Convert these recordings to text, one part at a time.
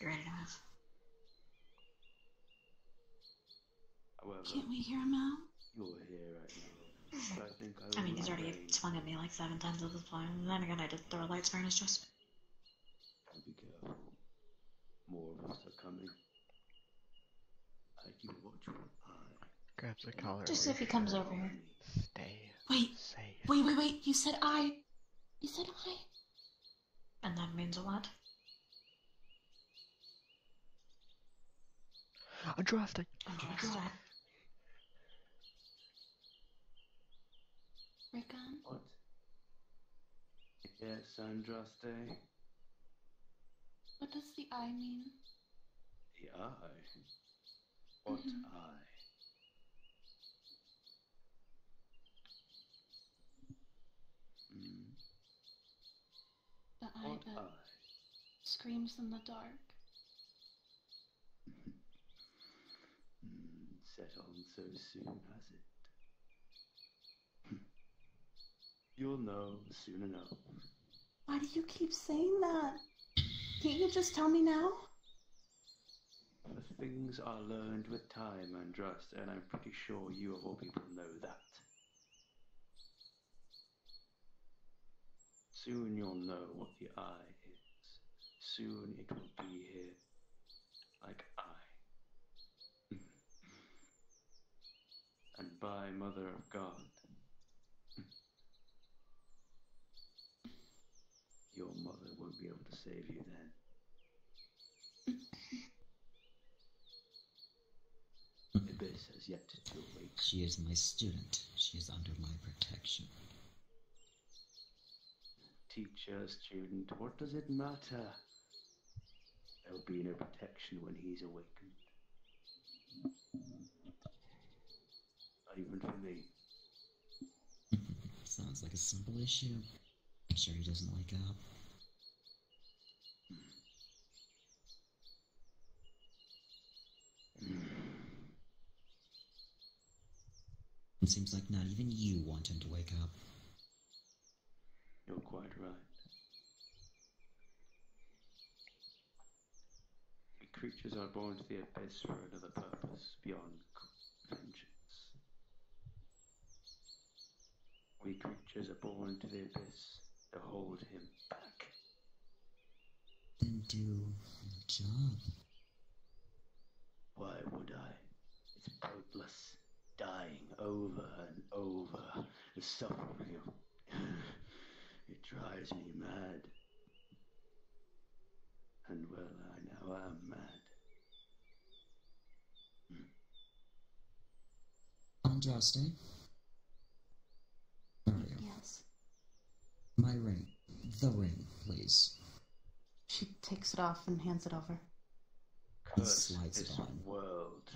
You ready to move? However, Can't we hear him out? you're here right now. I think I I will mean, he's already refrain. swung at me like 7 times at this point. And then again, I did throw a light spray in his chest. Be careful. More of us are coming. I keep watching. Grabs the collar. Just over if he your comes shirt. over here. Stay Wait, safe. wait. You said I. You said I. And that means a lot. Andraste! Andraste. Rickon? What? Yes, Andraste. What does the I mean? The eye. What eye? Mm. The eye What that eye? screams in the dark. Set on so soon, has it? You'll know soon enough. Why do you keep saying that? Can't you just tell me now? The things are learned with time, Andraste, and I'm pretty sure you of all people know that. Soon you'll know what the eye is. Soon it will be here, like I. And by Mother of God, your mother won't be able to save you then. Abyss has yet to awake. She is my student. She is under my protection. Teacher, student, what does it matter? There'll be no protection when he's awakened. Not even for me. Sounds like a simple issue. Make sure he doesn't wake up. It seems like not even you want him to wake up. You're quite right. We creatures are born to the abyss for another purpose beyond vengeance. We creatures are born to the abyss to hold him back. Then do your job. Why would I? It's pointless. Dying over and over. The suffering of... It drives me mad. And well, I now am mad. Andraste? Where are you? Yes. My ring. The ring, please. She takes it off and hands it over. Curse Slides it this on. world.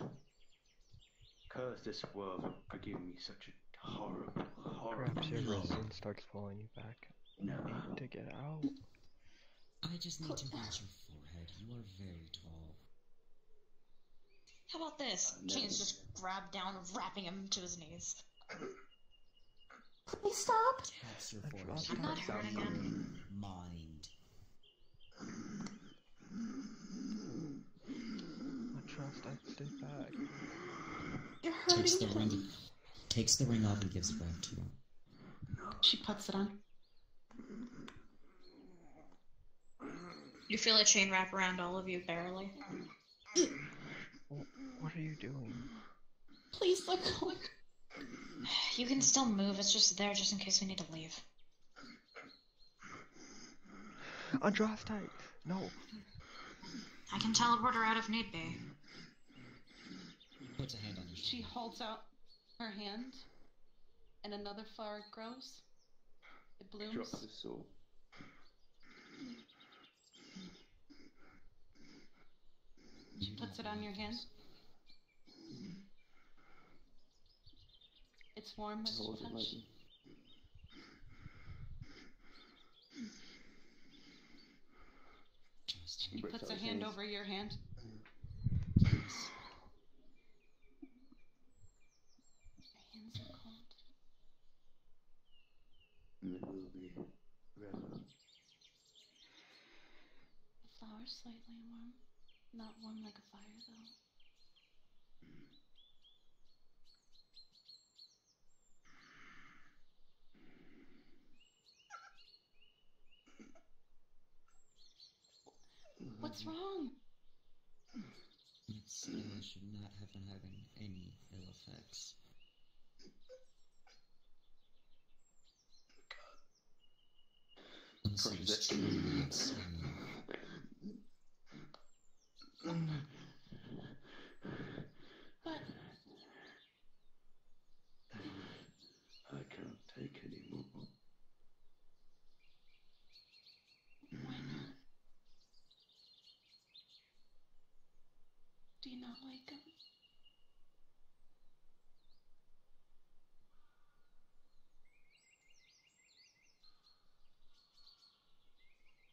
Curse this world for giving me such a horrible, horrible Grabs your No. wrist and starts pulling you back. Never. Need to get out. I just need to reach your forehead. You are very tall. How about this? No. Chains just grabbed down, wrapping him to his knees. Please stop! Taps your That's forehead. I'm not hurting him. Mind. Andraste, stay back. You're hurting Takes the him. ring. Takes the ring off and gives it back to you. She puts it on. You feel a chain wrap around all of you, barely. What are you doing? Please let go. You can still move, it's just there just in case we need to leave. Andraste! No! I can teleport her out if need be. Puts a hand on your She shoulder. holds out her hand, and another flower grows. It blooms. Drop the sword. She puts it on your hand. It's warm as Hold it touch. lightly. Just She puts a hand over your hand. yes. Your hands are cold. It will be forever. The flower's slightly warm. Not one like a fire, though. What's wrong? That spell should not have been having any ill effects. Unless it was truly insane. But I can't take any more. why not? Do you not like him?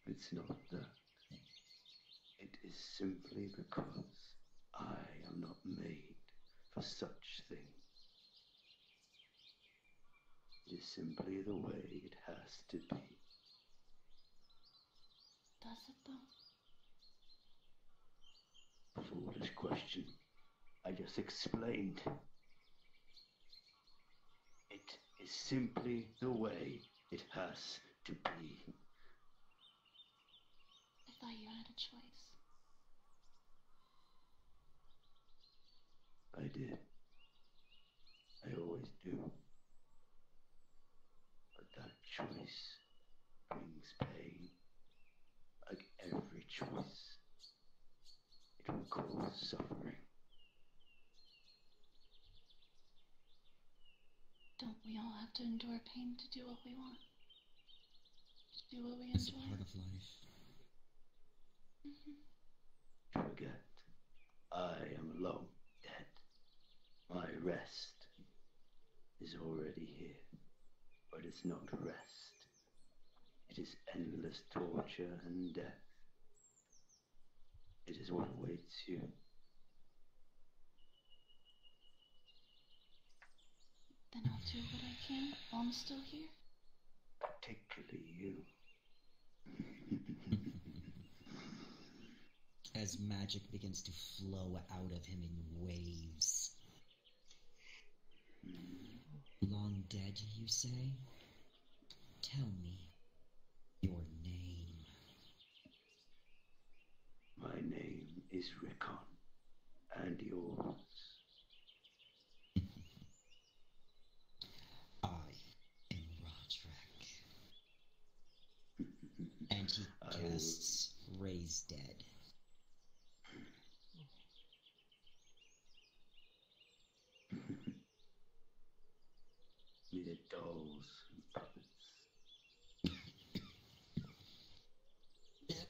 It's not that. It is simply because I am not made for such things. It is simply the way it has to be. Does it, though? Foolish question. I just explained. It is simply the way it has to be. I thought you had a choice. I did. I always do. But that choice brings pain. Like every choice, it will cause suffering. Don't we all have to endure pain to do what we want? To do what we It's a enjoy? part of life. Forget, I am long dead. My rest is already here. But it's not rest. It is endless torture and death. It is what awaits you. Then I'll do what I can while I'm still here. Particularly you. As magic begins to flow out of him in waves. Long dead, you say? Tell me your name. My name is Rickon. And yours. I am Roderick. And he casts Raise Dead. Needed dolls and puppets. Yep.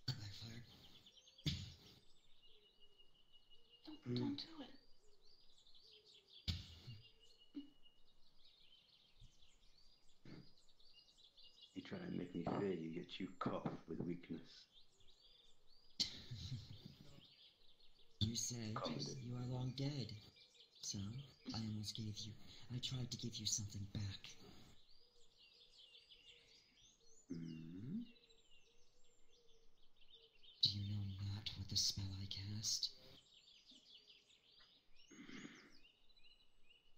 That backfired. Don't do it. You try and make me fear you, yet you cough with weakness. You say Comedy. you are long dead. So, I tried to give you something back. Hmm? Do you know not what the spell I cast?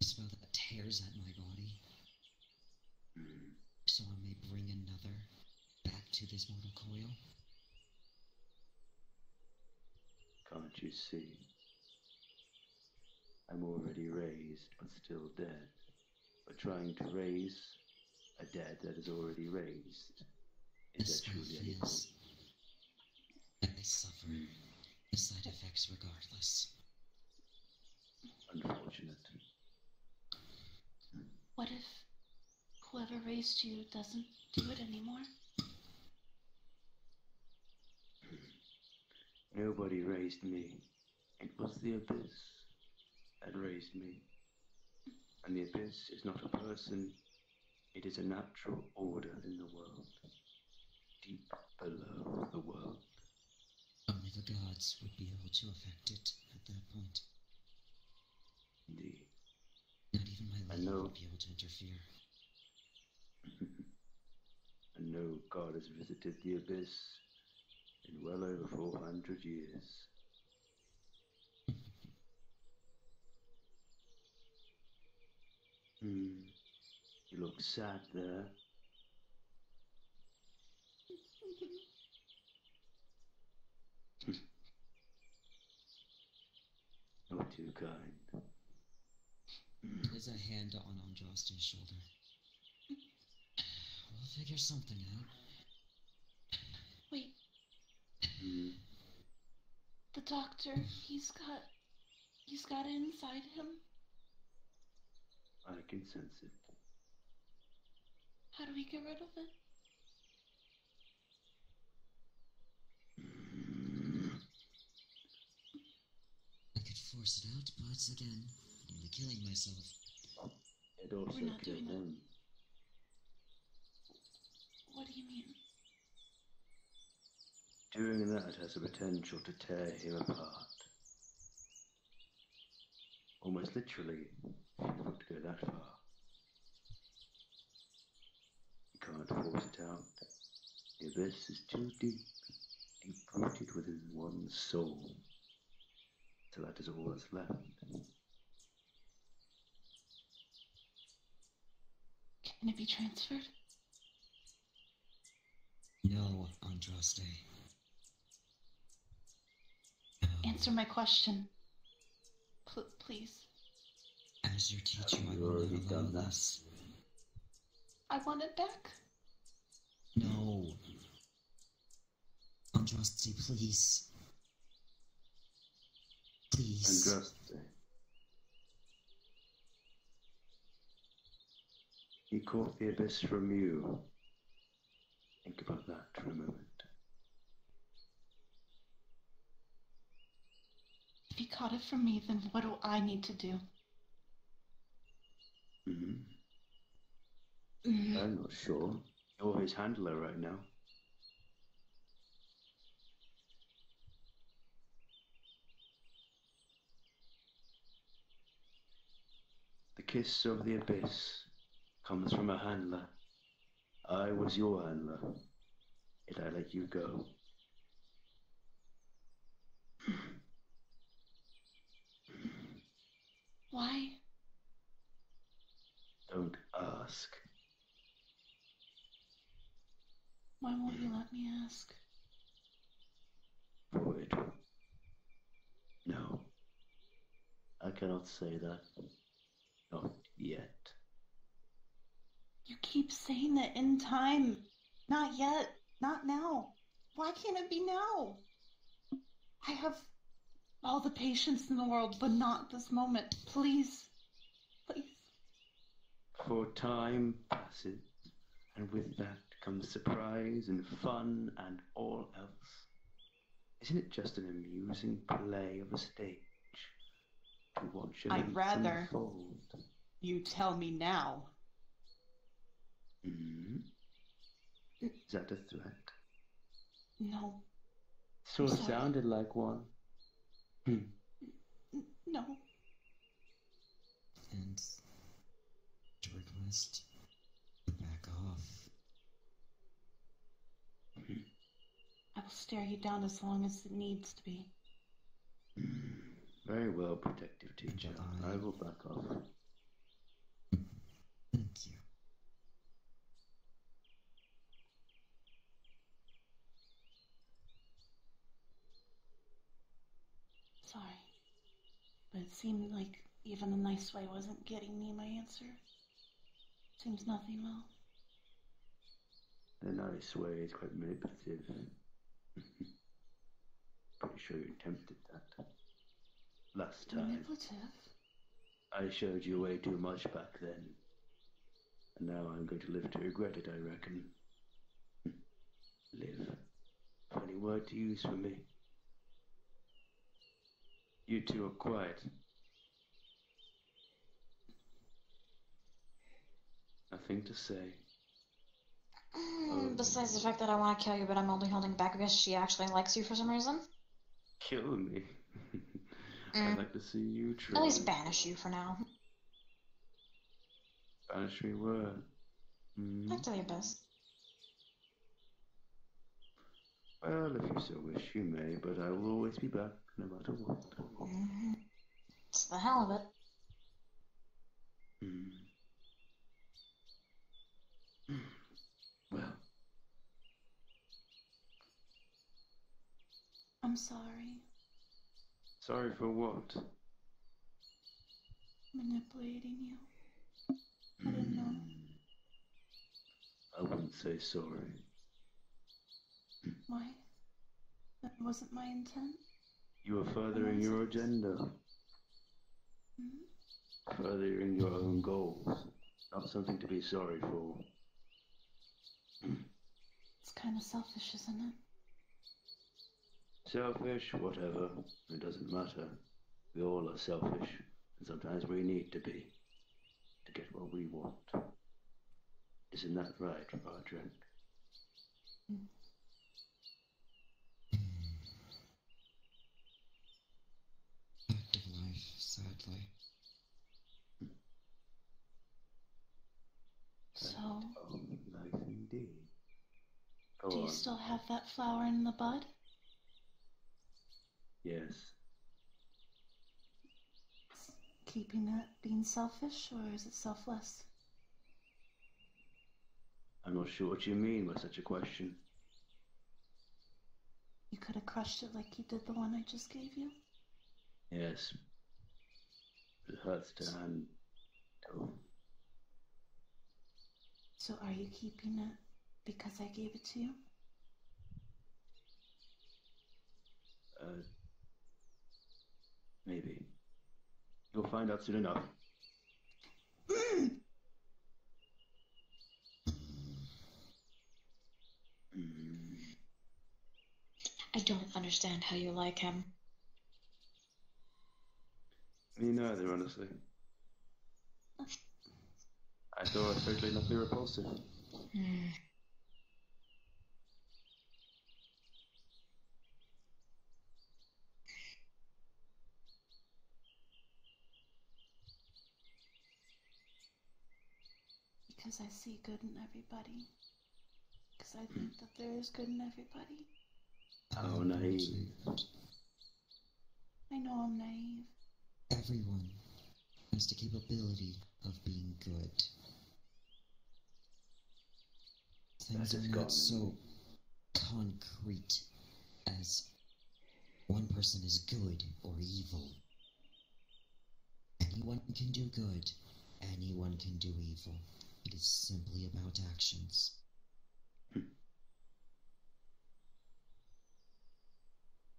A spell that tears at my body, so I may bring another back to this mortal coil. Can't you see? I'm already raised, but still dead. But trying to raise a dead that is already raised. The Is that spell truly any point? feels that they suffer the side effects regardless. Unfortunate. What if whoever raised you doesn't do it anymore? Nobody raised me. It was the Abyss that raised me. And the Abyss is not a person. It is a natural order in the world. Deep below the world. Only the gods would be able to affect it at that point. Indeed. Not even my I lady know. would be able to interfere. And no god has visited the Abyss in well over 400 years. You look sad there. Not too kind. There's a hand on Andraste's shoulder. We'll figure something out. Wait, Hmm. the doctor, he's got it inside him. I can sense it. How do we get rid of it? I could force it out, but again, I'd be killing myself. It also We're not killed doing that. him. What do you mean? Doing that has the potential to tear him apart. Almost literally, if you want to go that far. You can't force it out. The abyss is too deep, deep-rooted within one's soul. So that is all that's left. Can it be transferred? No, Andraste. No. Answer my question. Please. As your teacher, I You will already not allow done that. this. I want it back. No. Andraste, please. Please. Andraste. He caught the abyss from you. Think about that for a moment. If he caught it from me, then what do I need to do? I'm not sure. You're his handler right now. The kiss of the abyss comes from a handler. I was your handler, yet I let you go. Why? Don't ask. Why won't you let me ask? For it. No. I cannot say that. Not yet. You keep saying that in time. Not yet. Not now. Why can't it be now? I have all the patience in the world, but not this moment. Please. Please. For time passes, and with that comes surprise and fun and all else. Isn't it just an amusing play of a stage to watch I'd events rather- unfold? You tell me now. Is that a threat? No. Sort of sorry. sounded like one. No. And to request you back off. I will stare you down as long as it needs to be. Very well, protective teacher. Bye-bye. I will back off. Thank you. Sorry. But it seemed like even a nice way wasn't getting me my answer. Seems nothing will. The nice way is quite manipulative. Pretty sure you attempted that. Last time. Manipulative? I showed you way too much back then. And now I'm going to live to regret it, I reckon. Live. Funny word to use for me. You two are quiet. Nothing to say. Besides the fact that I want to kill you, but I'm only holding back because she actually likes you for some reason. Kill me. I'd like to see you try. At least banish you for now. Banish me where? Back to the abyss. Well, if you so wish, you may, but I will always be back, no matter what. It's the hell of it. Hmm. Well, I'm sorry. sorry for what? Manipulating you. I didn't know. I wouldn't say sorry. Why? That wasn't my intent. You are furthering your agenda, Hmm? furthering your own goals, not something to be sorry for. It's kind of selfish, isn't it? Selfish, whatever, it doesn't matter. We all are selfish, and sometimes we need to be, to get what we want. Isn't that right, Roderick? Fact of life, sadly. So, Oh, nice indeed. Go do you on. still have that flower in the bud? Yes. Keeping it being selfish, or is it selfless? I'm not sure what you mean by such a question. You could have crushed it like you did the one I just gave you. Yes. It hurts to hand. Oh, So are you keeping it because I gave it to you? maybe. You'll find out soon enough. I don't understand how you like him. Me neither, honestly. I thought I was totally not be repulsive. Because I see good in everybody. Because I think that there is good in everybody. How naive. I know I'm naive. Everyone has the capability of being good. Things That is are gone. not so concrete as one person is good or evil. Anyone can do good, anyone can do evil. It is simply about actions.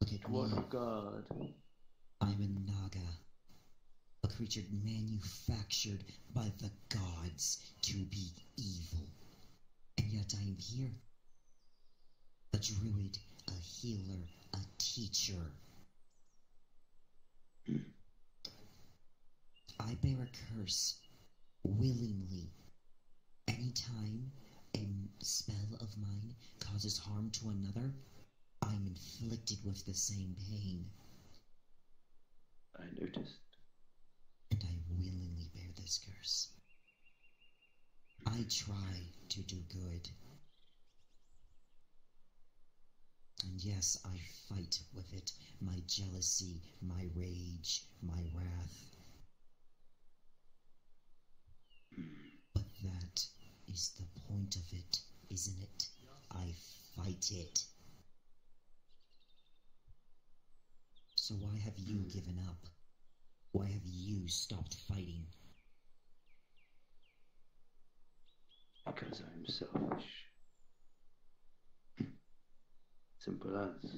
Look at What me. of God? I'm a Naga, a creature manufactured by the gods to be evil. And yet I am here. A druid, a healer, a teacher. I bear a curse willingly. Anytime a spell of mine causes harm to another, I'm inflicted with the same pain. I noticed. And I willingly bear this curse. I try to do good. And yes, I fight with it. My jealousy, my rage, my wrath. But that is the point of it, isn't it? I fight it. So why have you given up? Why have you stopped fighting? Because I'm selfish. Simple as.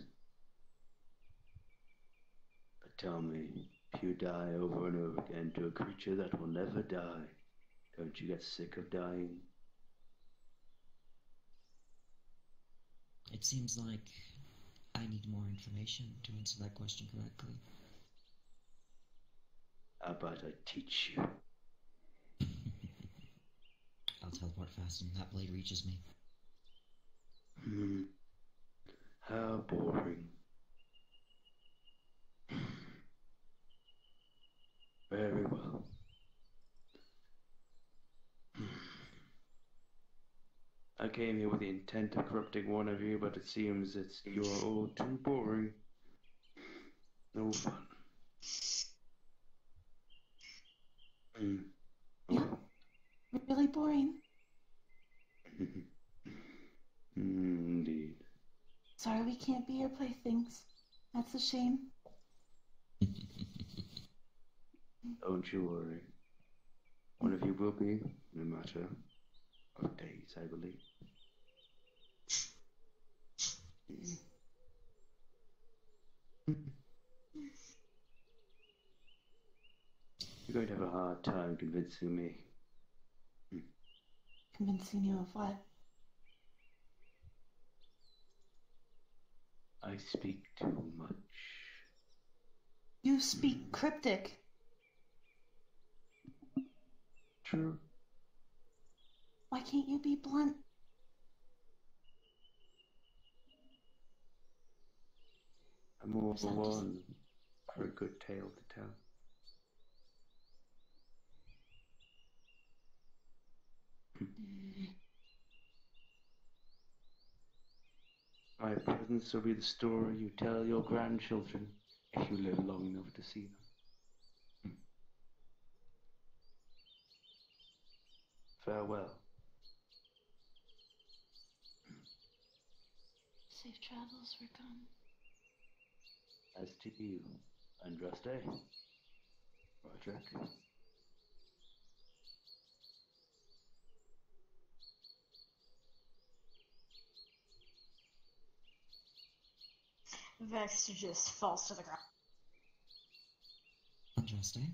But tell me, if you die over and over again to a creature that will never die, don't you get sick of dying? It seems like I need more information to answer that question correctly. How about I teach you? I'll teleport faster than that blade reaches me. How boring. Very well. I came here with the intent of corrupting one of you, but it seems you're all too boring. No fun. Yeah. Really boring. Indeed. Sorry we can't be your playthings. That's a shame. Don't you worry. One of you will be, in a matter of days, I believe. You're going to have a hard time convincing me. Convincing you of what? I speak too much. You speak cryptic. True. Why can't you be blunt? I'm all Is that one for a good tale to tell. My presence will be the story you tell your grandchildren if you live long enough to see them. Farewell. Safe travels, Rickon. As to you, Andraste, Roderick. Vex just falls to the ground. Andraste?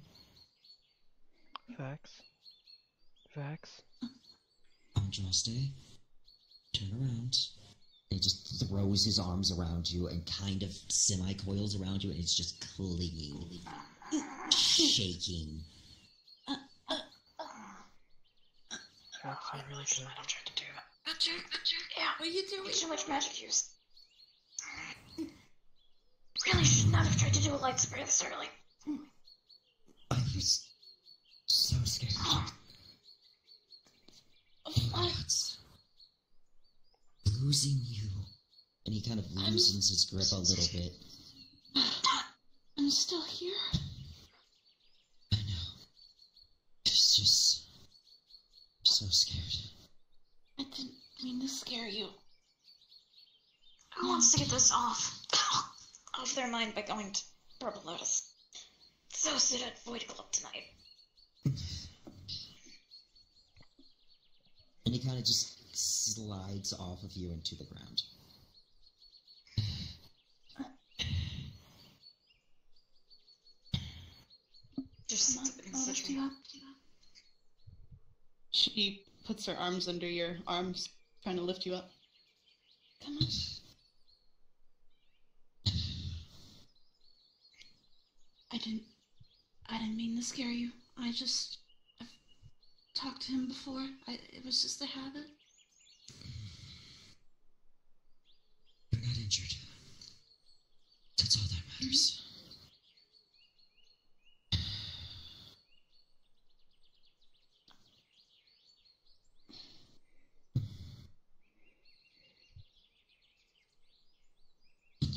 Vex? Vex? Andraste? Turn around. And he just throws his arms around you and kind of semi-coils around you, and it's just clinging, shaking. Vex, I really can't. I'm trying to do it. Yeah. What are you doing? Too much magic use. Really should not have tried to do a light spray this early. I was so scared. What? Losing you. And he kind of loosens his grip a little bit. I'm still here. I know. It's just so scared. I didn't mean to scare you. Who wants to get this off their mind by going to Purple Lotus? So sit at Void Club tonight. And he kind of just slides off of you into the ground. Just Come on, I'll lift you up. She puts her arms under your arms, trying to lift you up. Come on. I didn't mean to scare you. I've talked to him before. It was just a habit. You're not injured. That's all that matters.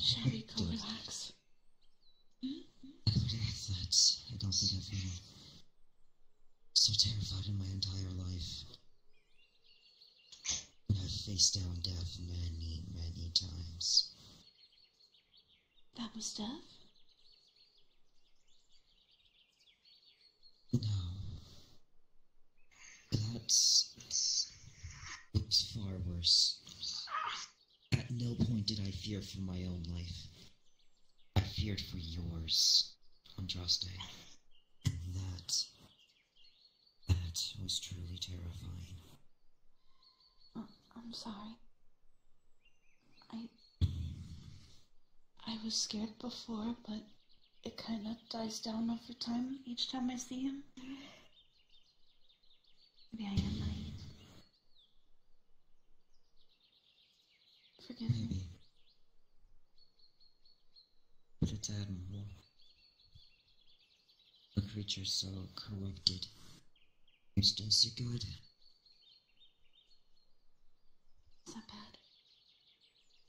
Shall we go relax? I don't think I've been so terrified in my entire life. And I've faced down death many, many times. That was death? No. It was far worse. At no point did I fear for my own life. I feared for yours, Andraste. And that was truly terrifying. Oh, I'm sorry. I was scared before, but it kind of dies down over time each time I see him. Maybe I am naive. Forgive me. Maybe. But it's admirable. A creature so corrupted. You're still so good. Is that bad?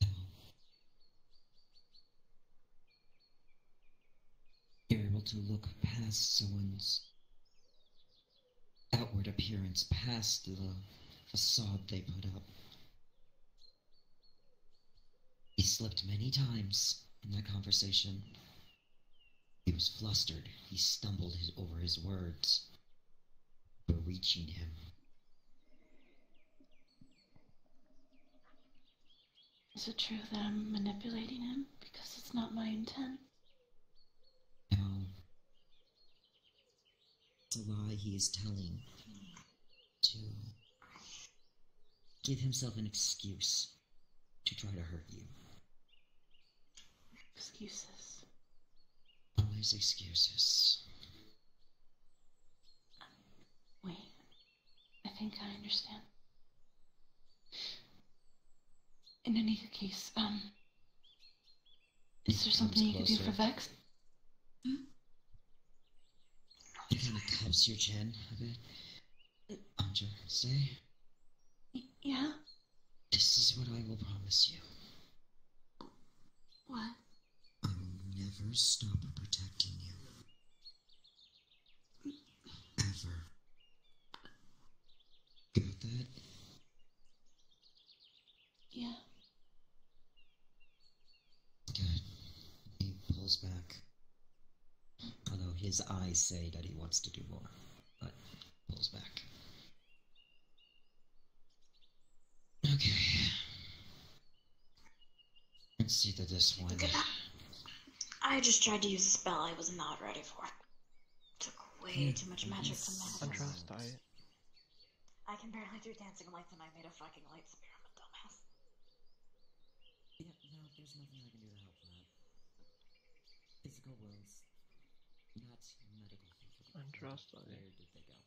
No. You're able to look past someone's outward appearance, past the facade they put up. He slipped many times in that conversation. He was flustered. He stumbled over his words. Were reaching him. Is it true that I'm manipulating him? Because it's not my intent. No. It's a lie he is telling. To give himself an excuse to try to hurt you. Excuses. Always excuses. Wait. I think I understand. In any case, is there something you could do for Vex? It kind of cups your chin a bit. Anja, say, Yeah? this is what I will promise you. What? I will never stop protecting you. Ever. Got that? Yeah. Good. He pulls back. Although his eyes say that he wants to do more, but pulls back. Okay. Let's see that this one. I just tried to use a spell I was not ready for. Took way too much magic to manifest. Untrust, I can barely do dancing lights and I made a fucking light spear. I'm a dumbass. Yeah, no, there's nothing I can do to help that. Physical wounds. Not medical physical. Untrust, Where did they go?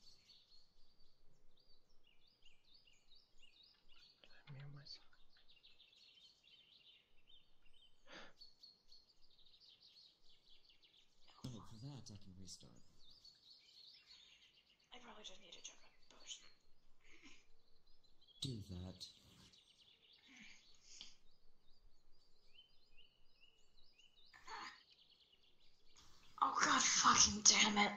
I'm near myself. Oh, for that I can restart. I probably just need to jump a bush. Do that. Oh god fucking damn it.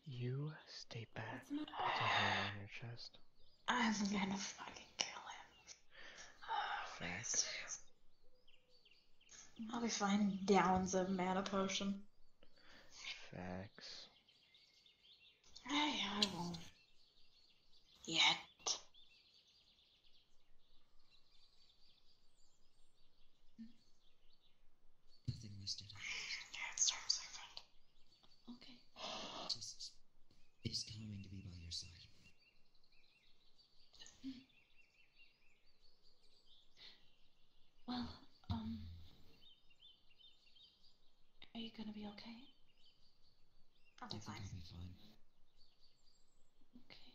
You stay back. What's the Put a hand on your chest. I'm gonna fucking kill him. Facts. I'll be fine. Downs a mana potion. Facts. Hey, I won't. Yet. Nothing listed. Yeah, it's time to find. Okay. Just is calming to be by your side. Well, are you gonna be okay? I'll be I think fine. I'll be fine. Okay.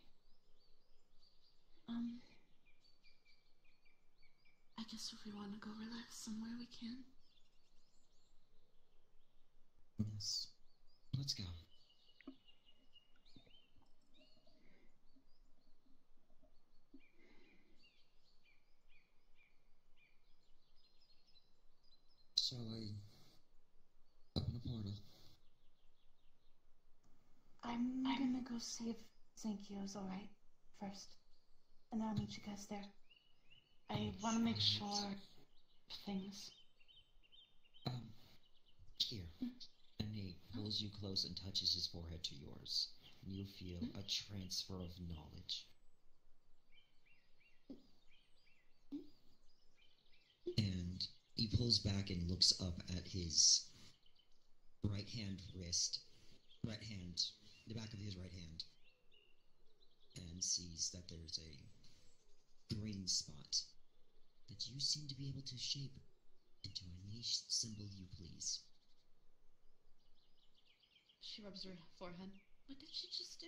I guess if we want to go relax somewhere, we can. Yes. Let's go. Shall I open a portal? I'm gonna go see if Zenkyo's alright first. And then I'll meet you guys there. I want to make sure things. Here. And he pulls you close and touches his forehead to yours. And you feel a transfer of knowledge. And he pulls back and looks up at his right hand wrist. Right hand. The back of his right hand. And sees that there's a green spot that you seem to be able to shape into any symbol you please. She rubs her forehead. What did she just do?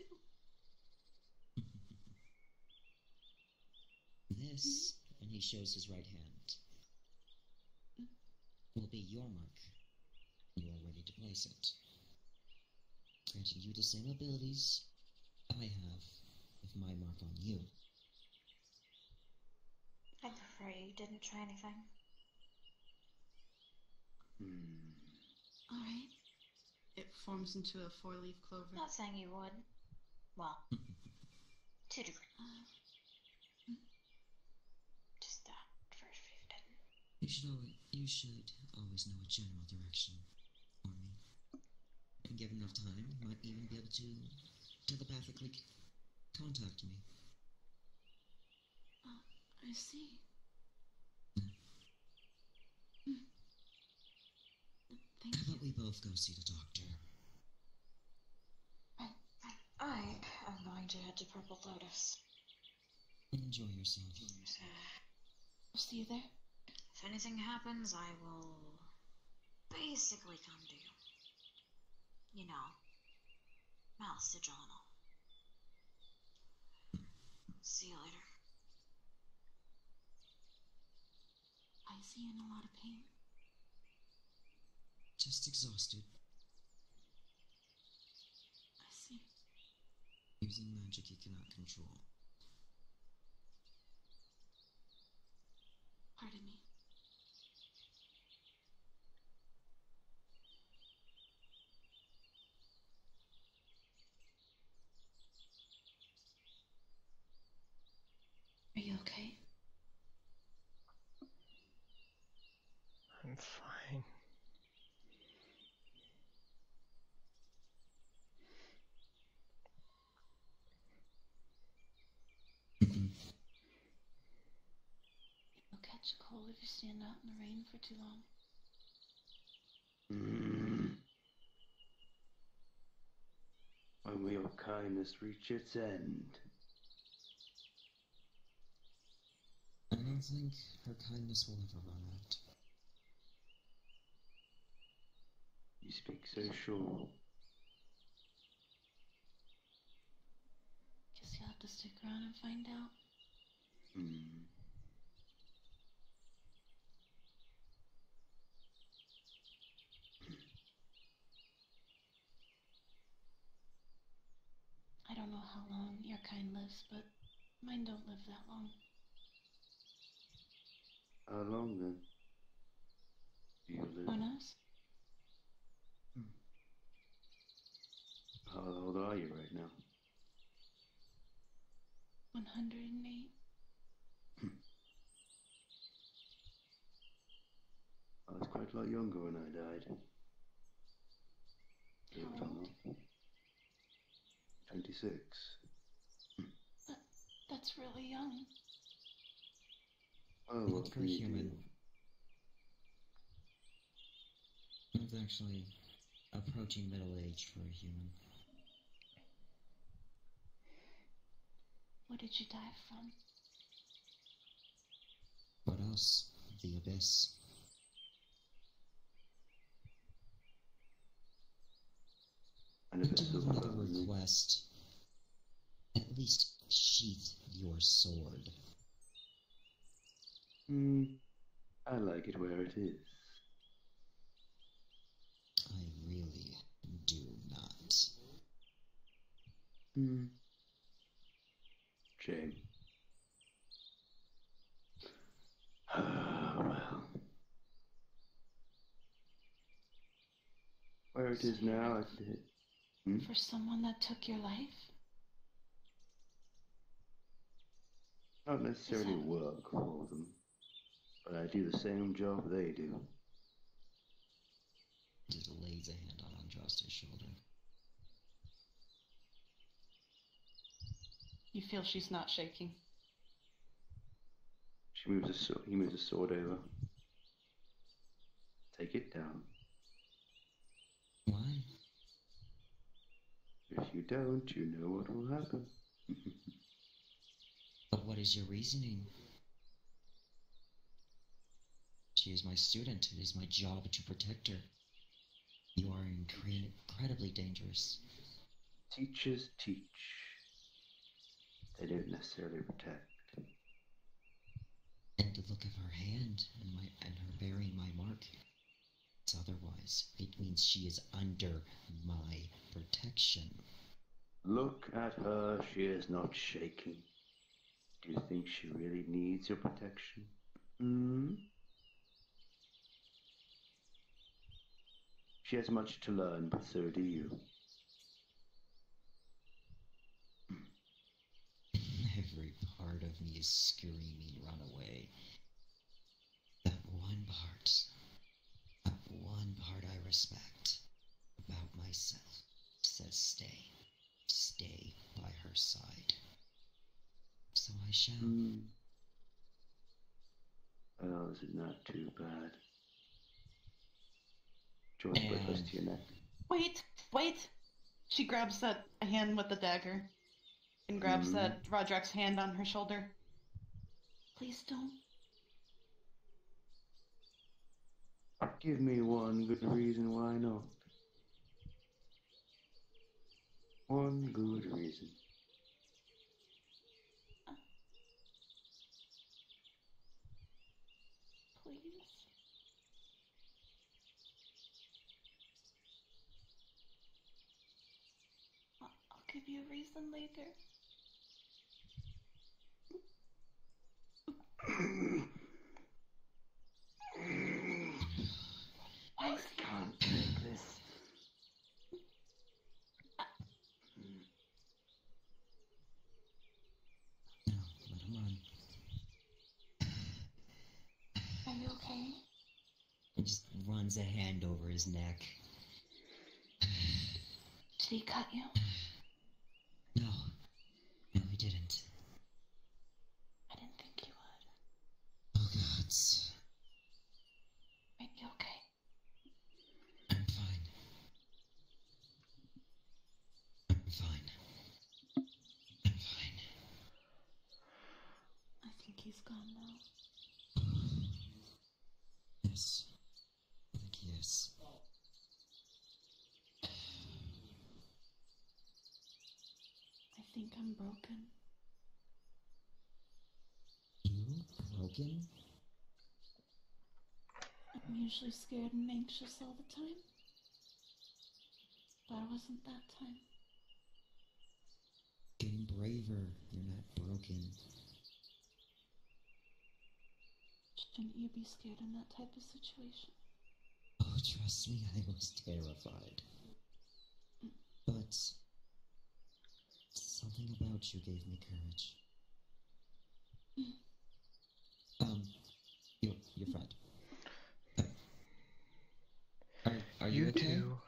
This, and he shows his right hand, will be your mark. You are ready to place it. Granting you the same abilities I have with my mark on you. I'd prefer you didn't try anything. Alright. It forms into a 4-leaf clover. Not saying you would. Well, to a degree. Just first if you didn't. You should always know a general direction for me. And given enough time, you might even be able to telepathically contact me. I see. Thank How you. about we both go see the doctor? I am going to head to Purple Lotus. Enjoy yourself. I'll see you there. If anything happens, I will basically come to you. You know, mouth sigil and all. See you later. I see you in a lot of pain. Just exhausted. I see. Using magic you cannot control. Pardon me. Are you okay? I'm fine. You'll catch a cold if you stand out in the rain for too long. When will your kindness reach its end? I don't think her kindness will ever run out. You speak so sure. Guess you'll have to stick around and find out. I don't know how long your kind lives, but mine don't live that long. How long then? Do you Who live? knows? How old are you right now? 108. I was quite a lot younger when I died. Believe it or How old? not. 26. That's really young. Oh, Not what for can a you human. do? It's actually approaching middle age for a human. What did you die from? What else? The abyss. And I if do it's have so another firmly- request. At least sheath your sword. I like it where it is. I really do not. Shame. Well. Where it is now, I did. For someone that took your life? Not necessarily work for them, but I do the same job they do. Just lays a hand on Andraste's shoulder. You feel she's not shaking. He moves a sword over. Take it down. Why? If you don't, you know what will happen. But what is your reasoning? She is my student. It is my job to protect her. You are incredibly dangerous. Teachers teach. They don't necessarily protect. And the look of her hand and her bearing my mark. It's otherwise. It means she is under my protection. Look at her, she is not shaking. Do you think she really needs your protection? Hmm? She has much to learn, but so do you. Every part of me is screaming, run away. That one part I respect about myself says stay. Stay by her side. So I shall. Well, is it not too bad? Join put close to your neck. Wait! She grabs that hand with the dagger and grabs that Roderick's hand on her shoulder. Please don't. Give me one good reason why not. One good reason. Please. I'll give you a reason later. I can't take this. No, let him run. Are you okay? He just runs a hand over his neck. Did he cut you? No, he didn't. I didn't think he would. Oh, gods. Are you okay? I'm fine. I'm fine. I'm fine. I think he's gone now. Yes. I think he is. I think I'm broken. You broken? I'm usually scared and anxious all the time. But I wasn't that time. Getting braver. You're not broken. Shouldn't you be scared in that type of situation? Oh, trust me, I was terrified. But something about you gave me courage. Your friend. Are you okay? two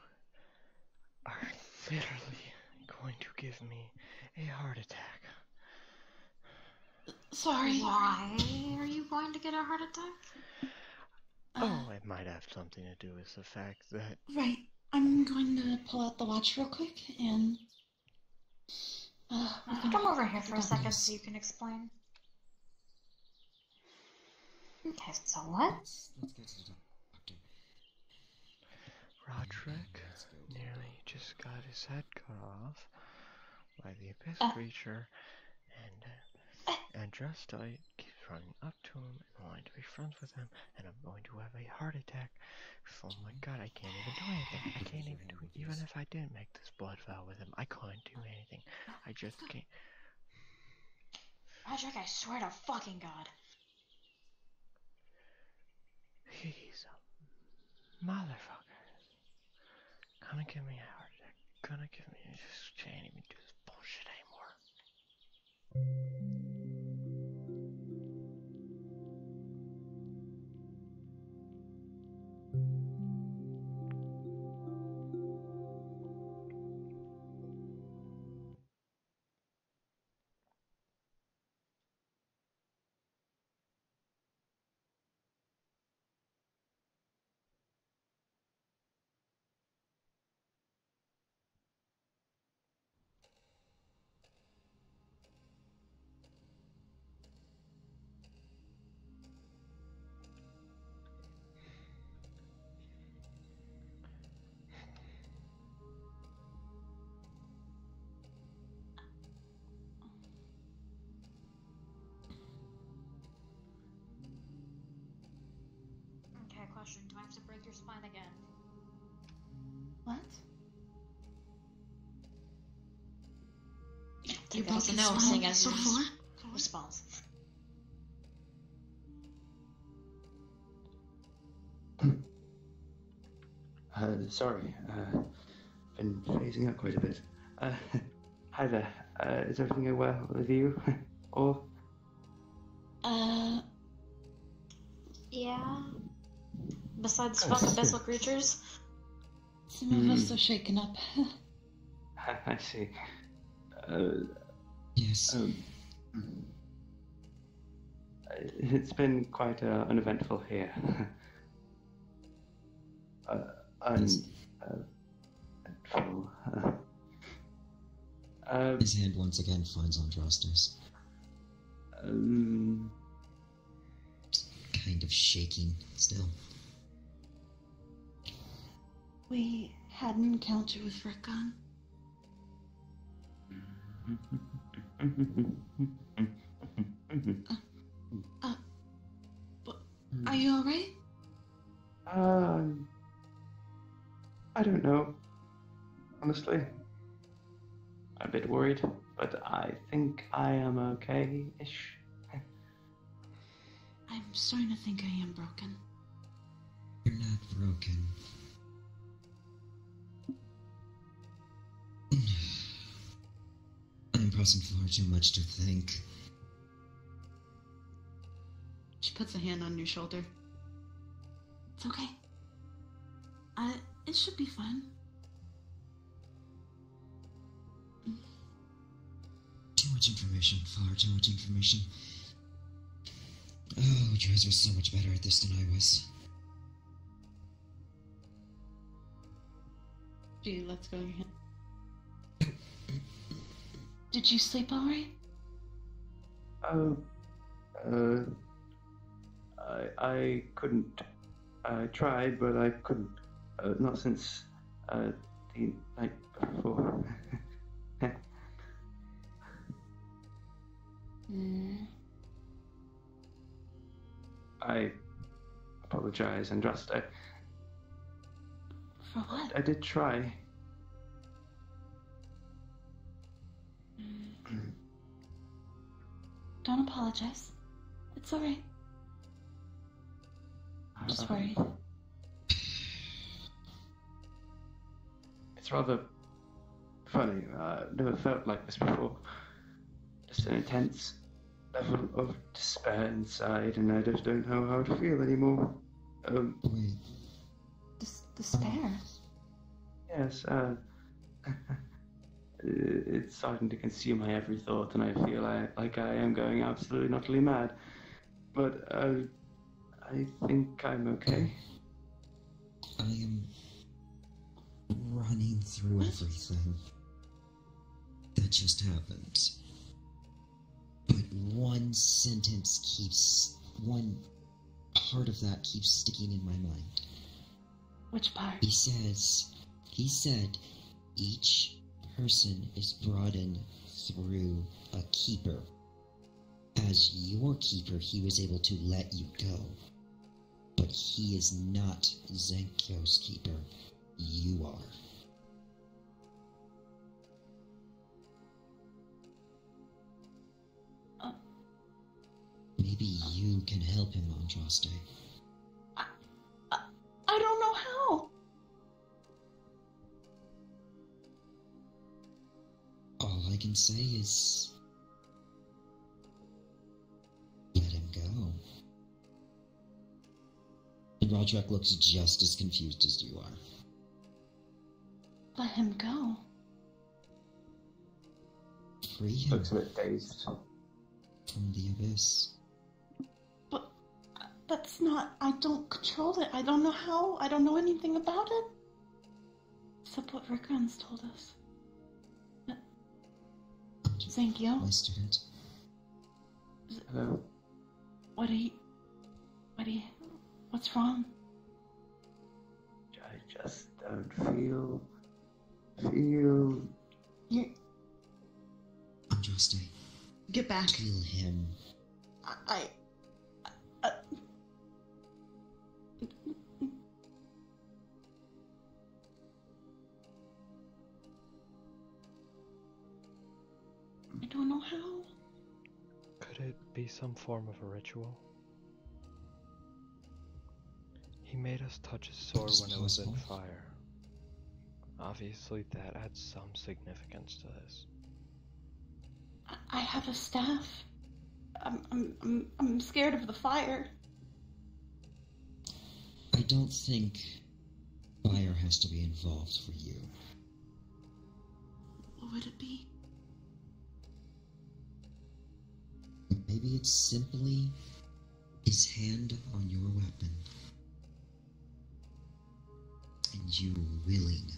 are literally going to give me a heart attack. Sorry. Why are you going to get a heart attack? Oh, it might have something to do with the fact that... Right. I'm going to pull out the watch real quick and... Come over here for a second so you can explain. Okay, so what? Let's go to the doctor. Roderick nearly just got his head cut off by the Abyss creature, and Justite keeps running up to him and wanting to be friends with him, and I'm going to have a heart attack. So, oh my god, I can't even do anything. I can't even do it. Even if I didn't make this blood vow with him, I couldn't do anything. I just can't. Roderick, I swear to fucking God. He's a motherfucker. Gonna give me a heart attack. Gonna give me. I just can't even do this bullshit anymore. Okay, question. Do I have to break your spine again? What? You both know, seeing as before? response. Sorry, been phasing out quite a bit. Hi there. Is everything going well with you? Or? Yeah. Besides fucking vessel creatures. Some of us are shaken up. I see. Yes. It's been quite uneventful here. Uneventful. His hand once again finds Andraste's. Kind of shaking still. We had an encounter with Rickon. Are you alright? I don't know. Honestly. I'm a bit worried, but I think I am okay-ish. I'm starting to think I am broken. You're not broken. I'm pressing far too much to think. She puts a hand on your shoulder. It's okay. It should be fun. Too much information, far too much information. Oh, you guys are so much better at this than I was. She lets go of your hand. Did you sleep alright? I couldn't. I tried, but I couldn't. Not since the night before. I apologize, Andraste. For what? I did try. Don't apologize. It's alright. I'm just worried. It's rather funny. I've never felt like this before. Just an intense level of despair inside, and I just don't know how to feel anymore. Wait. Despair? Yes, it's starting to consume my every thought, and I feel like I am going absolutely and utterly mad. But I think I'm okay. I am running through everything that just happened. But one part of that keeps sticking in my mind. Which part? He said each person is brought in through a keeper. As your keeper, he was able to let you go. But he is not Zenkyo's keeper. You are. Maybe you can help him, Andraste. I don't know how. All I can say is let him go. And Roderick looks just as confused as you are. Let him go. Free him Looks a bit dazed. from the abyss. But that's not... I don't control it. I don't know how. I don't know anything about it. Except what Rickon's told us. Zenkyo? My student. Hello? What's wrong? I just don't feel... You Andraste, get back. kill him. I don't know how. Could it be some form of a ritual? He made us touch his sword when it was in fire. Obviously, that adds some significance to this. I have a staff. I'm scared of the fire. I don't think fire has to be involved for you. What would it be? Maybe it's simply his hand on your weapon. And you willing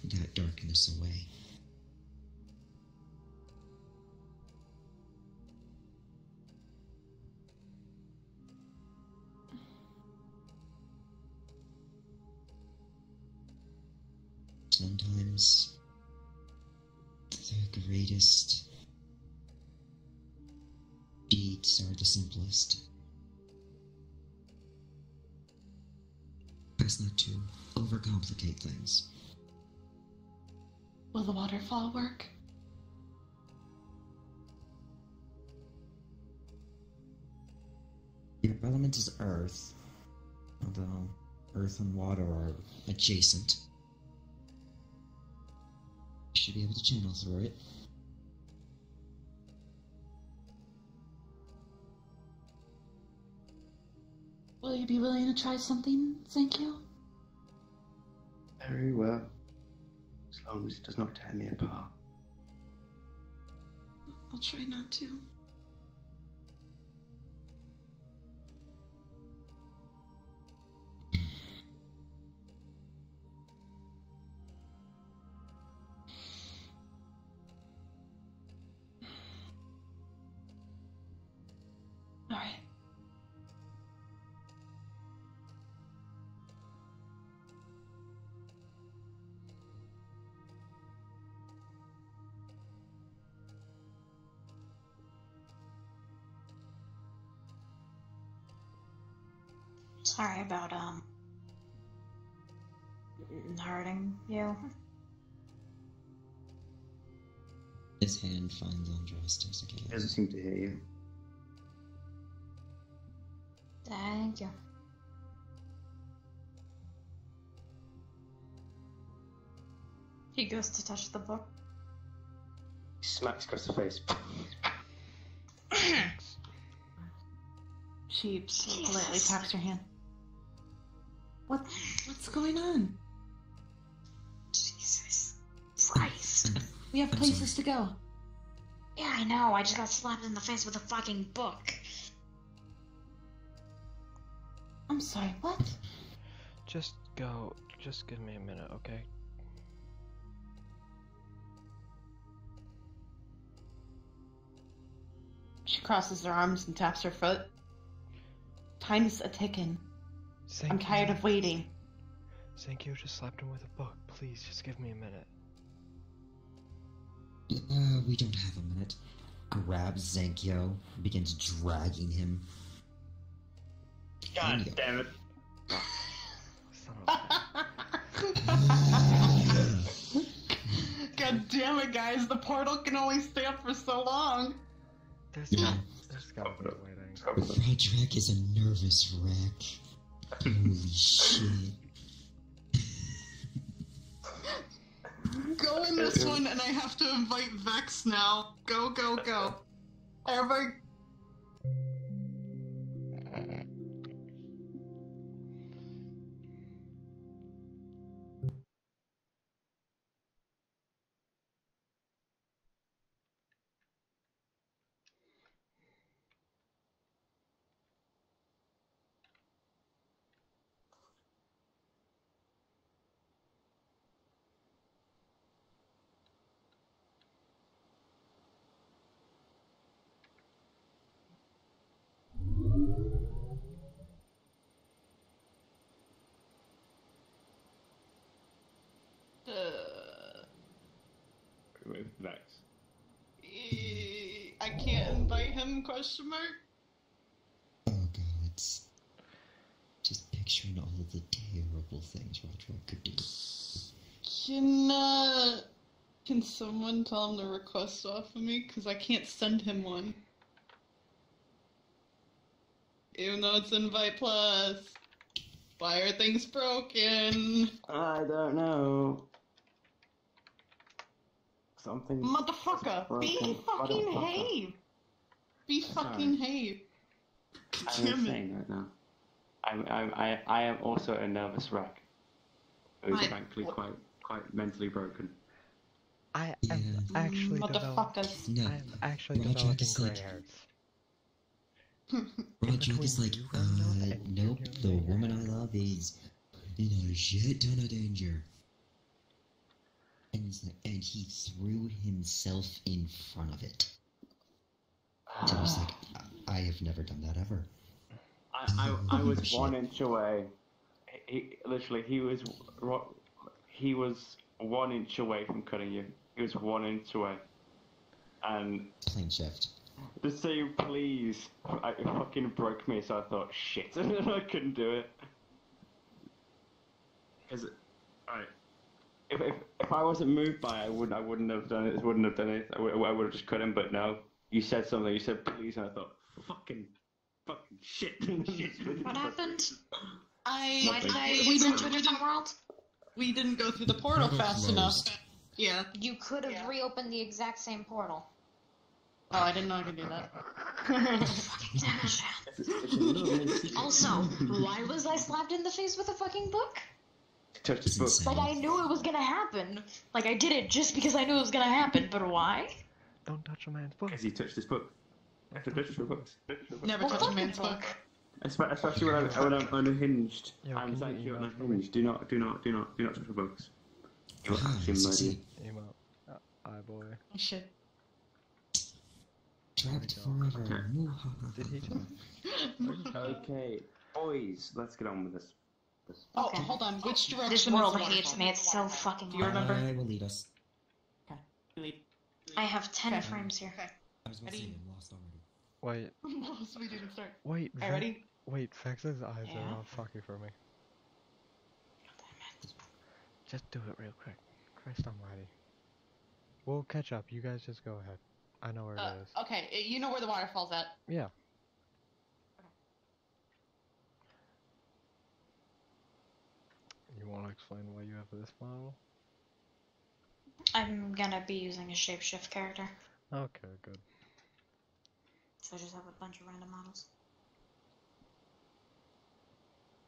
that darkness away. Sometimes the greatest deeds are the simplest. Best not to overcomplicate things. Will the waterfall work? Your element is earth, although earth and water are adjacent. You should be able to channel through it. Will you be willing to try something, Zenkyo? Very well. As long as it does not tear me apart. I'll try not to. All right. Sorry about, hurting you. His hand finds Andrastos He again. doesn't seem to hear you. Thank you. He goes to touch the book. He smacks across the face. She politely Jesus. taps her hand. What's going on? Jesus Christ. We have I'm places to go. Yeah, I know. I just got slapped in the face with a fucking book. I'm sorry, what? Just go. Just give me a minute, okay? She crosses her arms and taps her foot. Time's a-ticking. I'm tired of waiting. Zenkyo just slapped him with a book. Please, just give me a minute. We don't have a minute. Grabs Zenkyo, begins dragging him. God damn it. Son of a... God damn it, guys. The portal can only stay up for so long. There's Yeah. gotta be a waiting. Frederick is a nervous wreck. Holy shit. Go in this one, and I have to invite Vex now. Go, go, go. Everybody. With Vex. I can't invite him, question mark? Oh god. Just picturing all of the terrible things Roderick could do. Can someone tell him to request off of me? Because I can't send him one. Even though it's Invite Plus. Why are things broken? I don't know. Something. Motherfucker, be fucking Habe. Be fucking Habe. I'm insane right now. I am also a nervous wreck. Who's frankly quite mentally broken. I am actually Motherfuckers. No. I'm actually Roger developing is gray like- hairs. Roderick is like, You don't know that. nope, You're the like- woman I love is in a shit ton of danger. And he's like, and he threw himself in front of it. And I was like, I have never done that ever. I was 1 inch away. He was 1 inch away from cutting you. He was 1 inch away. And Plane shift. to say please, it fucking broke me. So I thought, shit, I couldn't do it. Alright. If I wasn't moved by it, I wouldn't have done it. Wouldn't have done it. I would have just cut him. But no, you said something. You said please, and I thought fucking shit. What happened? Why did we went to a different world? We didn't go through the portal fast enough. Yeah. You could have reopened the exact same portal. Oh, I didn't know I could do that. Fucking damn. Also, why was I slapped in the face with a fucking book? Touched his book. Like, I knew it was gonna happen. Like, I did it just because I knew it was gonna happen, but why? Don't touch a man's book. Because he touched his book. I have to touch your books. Never What touch a fucking man's book. Especially when I'm unhinged. Yo, I'm can thank you you email unhinged. Do not touch your books. You will Ah, actually let's murder see. you. Emo. Aye boy. Oh, shit. Trapped There we go. forever. Muhaha. Did he just? Okay, boys, let's get on with this. Oh, Okay. hold on. Which direction This is world the hates waterfall? me, it's so fucking Do you hard. remember? I will lead us. Okay. Delete. I have 10 Okay. frames here. Okay. I was about to say Ready? I'm lost already. Wait, we didn't start. wait. Alright, ready? Wait, Vex's eyes Yeah. are all fucky for me. Just do it real quick. Christ almighty. We'll catch up. You guys just go ahead. I know where it is. Okay, you know where the waterfall's at. Yeah. You want to explain why you have this model? I'm gonna be using a shapeshift character, Okay, good. so I just have a bunch of random models.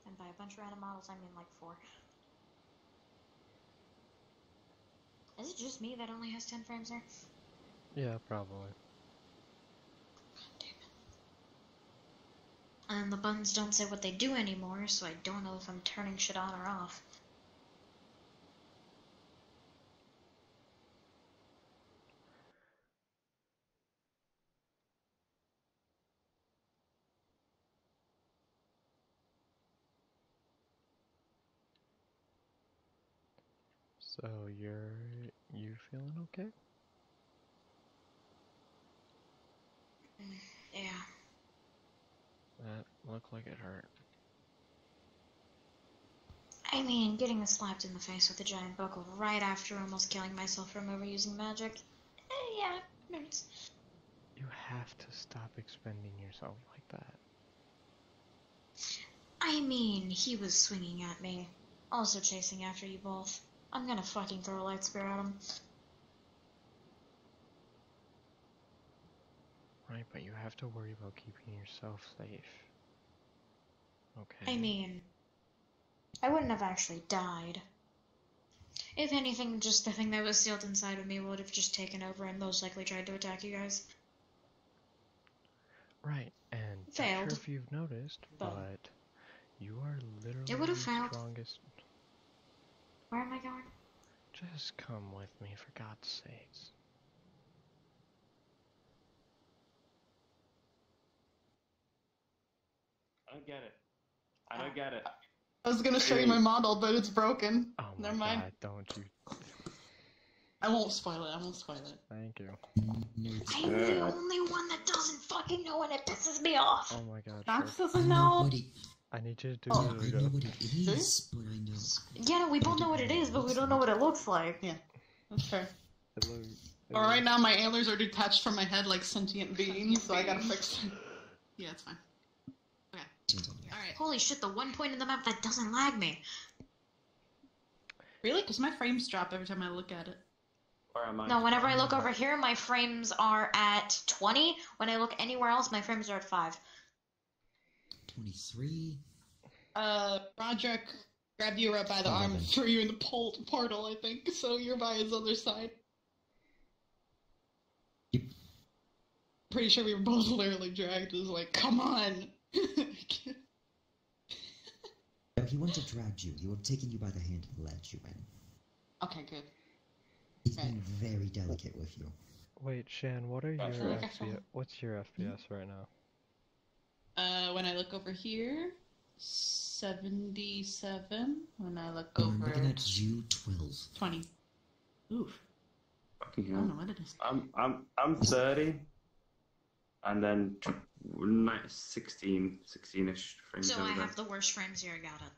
And by a bunch of random models, I mean like 4. Is it just me that only has 10 frames there? Yeah, probably. And the buttons don't say what they do anymore, so I don't know if I'm turning shit on or off. So you feeling okay? Yeah. That looked like it hurt. I mean, getting slapped in the face with a giant buckle right after almost killing myself from overusing magic. Yeah, it hurts. You have to stop expending yourself like that. I mean, he was swinging at me. Also chasing after you both. I'm gonna fucking throw a light spear at him. Right, but you have to worry about keeping yourself safe. Okay. I mean, I wouldn't have actually died. If anything, just the thing that was sealed inside of me would have just taken over and most likely tried to attack you guys. Right, and Failed. not sure if you've noticed, But- but you are literally It would've the failed. strongest. Where am I going? Just come with me, for God's sakes. I don't get it. I don't get it. I was gonna show you my model, but it's broken. Oh my Never mind. God, don't you? I won't spoil it. I won't spoil it. Thank you. I'm the only one that doesn't fucking know and it pisses me off. Oh my God, Max sure. doesn't I know know. what it, I need you to do I know it. what it is, but I know. Yeah, no, we both know what it is, but we don't know what it looks like. Yeah, that's fair. It look- it All right, look- now my antlers are detached from my head like sentient beings, so I gotta fix them. Yeah, it's fine. Okay. Turns on you. Alright. Holy shit, the one point in the map that doesn't lag me. Really? Because my frames drop every time I look at it. Where am I? No, whenever I look over here, my frames are at 20. When I look anywhere else, my frames are at 5. 23. Roderick grabbed you right by the arm 11. and threw you in the portal, I think. So you're by his other side. Yep. Pretty sure we were both literally dragged. It was like, come on! No, he wouldn't have dragged you. He would have taken you by the hand and led you in. Okay, good. He's Right. being very delicate with you. Wait, Shan, what are your feel like I FPS? found- What's your FPS right now? When I look over here, 77. When I look I'm over, looking at you, 12. 20. Oof. Fucking I don't know hell. what it is. I'm 30, and then 16-ish frames So I over. have the worst frames here, I got it.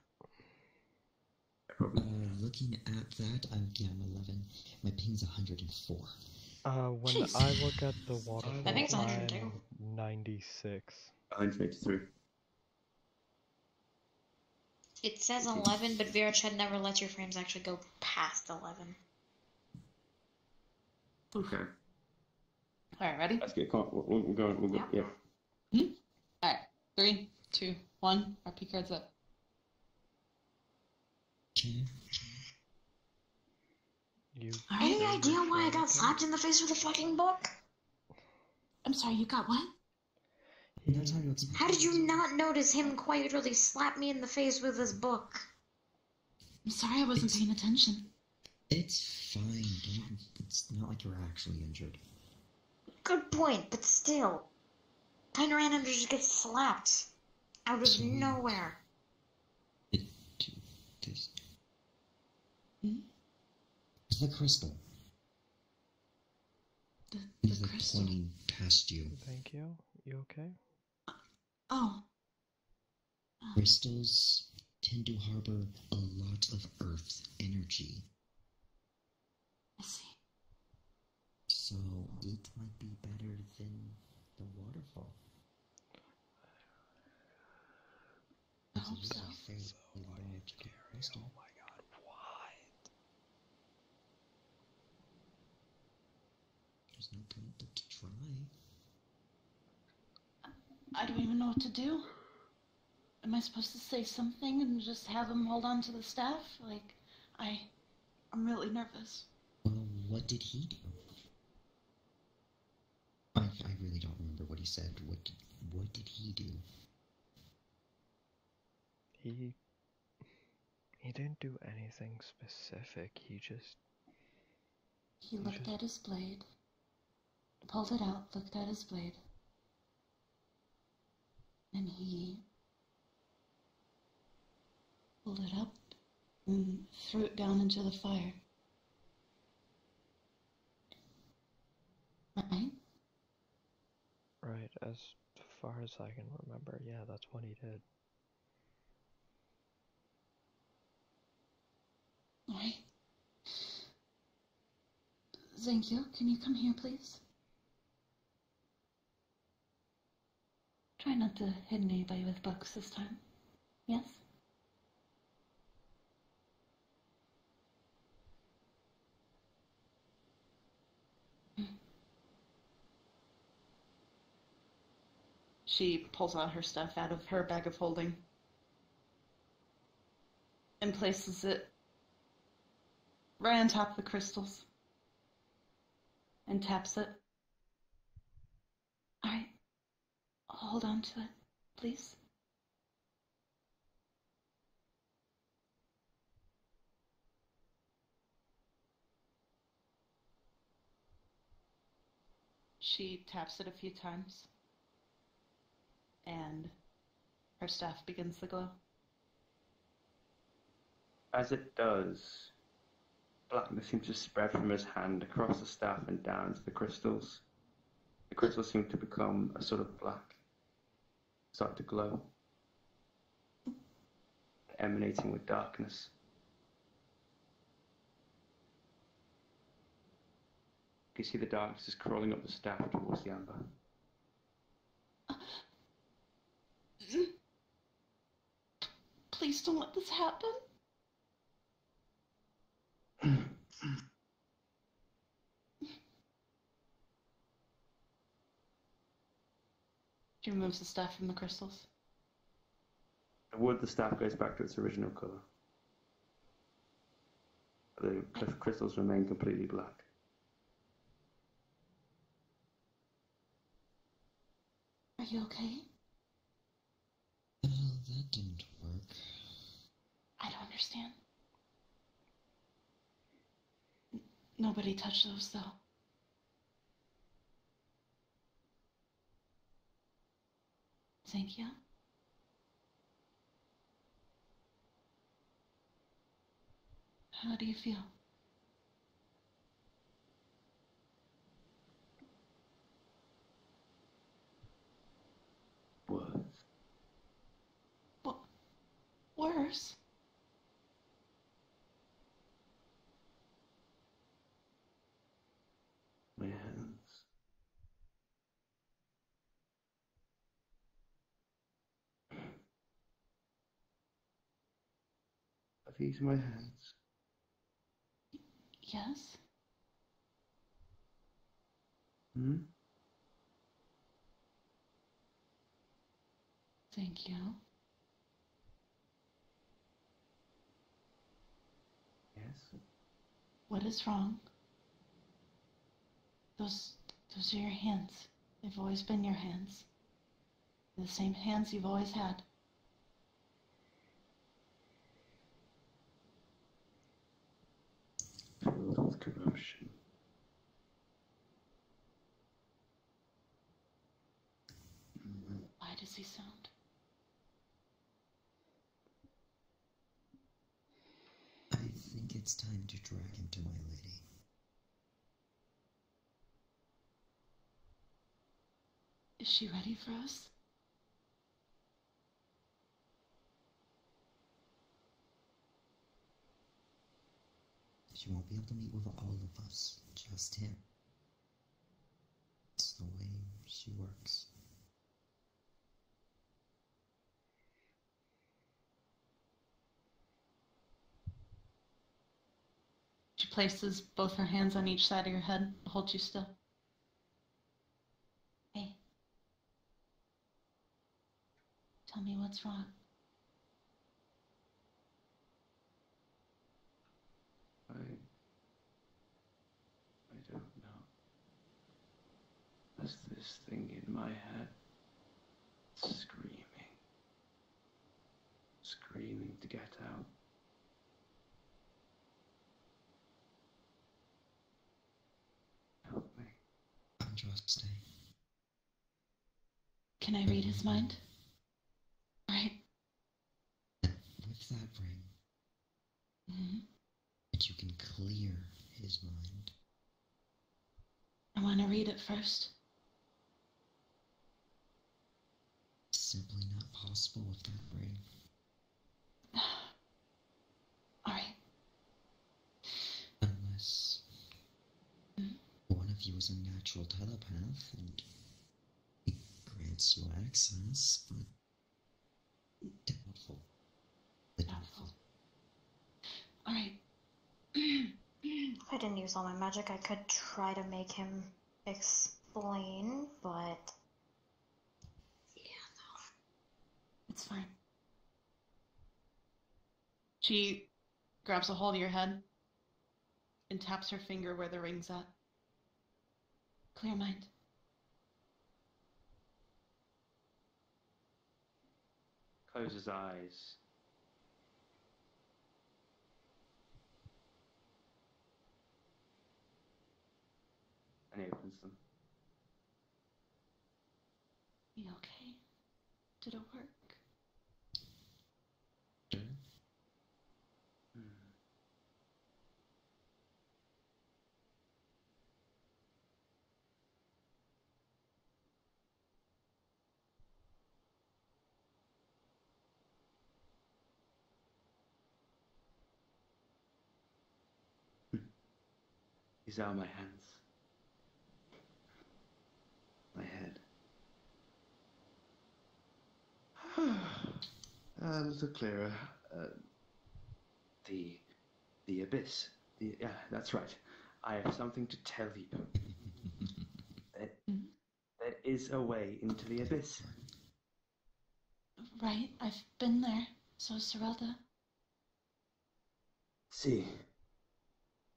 Probably. Looking at that, I'm 11. My ping's 104. When Jeez. I look at the waterfall, I think it's 102. I'm 96. 183. It says 11, but VRChat never lets your frames actually go past 11. Okay. Alright, ready? Let's get caught. We're going. We'll go. Yep. Yeah. Alright. 3, 2, 1. RP cards up. Okay. You Any saved idea your why I got friend? slapped in the face with a fucking book? I'm sorry, you got what? That's how you How did you not notice him quite literally slap me in the face with his book? I'm sorry I wasn't paying attention. It's fine. It's not like you're actually injured. Good point, but still. Kinda random to just get slapped. Out of So- nowhere. This. Hmm? It's the crystal. He's The like crystal. pointing past you. Thank you. You okay? Oh. Crystals tend to harbor a lot of earth energy, I see. so it might be better than the waterfall. I It's hope a so. fairly large crystal. Oh my god, what? There's no point but to try. I don't even know what to do. Am I supposed to say something and just have him hold on to the staff? Like, I'm really nervous. Well, what did he do? I really don't remember what he said. What did he do? He didn't do anything specific. He just He looked at his blade, pulled it out, looked at his blade, and he pulled it up and threw it down into the fire. Right? right as far as I can remember, yeah, that's what he did. Alright. Zenkyo, can you come here, please? Try not to hit anybody with books this time. Yes? She pulls out her stuff out of her bag of holding and places it right on top of the crystals and taps it. Alright. Hold on to it, please. She taps it a few times, and her staff begins to glow. As it does, blackness seems to spread from his hand across the staff and down to the crystals. The crystals seem to become a sort of black, start to glow, emanating with darkness. You can see the darkness is crawling up the staff towards the amber. Please don't let this happen. She removes the stuff from the crystals. The wood, the staff goes back to its original colour. The crystals remain completely black. Are you okay? Well, that didn't work. I don't understand. Nobody touched those, though. Thank you. How do you feel? Words. Worse? My hands. Are these my hands? Yes? Hmm? Thank you. Yes. What is wrong? Those are your hands. They've always been your hands. The same hands you've always had. Filled with corruption. Why does he sound? I think it's time to drag him to my lady. Is she ready for us? She won't be able to meet with all of us, just him. It's the way she works. She places both her hands on each side of your head, holds you still. Hey. Tell me what's wrong. I don't know. There's this thing in my head screaming to get out. Help me. Andraste. Can I read his mind? Right. With that ring, Mm-hmm. that you can clear his mind. I want to read it first. Simply not possible with that ring. All right. Unless one of you is a natural telepath and he grants you access, but doubtful. Doubtful. All right. If I didn't use all my magic, I could try to make him explain, but It's fine. She grabs a hold of your head and taps her finger where the ring's at. Clear mind. Close his eyes. And he opens them. You okay? Did it work? Sure. These are my hands. My head. A little clearer. the abyss. Yeah, that's right. I have something to tell you. There is a way into the abyss. Right, I've been there. So, Serelda. See,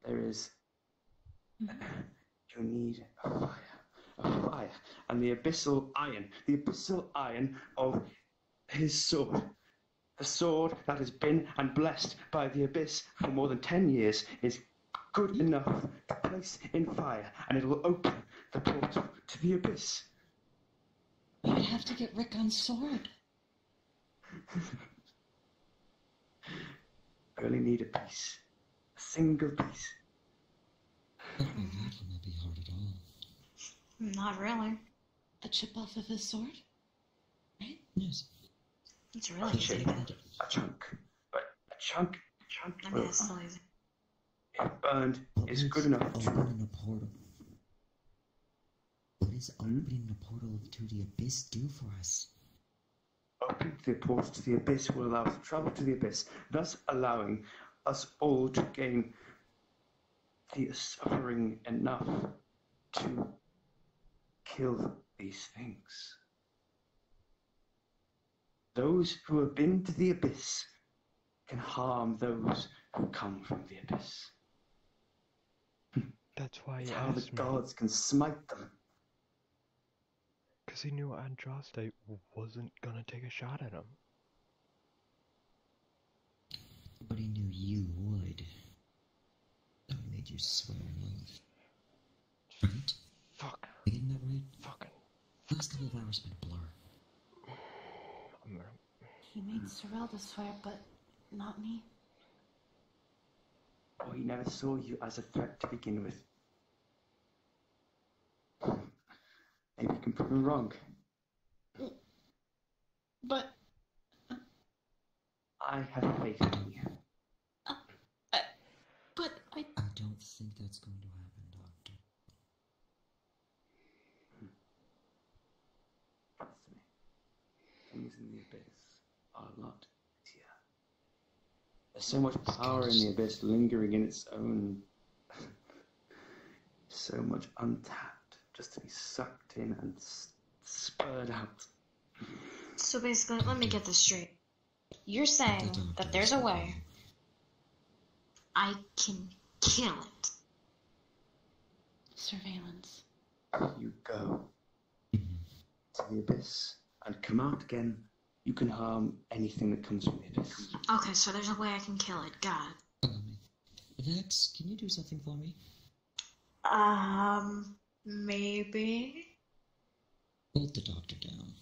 there is... You need a fire, and the abyssal iron of his sword. The sword that has been and blessed by the abyss for more than 10 years is good enough to place in fire, and it will open the portal to the abyss. We would have to get Rickon's sword. I only need a piece. A single piece. Oh, that will not be hard at all. Not really. A chip off of his sword? Right? Yes. It's really easy. A chunk. But a chunk I mean, it's so easy. if burned, What is would good enough to... opening a portal? What does opening a portal to the abyss do for us? Opening the portal to the abyss will allow us to travel to the abyss, thus allowing us all to gain the suffering enough to kill these things. Those who have been to the abyss can harm those who come from the abyss. That's why he It's how the asked me. gods can smite them. Because he knew Andraste wasn't gonna take a shot at him. But he knew you would. So he made you swear an oath. Right? Fuck. Am I getting that right? Fucking. Last couple of hours been a blur. I'm gonna... He made Serelda swear, but not me. Oh, he never saw you as a threat to begin with. Maybe you can prove him wrong. But I have faith in you. but I I don't think that's going to happen, Doctor. Trust me. Things in the abyss are a lot easier. There's so much power in the abyss lingering in its own... so much untapped, just to be sucked in and spurred out. So basically, let me get this straight. You're saying that there's a way I can kill it. surveillance. If you go to the abyss and come out again, you can harm anything that comes from the abyss. Okay, so there's a way I can kill it. Got it. Vex, can you do something for me? Maybe. Hold the doctor down.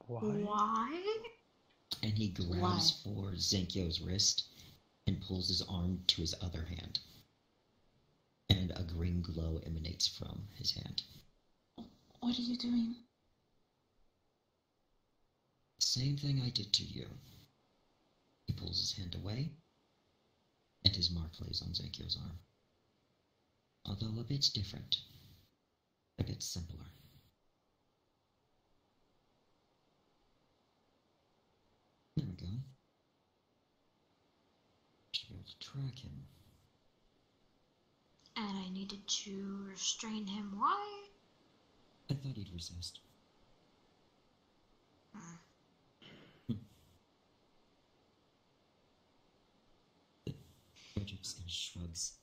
Why? Why? And he grabs for Zenkyo's wrist and pulls his arm to his other hand. And a green glow emanates from his hand. What are you doing? Same thing I did to you. He pulls his hand away, and his mark lays on Zenkyo's arm. Although a bit different. A bit simpler. There we go. Should be able to track him. And I needed to restrain him. Why? I thought he'd resist. Frederick just kind of shrugs.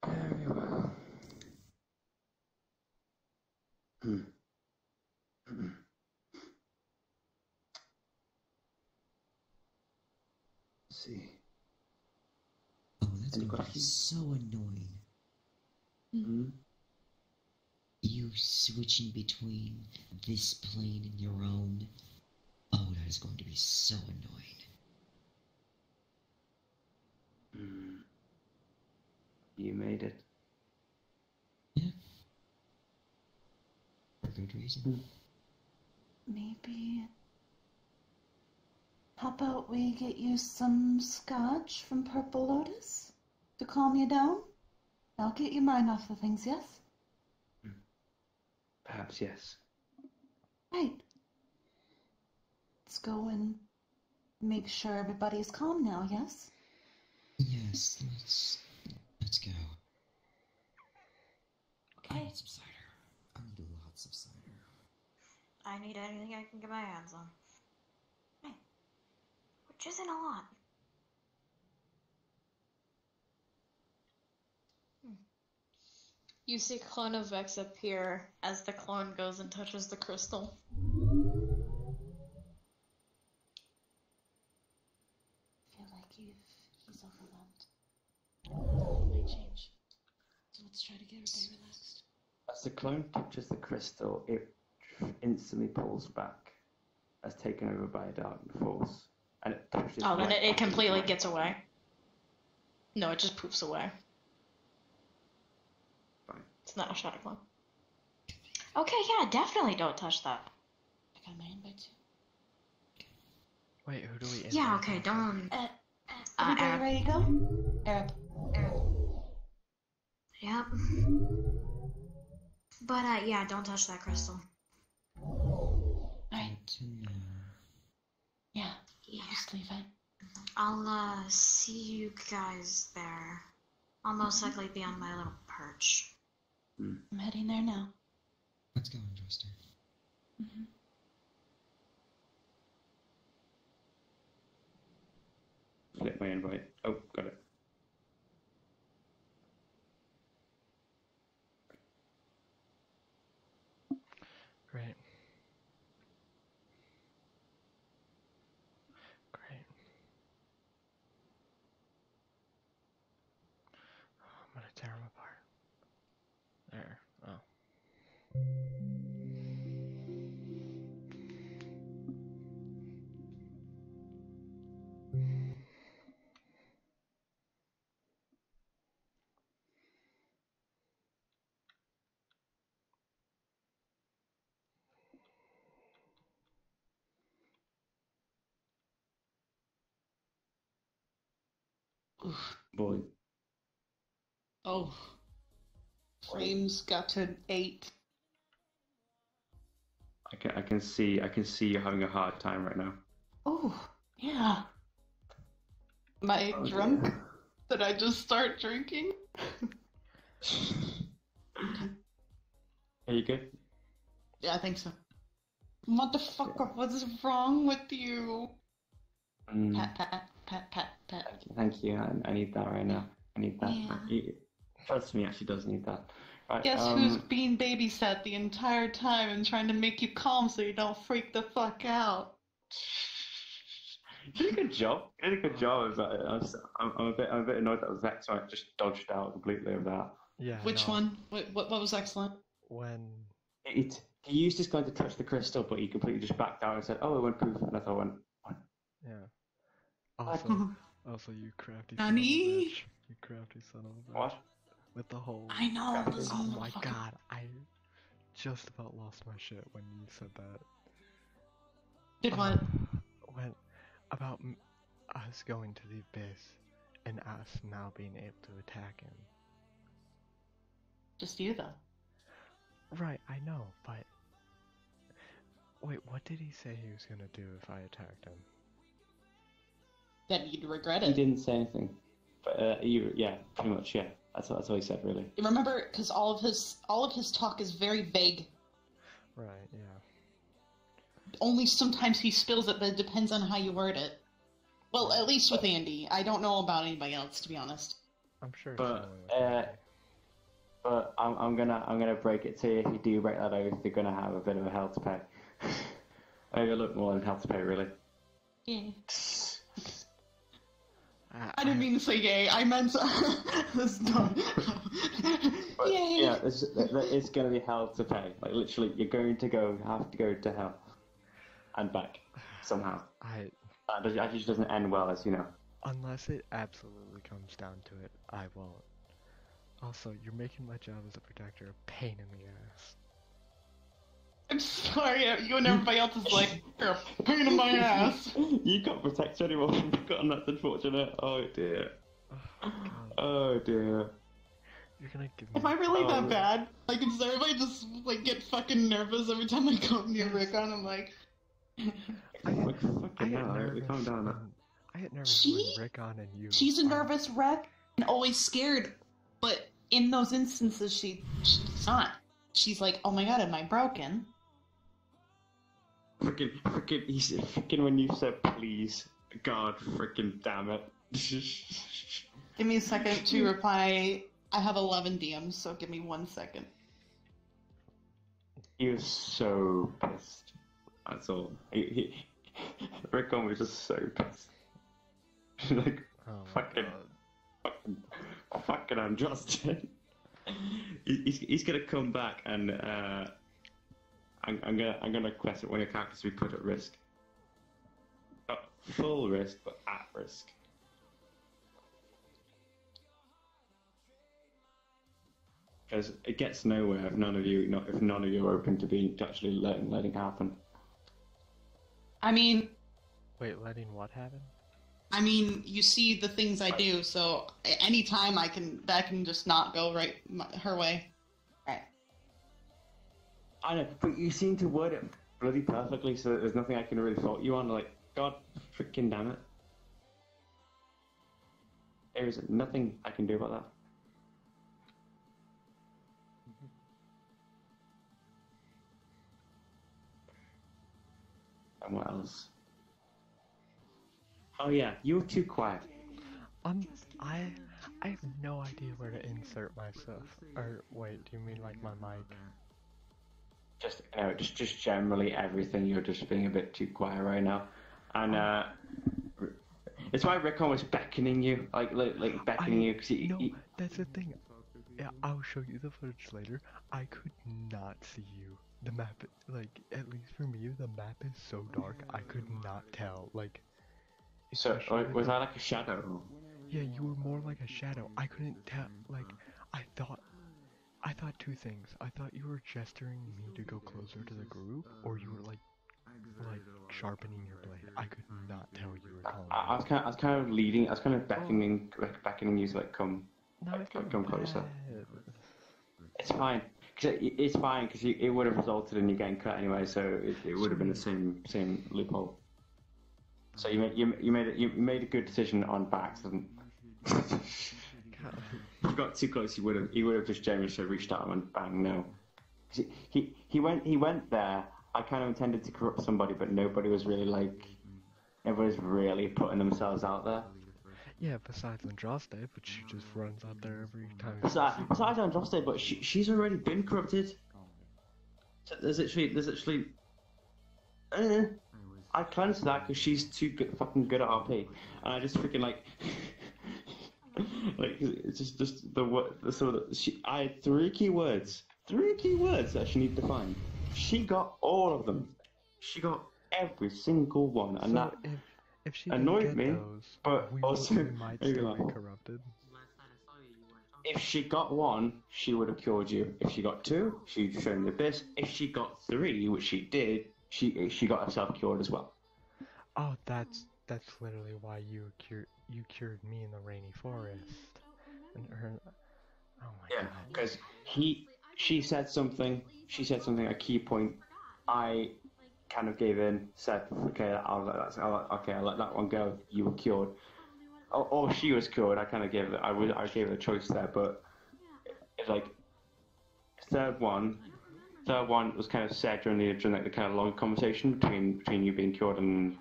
Very well. See. Oh, that's Any going to be questions? so annoying. Hmm? You switching between this plane and your own. Oh, that is going to be so annoying. You made it. Yeah. For good reason. Maybe. How about we get you some scotch from Purple Lotus to calm you down? I'll get your mind off the things, yes? Perhaps yes. Right. Let's go and make sure everybody's calm now, yes? Yes, let's go. I Okay. need some cider. I need lots of cider. I need anything I can get my hands on. Right. Which isn't a lot. You see Clone of Vex appear as the clone goes and touches the crystal. I feel like he's overwhelmed. It might change. So let's try to get everybody relaxed. As the clone touches the crystal, it instantly pulls back, as taken over by a dark force, and it touches. Oh, then right it off completely his gets away. No, it just poofs away. Fine. It's not a shadow clone. Okay, yeah, definitely don't touch that. I got my invite too. Wait, who do we invite? Yeah, okay, don't. Everybody Arab. ready to go? Arab. Yep. But, yeah, don't touch that crystal. Alright, Good to know. yeah, Yeah. I'll just leave it. I'll, see you guys there. I'll most likely be on my little perch. I'm heading there now. Let's go, Andrester. Mm-hmm. Flip my invite. Oh, got it. Great. Great. Oh, I'm gonna tear them apart. There. Oh. Boy. Oh. Frames got to 8. I can see you're having a hard time right now. Oh. Yeah. Am I Oh, drunk? dear. Did I just start drinking? Are you good? Yeah, I think so. Motherfucker, what is wrong with you? Mm, Pat, pat, pat, pat, pat. thank you. I need that right now. I need that. Yeah. Trust me, actually does need that. Right, Guess who's being babysat the entire time and trying to make you calm so you don't freak the fuck out? You did a good job. You did a good job. I'm a bit annoyed that was Vex, so I just dodged out completely of that. Yeah. Which no, one? What was excellent? When. He used his gun to touch the crystal, but he completely just backed out and said, "Oh, it went poof," and I thought, "What?" Yeah. Also, you crafty son of a Nani? bitch. You crafty son of a bitch. What? With the whole. I know. This Oh my motherfucker. god, I just about lost my shit when you said that. Did what? When about us going to the abyss and us now being able to attack him. Just you, though. Right, I know, but wait, what did he say he was gonna do if I attacked him? That you'd regret He it. didn't say anything, but yeah, pretty much, yeah. That's all he said, really. Remember, because all of his talk is very vague. Right, yeah. Only sometimes he spills it, but it depends on how you word it. Well, at least with Andy. I don't know about anybody else, to be honest. I'm sure. it's But, only like But I'm gonna break it to you. If you do break that oath, you're gonna have a bit of a hell to pay. Maybe a little more than hell to pay, really. Yeah. I I didn't mean to say gay. I meant this dumb. But, Yay. yeah, it's gonna be hell to pay. Like literally, you're going to have to go to hell and back somehow. It actually doesn't end well, as you know. Unless it absolutely comes down to it, I won't. Also, you're making my job as a protector a pain in the ass. I'm sorry, you and everybody else is like, you're a pain in my ass. You can't protect anyone from forgotten. That's unfortunate. Oh dear. Oh, God. Oh dear. You're gonna give me. Am I really that bad? Like, I'm sorry if I just, like, get fucking nervous every time I go near Rickon. I'm like... I Fucking get hell, nervous. calm down. I get nervous She- when Rickon and you. She's a are- nervous wreck and always scared, but in those instances, she's not. She's like, oh my god, am I broken? Frickin' when you said please, God frickin' damn it. Give me a second to reply. I have 11 DMs, so give me 1 second. He was so pissed. That's all. Rickon was just so pissed. Like, Oh my fucking, God. fucking I'm Justin. He's gonna come back and I'm gonna request that one of your characters be put at risk. Not full risk, but at risk. Because it gets nowhere if none of you are open to actually letting happen. I mean, Wait, letting what happen? you see the things I do, so anytime that can just not go her way. Right. I know, but you seem to word it bloody perfectly, so there's nothing I can really fault you on. Like, God freaking damn it. There is nothing I can do about that. And what else? Oh yeah, you were too quiet. I have no idea where to insert myself. Or wait, do you mean like my mic? Just generally everything. You're just being a bit too quiet right now, and it's why Rickon was beckoning you, like beckoning you, because No, that's the thing. Yeah, I'll show you the footage later. I could not see you. The map, like, at least for me, the map is so dark, I could not tell, like... So, especially was with I like a shadow? Yeah, you were more like a shadow. I couldn't tell, like, I thought two things. I thought you were gesturing me to go closer to the group, or you were, like sharpening your blade. I could not tell you were calling I was kind of leading. I was kind of beckoning you to come. No, it's not come closer. bad. It's fine. It's fine because it would have resulted in you getting cut anyway. So it would have been the same loophole. So you made a good decision by accident. If you got too close, he would have just generously reached out and bang no. He went there. I kind of intended to corrupt somebody, but nobody was really everybody's really putting themselves out there. Yeah, besides Andraste, but she just runs out there every time. Besides Andraste, but she's already been corrupted. So there's actually. I cleansed that because she's fucking good at RP, and I just freaking it's just the word. So I had three keywords that she needed to find. She got all of them. She got every single one, and So that if she annoyed didn't me, get those, but we also might still be corrupted. if she got one, she would have cured you. If she got two, she'd shown the abyss. If she got three, which she did, she got herself cured as well. Oh, that's literally why you cured me in the rainy forest. And her. Oh my god. Because she said something. A key point. I kind of gave in. Said, okay, I'll let that one go. You were cured. Or she was cured. I kind of gave it. I gave her a choice there, but it's like third one was kind of said during the kind of long conversation between you being cured and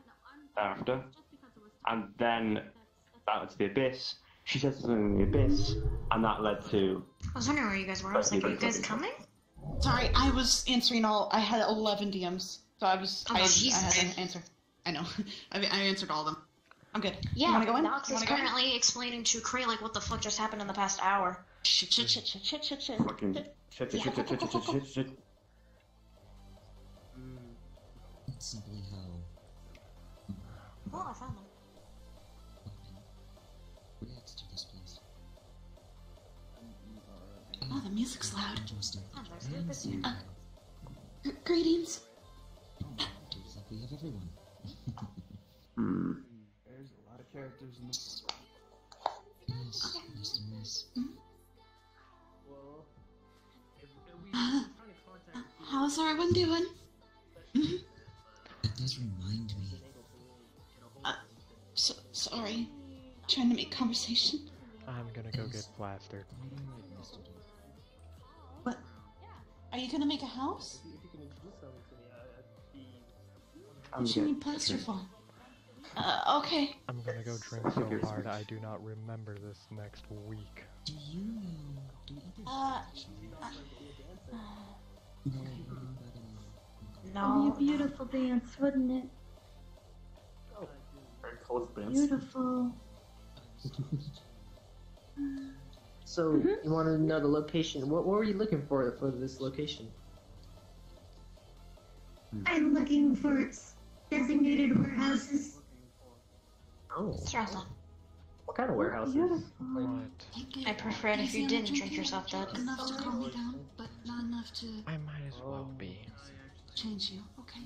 thereafter, and then that led to the abyss. She said something in the abyss, and that led to. I was wondering where you guys were. I was like, are you guys coming? Sorry, I was answering I had 11 DMs, so I had to answer. I know. I answered all of them. I'm good. Yeah, you wanna go in? Nox is currently explaining to Cray what the fuck just happened in the past hour. Shit. Fucking shit. That's simply how Oh, I found them. reacts to this place. Oh, the music's loud. Interesting. Oh, there's Lucas here. Greetings. Looks like we have everyone. There's a lot of characters in this. Yes, yes, there is. How's everyone doing? That does remind me. Sorry. Trying to make conversation. I'm gonna go get plastered. What? Are you gonna make a house? What you need plaster for? Okay. I'm gonna go drink so hard I do not remember this next week. Do you know? No. It'd be a beautiful dance, wouldn't it? Very close dance. Beautiful. So you wanted to know the location. What were you looking for this location? I'm looking for designated warehouses. Oh, Strata. what kind of warehouses? Beautiful. What? I prefer it if you didn't drink yourself dead. Enough to calm me down, but not enough to I might as well be. change you. Okay.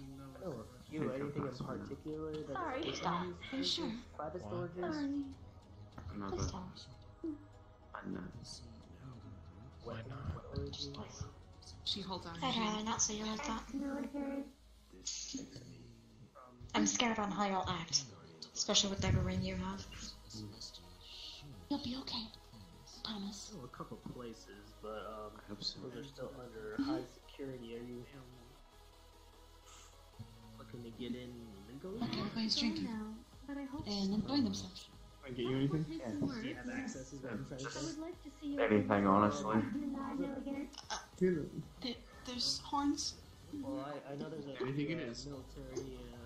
Oh, you anything in particular? That Sorry. Stop. Are you sure? Private What? storages? Sorry. Another Please don't. unknown. Why not? Just please. She holds on. I'd rather not see you like that. Military. I'm scared on how you'll act. Especially with that ring you have. You'll be okay. Promise. Oh, a couple places, but I hope so. those are still under high security. Are you looking to get in legally? Look, everybody's drinking Now, but I hope and enjoying themselves. I get you anything? Hope Yeah. this Do works. you have access? Is that what I'm I saying? would like to see you. Anything, honestly. There's horns. Well, I know there's a military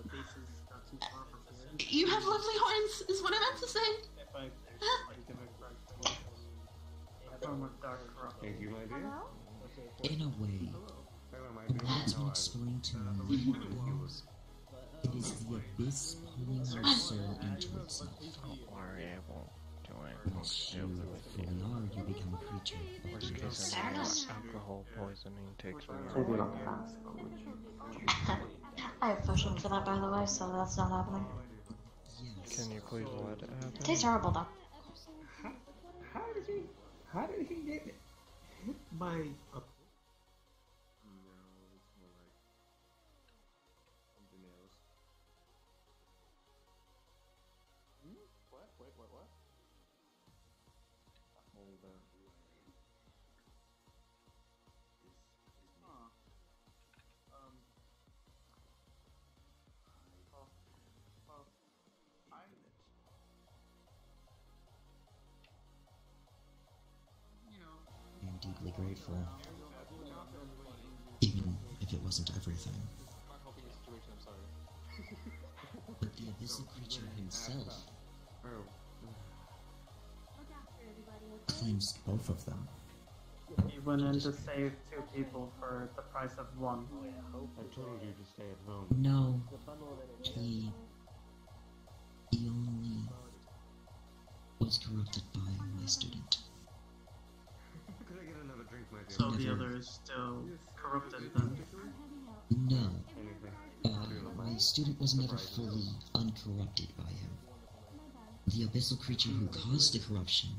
bases not too far from here. You have lovely horns, is what I meant to say. If I they have a dark corrupt. Thank you, my dear. Hello? In a way, Hello, my what dear. has been explained to me is it is the abyss pulling our soul into itself. Don't worry, I won't do Once you anything stupid. fully are, you become a creature of Worst the case same. scenario, alcohol poisoning takes me Maybe away. not fast, but would you? I have potion for that, by the way, so that's not happening. Yes. Can you please let it happen? It tastes horrible, though. How did he get hit by a... No, it's more like something else. What? Wait, what? Hold on. I am deeply grateful. Even if it wasn't everything. But the abyssal creature himself claims both of them. He went in to save 2 people for the price of 1. I told you to stay at home. No, he only was corrupted by my student. Could I get another drink, my dear? So the Never. other is still corrupted then. No, Anything. my student was never fully uncorrupted by him. The abyssal creature who caused the corruption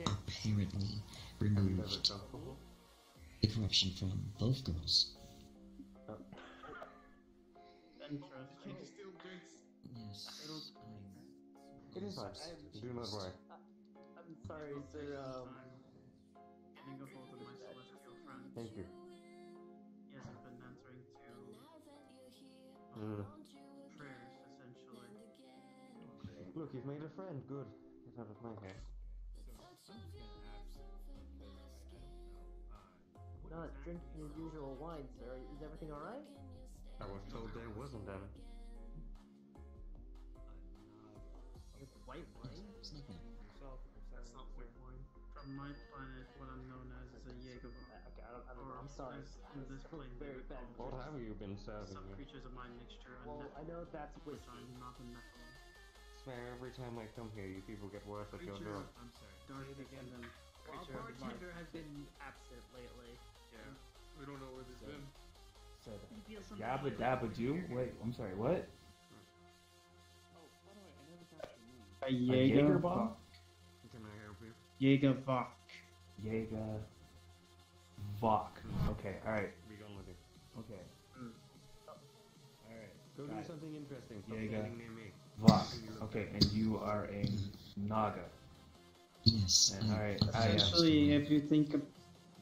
apparently removed the corruption from both girls. Interesting. Yes, It is nice. Do not worry. I'm sorry, sir. Getting a hold of my celestial friend. Thank you. He hasn't been answering to prayers, essentially. Look, you've made a friend. Good. Get out of my hair. Not drinking your usual wine, sir. Is everything alright? I was told there wasn't any. It's white wine? Snake man. That's not white wine. From my planet, what I'm known as is a Jägerbock. Okay, I don't know. Or I'm sorry. as in this plane, Very bad. What have you been serving some me? creatures of mine mixture and Well, I know that's which whiskey. I'm not a Nephilim. Swear every time I come here, you people get worse at your Creature job. of dark descendant. Well, our Creature of light. bartender has been absent lately. Yeah, we don't know where they've been. Yabba dabba do? Wait, I'm sorry, what? A Jägerbock? Can I help you? Jägerbock. Jaeger. Vok. Okay, alright. Be gone with it. Okay. Alright. Go got do it. something interesting. Stop Jaeger. standing near me. Vox. Okay, and you are a Naga. Yes. And, alright, Essentially, if you think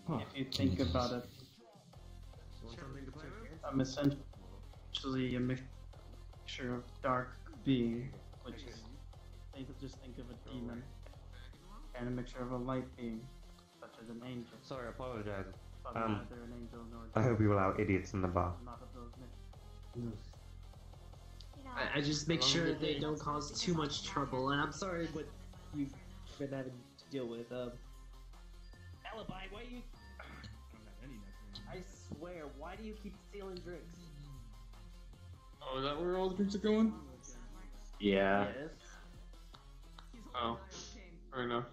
Huh. about it, You want something to play with? I'm essentially a mixture of dark being, which is think of a demon, and a mixture of a light being, such as an angel. Sorry, I apologize. But neither an angel nor a I demon. hope you allow idiots in the bar. I'm not of those mixtures. I just make sure that they don't cause too much trouble, and I'm sorry what you've been having to deal with. Alibi, why you? I swear, why do you keep stealing drinks? Oh, is that where all the drinks are going? Yeah. Yes. Oh, fair enough.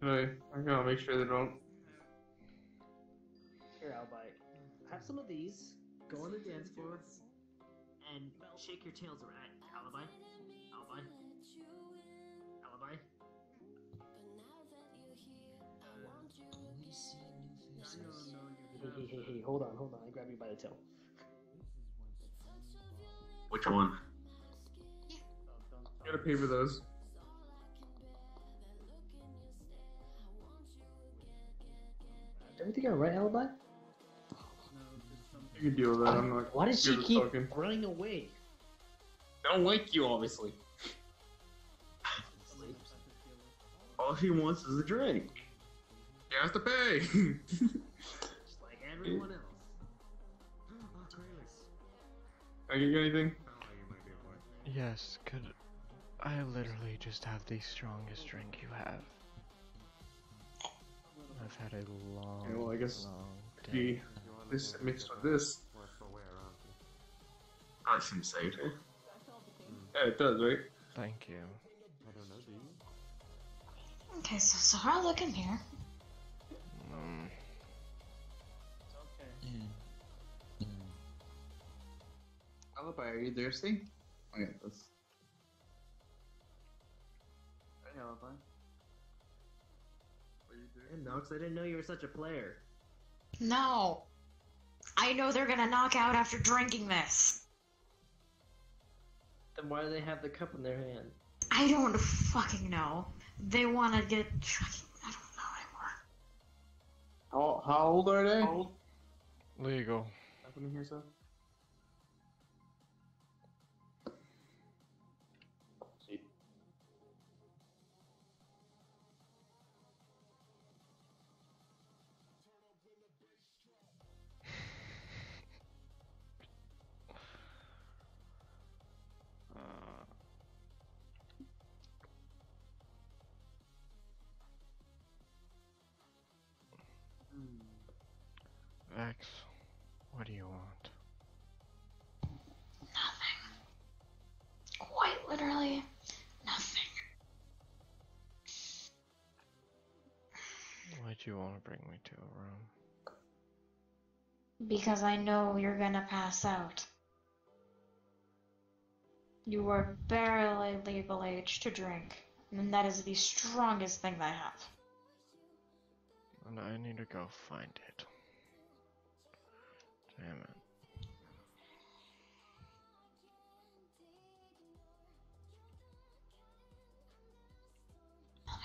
I gotta make sure they don't. Here, Alibi, have some of these. Go on the dance floor and shake your tails around. Alibi, Alibi, Alibi. Hey, hold on, I grab you by the tail. Which one? You gotta pay for those. Everything alright, Alibi? You can deal with that. I'm not. Why does she good at keep talking. running away? I don't like you, obviously. All she wants is a drink. You have to pay. Just like everyone else. I get you anything? Yes, could I literally just have the strongest drink you have? I've had a long, Okay, well, I guess long could day. be this mixed with this. That seems safe. Yeah, it does, right? Thank you. Okay, so how looking here? Alibi, are you thirsty? I got this. Hey, Alibi. No, because I didn't know you were such a player. No. I know they're gonna knock out after drinking this. Then why do they have the cup in their hand? I don't fucking know. They wanna get fucking. I don't know anymore. How old are they? Legal. Happening here, sir? Vex, what do you want? Nothing. Quite literally, nothing. Why'd you want to bring me to a room? Because I know you're gonna pass out. You are barely legal age to drink, and that is the strongest thing I have. And I need to go find it. Damn it.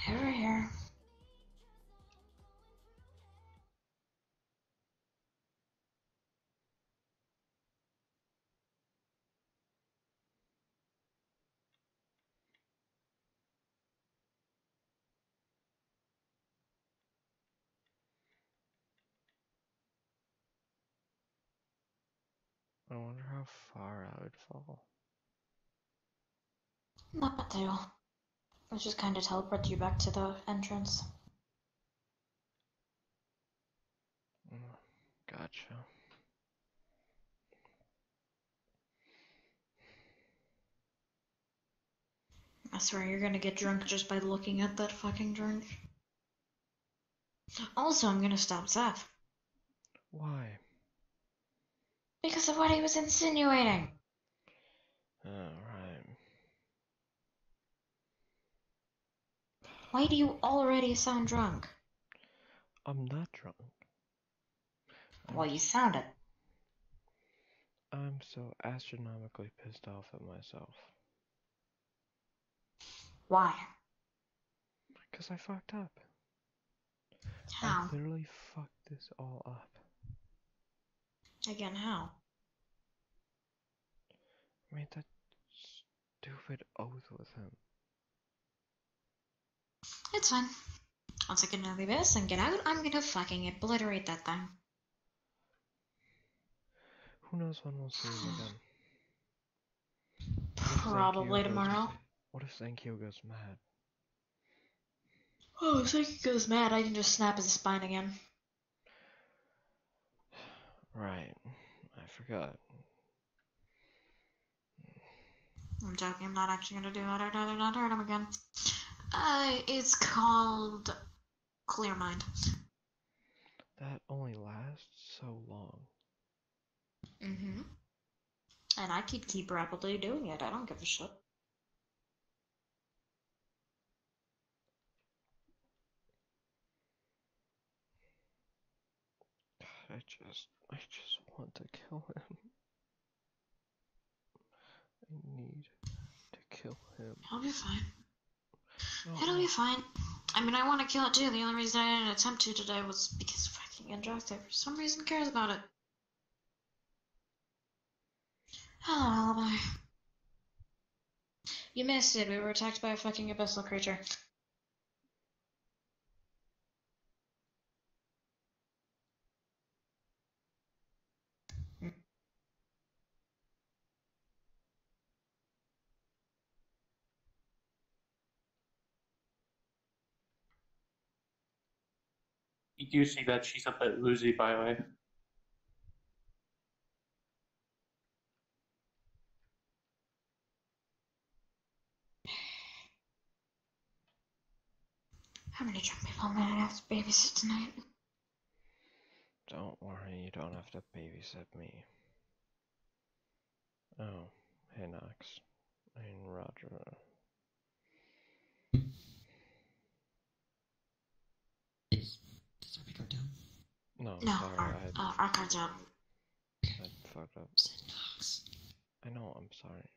Over here. I wonder how far I would fall. Not too. Let's just kind of teleport you back to the entrance. Gotcha. I swear you're gonna get drunk just by looking at that fucking drink. Also, I'm gonna stop Zeph. Why? Because of what he was insinuating. Right. Why do you already sound drunk? I'm not drunk. Well, you sound it. I'm so astronomically pissed off at myself. Why? Because I fucked up. How? I literally fucked this all up. Again, how? I made that stupid oath with him. It's fine. Once I get into the abyss and get out, I'm gonna fucking obliterate that thing. Who knows when we'll see him again? Probably tomorrow. What if Sankyo goes mad? Oh, if he goes mad, I can just snap his spine again. Right. I forgot. I'm joking, I'm not actually gonna do that. I'd rather not hurt him again. It's called Clear Mind. That only lasts so long. Mm-hmm. And I could keep rapidly doing it. I don't give a shit. I just want to kill him. I need to kill him. It'll be fine. No. It'll be fine. I mean, I want to kill it too. The only reason I didn't attempt to today was because fucking Andraste for some reason cares about it. Hello, Alibi. You missed it. We were attacked by a fucking abyssal creature. You do see that she's a bit woozy, by the way. How many drunk people may I have to babysit tonight? Don't worry, you don't have to babysit me. Oh, hey Nox. And Roger. Does our record down? No, No, sorry, our card's up. I fucked up. Said Knox. I know, I'm sorry.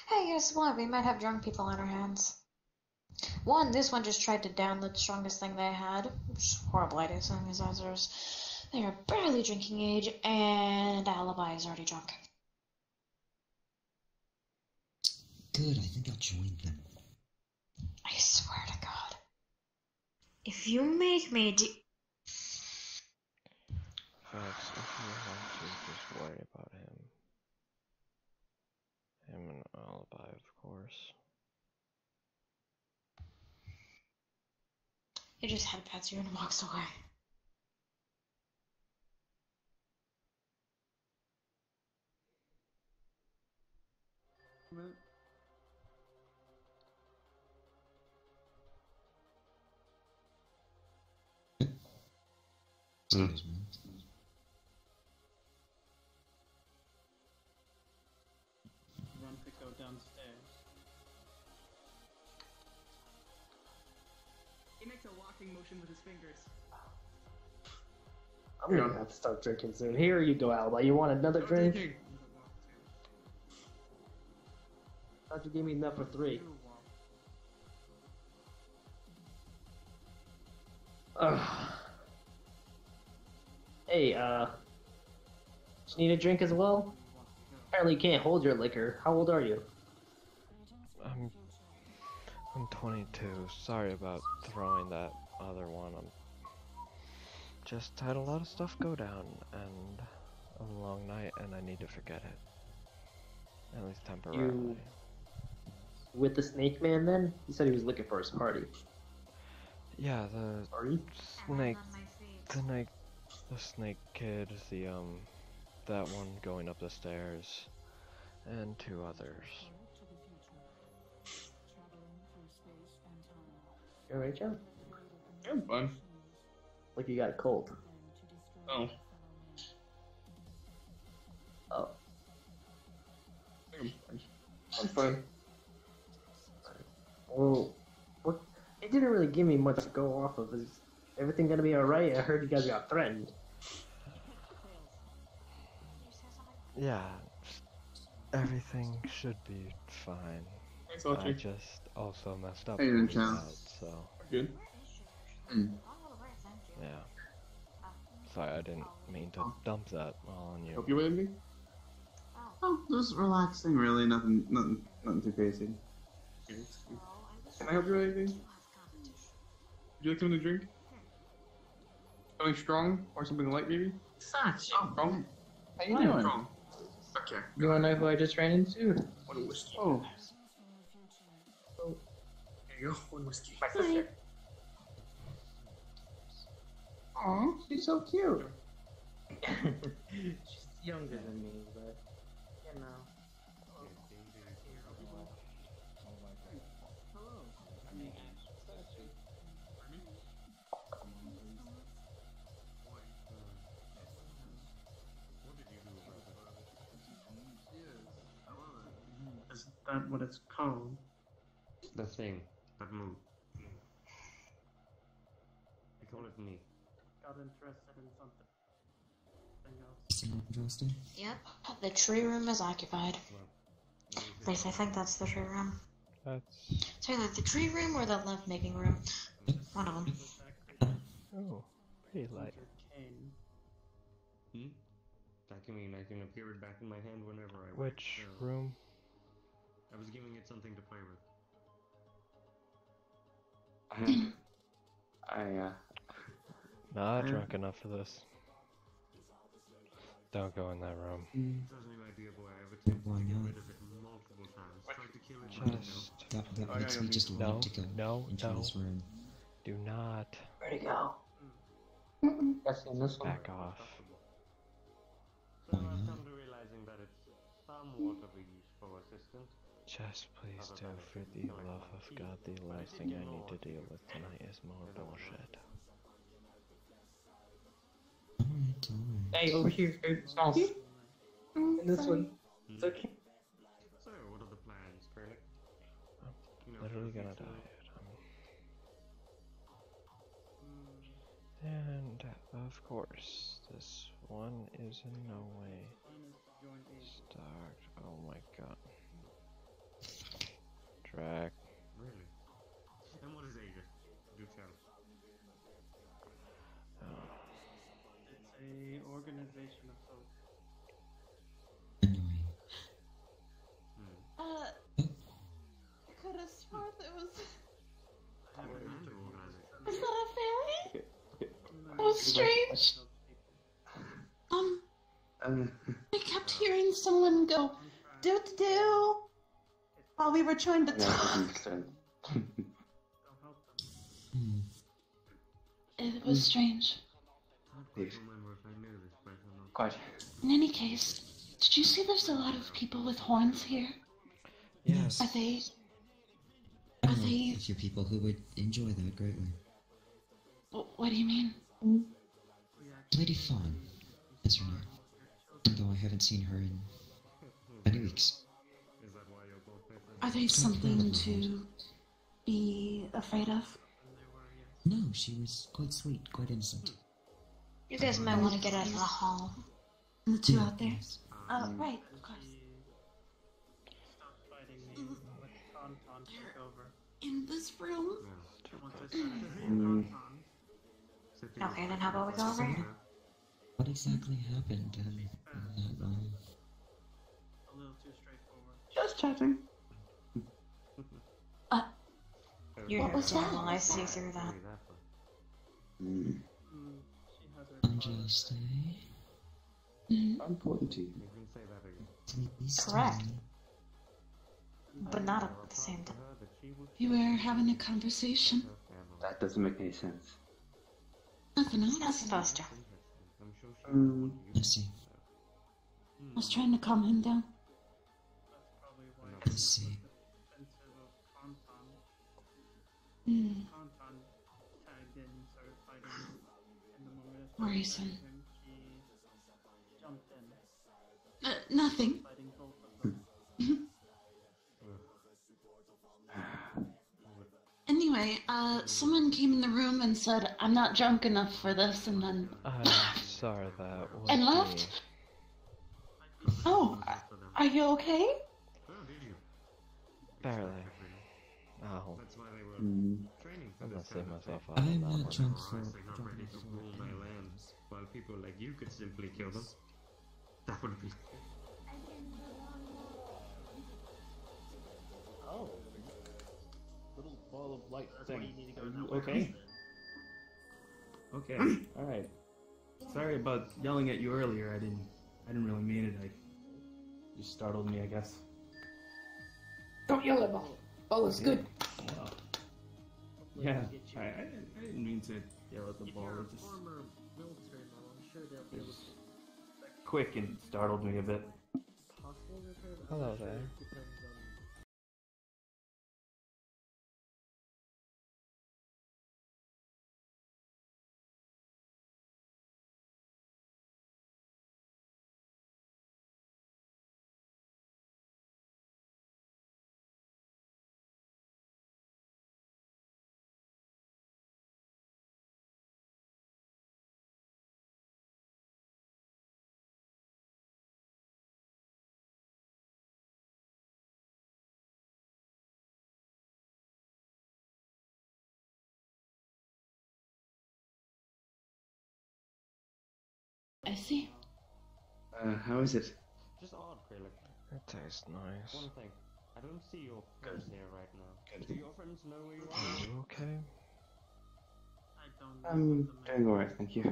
Hey, guess what? We might have drunk people on our hands. This one just tried to down the strongest thing they had, which is a horrible idea, saying his answers. They are barely drinking age, and Alibi is already drunk. Good, I think I'll join them. I swear to God. If you make me Facts, if you want to, just worry about him. Him and Alibi, of course. He just headpats you and walks away. Run to go downstairs. He makes a walking motion with his fingers. I'm gonna have to start drinking soon. Here you go, Alibi. You want another drink? Thought you gave me enough for 3. Hey, you need a drink as well? Apparently you can't hold your liquor. How old are you? I'm 22. Sorry about throwing that other one. I'm just had a lot of stuff go down and a long night, and I need to forget it. At least temporarily. You with the Snake Man then? He said he was looking for his party. Yeah, the Party? snake, the snake kid, that one going up the stairs, and 2 others. You alright, John? I'm fine. Like you got a cold. Oh. Oh. I'm fine. Well, what? Hey, didn't really give me much to go off of. Is everything gonna be alright? I heard you guys got threatened. Yeah, everything should be fine. Thanks, I Archie. just also messed up Hey, when we Chan. went out, so Good. yeah. Sorry, I didn't mean to dump that on you. Help you with anything? Oh, just relaxing, really. Nothing too crazy. Can I help you with anything? Would you like something to drink? Something strong or something light, maybe? Such. Oh, strong. How you doing? Strong. Okay. You wanna know who I just ran into? One whiskey. Oh. Oh. There you go. One whiskey. My sister. Aw, she's so cute. She's younger than me, but you know. Is that what it's called? The thing. That move. They call it me. Got interested in something. Interesting. Yep, the tree room is occupied. At least I think that's the tree room. That's... It's either the tree room or the lovemaking room. One of them. Oh, pretty light. Hmm? That can mean I can appear it back in my hand whenever I Which wish. room? I was giving it something to play with. Not drunk enough for this. Don't go in that room. Doesn't idea, boy. I've attempted to get rid of it multiple times. Tried to kill it. Just... That makes me just want to go into this room. Do not. Where'd he go? That's in this one. Back off. So I've come to realizing that it's somewhat of a useful assistant. Just please do, for the love of God, the last thing I need to deal with tonight is more bullshit. Hey, over here. Smalls. In this one. It's okay. So, what are the plans, Krennic? I'm literally gonna die. And, of course, this one is in no way start. Oh my god. Track. Really? And what is Aegis? Do tell. It's a organization of folks. I could have sworn it was. Was that a fairy? Oh, strange. I kept hearing someone go do do do while we were trying to talk. It was strange. Quite. In any case, did you see there's a lot of people with horns here? Yes. Are they? I know a few people who would enjoy that greatly. What do you mean? Lady Fawn is her name. Though I haven't seen her in many weeks. Are they something to be afraid of? No, she was quite sweet, quite innocent. You guys might want to get out of the hall. And the two out there? Right, of course. In this room? Okay, then how about we go over here? What exactly happened in that room? A little too straightforward. Just checking. You're What was that? I see through that. I'm just Important to you. Please Correct. tell me. But not at the same time. You were having a conversation. That doesn't make any sense. Nothing else. It's not supposed to. I see. I was trying to calm him down. I see. Worrisome. Nothing. Anyway, Anyway, someone came in the room and said, I'm not drunk enough for this, and then... I'm sorry that was and left? Oh, are you okay? Barely. Oh. I'm not setting myself up. I'm not drunk for rule my lands, while people like you could simply kill them. That would be. Oh, little ball of light That's thing. why you need to go Are in you that okay? Okay. All right. Sorry about yelling at you earlier. I didn't really mean it. You startled me, I guess. Don't yell at Ball. Ball is good. Well, yeah. I didn't mean to yell at the ball. It just Former military model, I'm sure they'll be able to. quick and startled me a bit. Possible repair, but Hello I'm sure there. it depends on. I see. How is it? Just odd, Kralik. It tastes nice. One thing. I don't see your friends here right now. Do your friends know where you Are are? you okay? I don't I'm doing alright, thank you.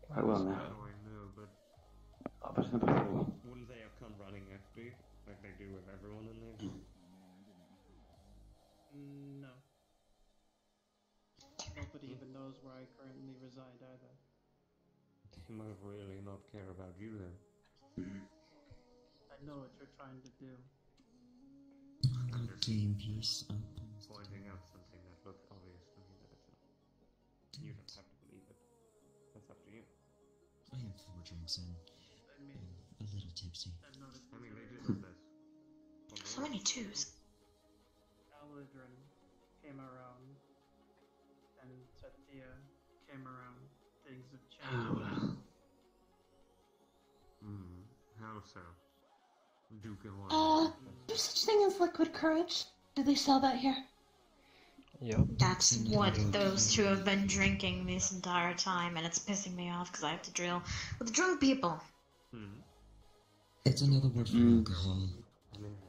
Quite well now. Oh, I know, but Oh, but number 4. wouldn't they have come running after you, like they do with everyone in there? No. Nobody even knows where I currently reside either. They might really not care about you then. I know what you're trying to do. Little game piece up. Pointing out something that looked obvious to me that it's not. You don't have to believe it. That's up to you. I have 4 drinks in. I mean, A little tipsy. I've noticed. I mean, they did their best. So many twos. Aldrin came around, and Satya came around. Things have changed. Oh, well. How so? Do go on. There's such thing as liquid courage. Do they sell that here? Yep. That's what those two have been drinking this entire time, and it's pissing me off because I have to deal with drunk people. It's another word for alcohol.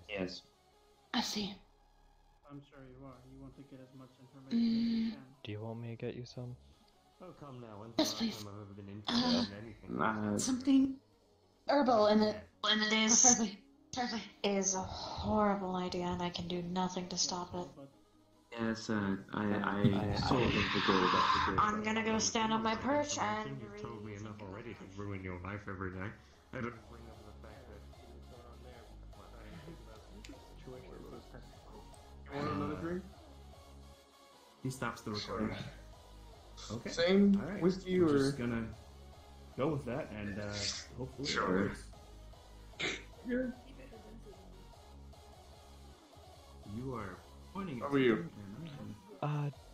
Yes. I see. I'm sure you are. You want to get as much information as you can. Do you want me to get you some? Oh, come now. When's Yes, the last please. time I've ever been interested in anything? Something herbal in it. And this Preferably. is a horrible idea, and I can do nothing to stop it. Yes, I sort of agree with that. I'm gonna go stand on my perch I and think you've told me enough already to ruin your life every day. I don't bring up the fact that You want another drink? He stops the recording. Okay. Same All right. whiskey We're or? just gonna go with that, and hopefully it Sure. works. Yeah. You are pointing. How are you?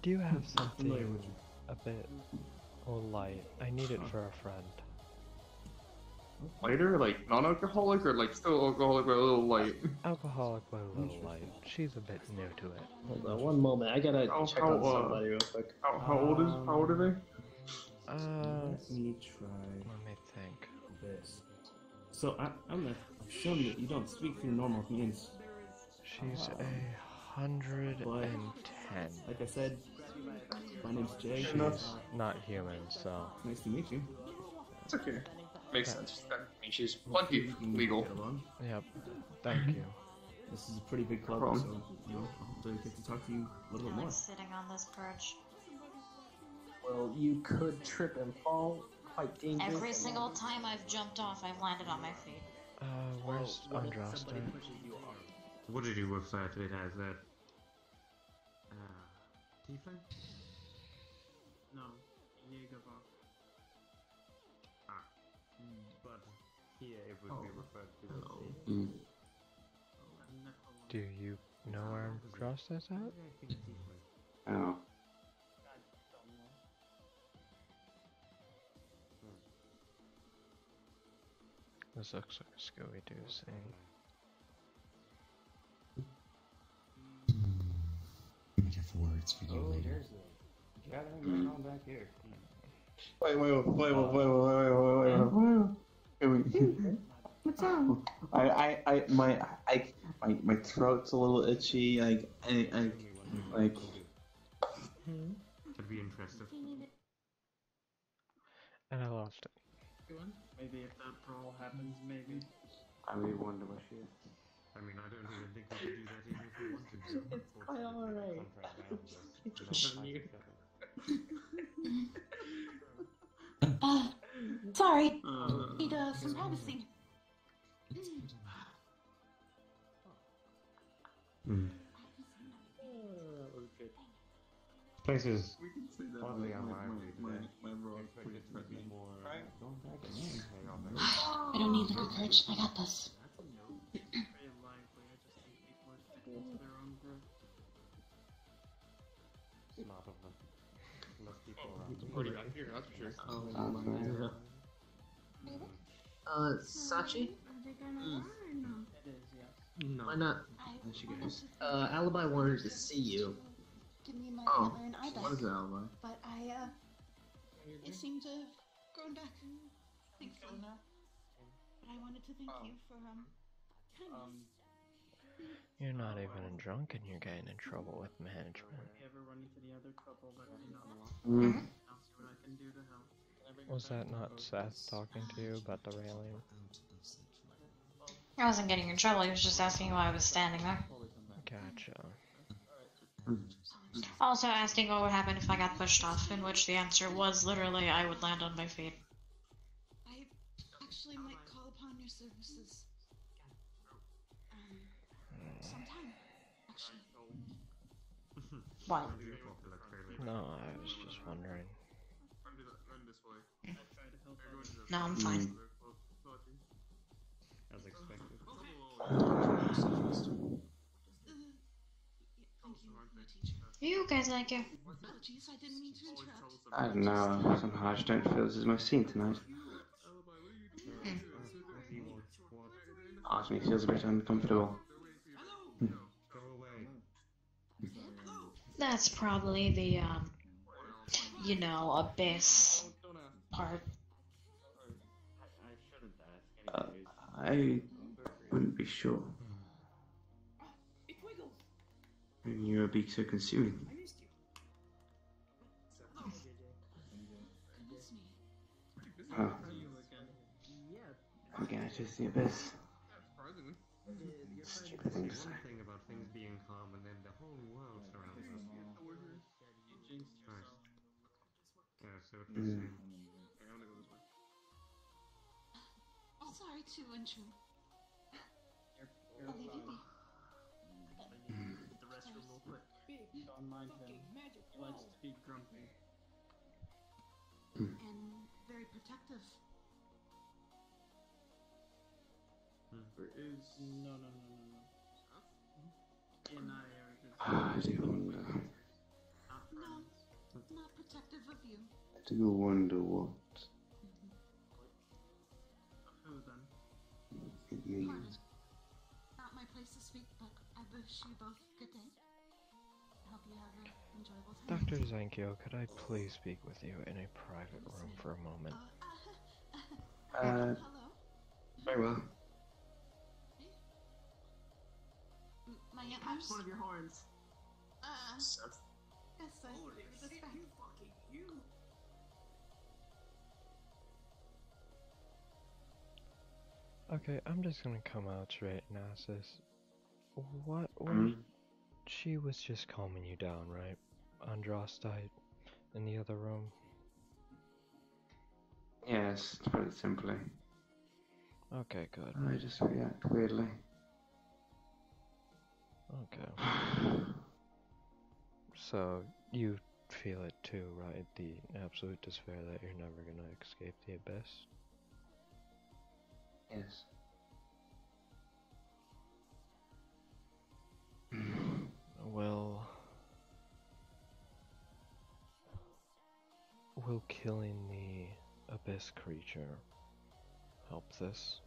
Do you have Familiar something with you. a bit light? I need it for a friend. Lighter, like non-alcoholic, or like still alcoholic but a little light? Alcoholic but a little light. She's a bit new to it. Hold on one moment. I gotta check on somebody real quick. How old are they? Let me try Let me think. this. So I'm assuming that you don't speak through normal means. She's 110. Like I said, my name's Jay. She's not human, so. Nice to meet you. It's okay. Makes sense. I mean, she's plenty legal. Yep. Thank you. This is a pretty big club, problem. so you know, I hope to get to talk to you a little bit more. Sitting on this perch. Well, you could trip and fall. Quite dangerous. Every single time I've jumped off, I've landed on my feet. Where's Andraste? Somebody pushes you off. What did you refer to it as that? Tiefling? No, Jägerbach. But here it would be referred to as a... Do you know where Andraste is at? I think Tiefling. Oh. This looks like a Scooby-Doo scene. I might have words for you later. There's a gathering going on back here. Wait. What's wrong? My throat's a little itchy. Could be interested. And I lost it. Maybe if that brawl happens, maybe. I really wonder where she is. I mean, I don't even think we could do that even if we wanted to. It's quite alright. Sorry. Need some privacy. That was good. Place is We can say that oddly my unlively today. bro is Expected pretty to be threatening. more. Right? Don't back at me. Hey, on there. I don't need liquor courage. I got this. Very lively. I just think people are sticking to their own group. Smart of them. Less people around. It's a party back here, that's for sure. Sachi? Are they gonna lie or no? It is, yes. No. Why not? There she goes. Alibi wanted to see you. Give me my Oh, antler and eye back. what is that, Alibi? But it seemed to have grown back. Thankfully. But I wanted to thank you for, kindness. You're not even drunk and you're getting in trouble with management. If you ever run into the other couple, let me know. Mm. I'll see what I can do to help. Was that not Seth talking to you about the railing? I wasn't getting in trouble, he was just asking why I was standing there. Gotcha. Also asking what would happen if I got pushed off, in which the answer was literally I would land on my feet. I actually might call upon your services. Sometime, actually. What? No, I was just wondering. No, I'm fine. As expected. You guys like it? Apologies, I didn't mean to interrupt. I don't know. Somehow I just don't feel this is my scene tonight. Part of me feels a bit uncomfortable. Go away. That's probably the, abyss part. I wouldn't be sure. And you're being so consuming. Oh. Again, it is the abyss. Stupid thing to say. One thing about things being calm and then the whole world surrounds us. Nice. Yeah, so what you're saying. Sorry to intrude. I'll leave you be. The restroom real quick. Don't mind him. He likes to be grumpy. And very protective. There is no. He and I are just I do wonder. not friends. Not protective of you. I do wonder what Who then? it means. Not my place to speak, but I wish you both good day. I hope you have an enjoyable time. Dr. Zenkyo, could I please speak with you in a private room for a moment? Hello? Very well. My Catch antlers? one of your horns. Yes, I respect. Okay, I'm just gonna come out straight and ask this. What she was just calming you down, right? Andrastite in the other room? Yes, to put it simply. Okay, good. I just react weirdly. Okay. So, you feel it too, right? The absolute despair that you're never gonna escape the abyss? Yes. Well, will killing the abyss creature help this?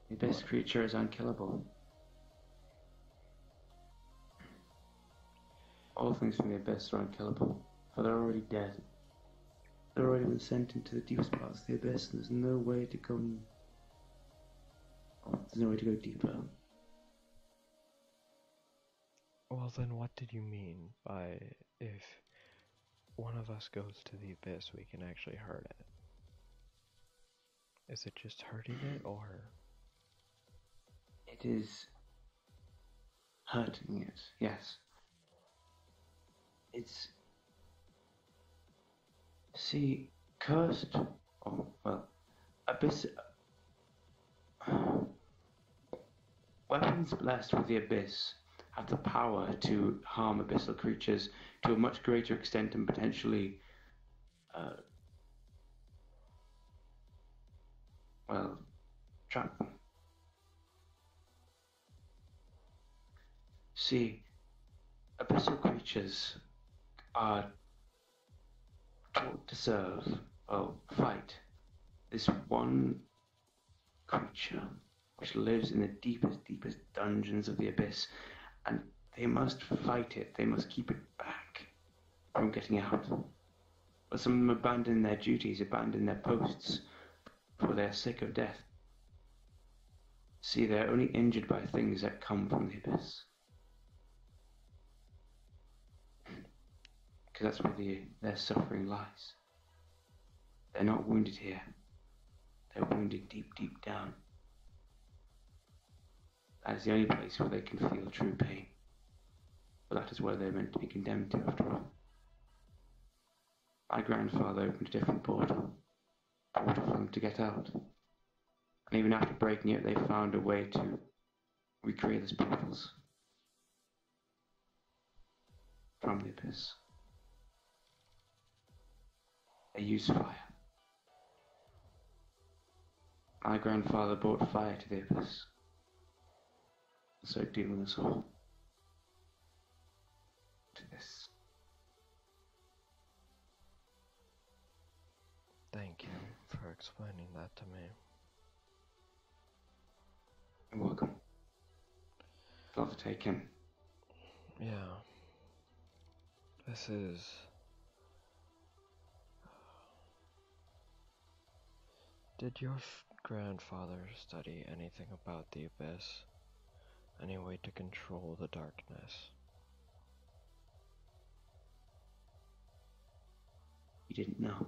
The abyss creature is unkillable. All things from the abyss are unkillable, for they're already dead. They've already been sent into the deepest parts of the abyss, and there's no way to come. There's no way to go deeper. Well, then what did you mean by if one of us goes to the abyss, we can actually hurt it? Is it just hurting it, or? It is hurting it, yes. It's. See, cursed. Oh, well. Abyss. Weapons blessed with the abyss have the power to harm abyssal creatures to a much greater extent and potentially, well, trap them. See, abyssal creatures are taught to serve, well, fight this one creature which lives in the deepest, deepest dungeons of the abyss, and they must fight it, they must keep it back from getting out. But some of them abandon their duties, abandon their posts, for they're sick of death. See, they're only injured by things that come from the abyss. Because that's where their suffering lies. They're not wounded here. They're wounded deep, deep down. That is the only place where they can feel true pain. But that is where they're meant to be condemned to, after all. My grandfather opened a different portal for them to get out. And even after breaking it, they found a way to recreate those portals from the abyss. They use fire. My grandfather brought fire to the abyss. So dooming us all to this. Thank you for explaining that to me. You're welcome. I'll take him. Yeah. This is... Did your grandfather study anything about the abyss? Any way to control the darkness? He didn't know.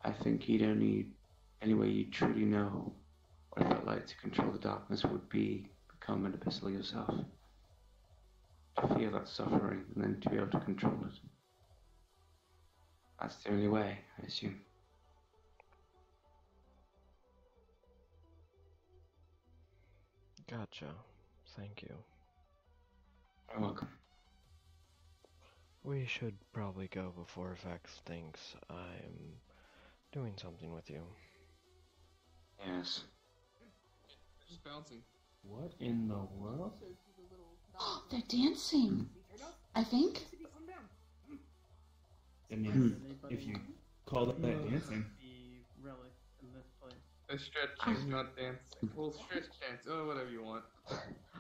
I think any way you truly know what it felt like to control the darkness would be become an abyssal yourself. To feel that suffering and then to be able to control it. That's the only way, I assume. Gotcha. Thank you. You're welcome. We should probably go before Vex thinks I'm doing something with you. Yes. Just bouncing. What in the world? They're dancing. I think. I mean, if you call it that dancing. The relic in this place. A stretching, not dancing. Well, stretch dance. Oh, whatever you want.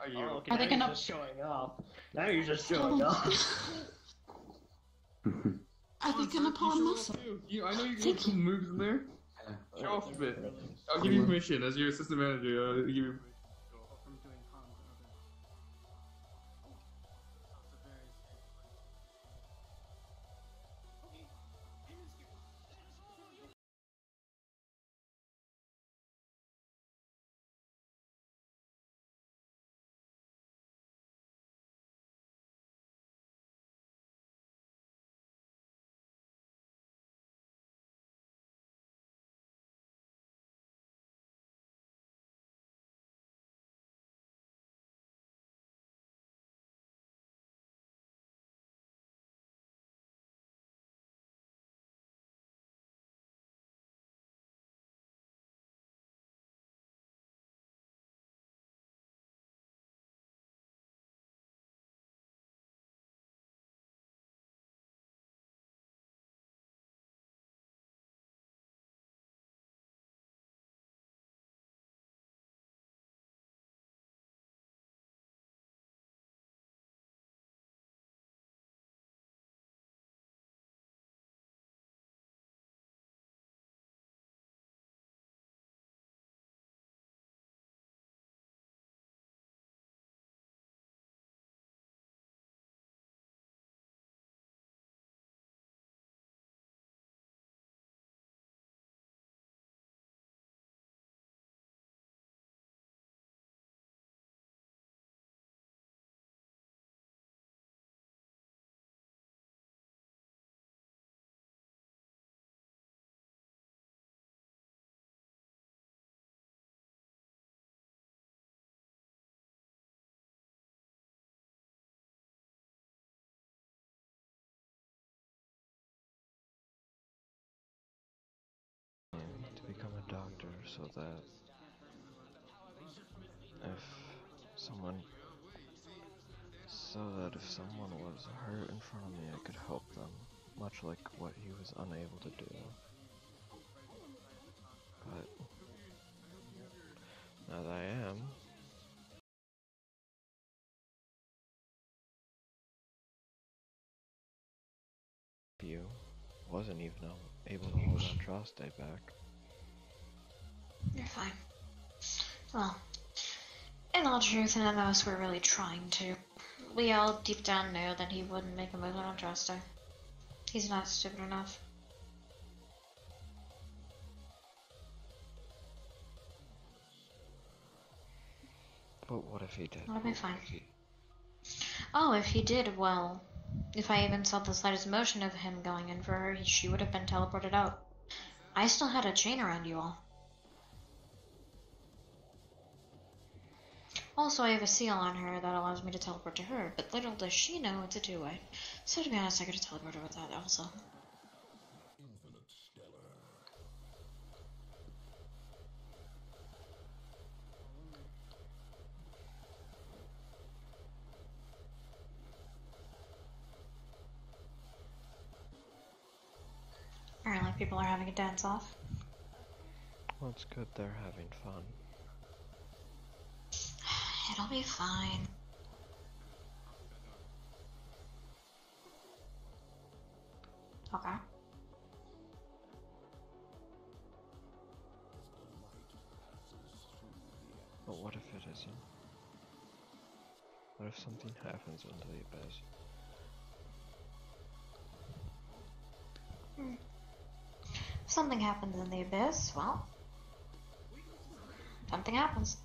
Are you? Oh, okay, Are they now gonna- you're just showing off. Now you're just showing off. Are they gonna pull a muscle? I know you can put some moves in there. Show off a bit. I'll give you permission as your assistant manager. I'll give you so that if someone was hurt in front of me, I could help them, much like what he was unable to do. But now that I am, you wasn't even able to hold Andraste back. You're fine. Well, in all truth, none of us were really trying to. We all deep down knew that he wouldn't make a move on Andraste. He's not stupid enough. But what if he did? That'll be fine. Oh, if he did, well, if I even saw the slightest motion of him going in for her, she would have been teleported out. I still had a chain around you all. Also, I have a seal on her that allows me to teleport to her, but little does she know it's a two-way. So to be honest, I could have teleported her with that also. Apparently people are having a dance-off. Well, it's good they're having fun. It'll be fine. Okay. But what if it isn't? What if something happens into the abyss? If something happens in the abyss, well, something happens.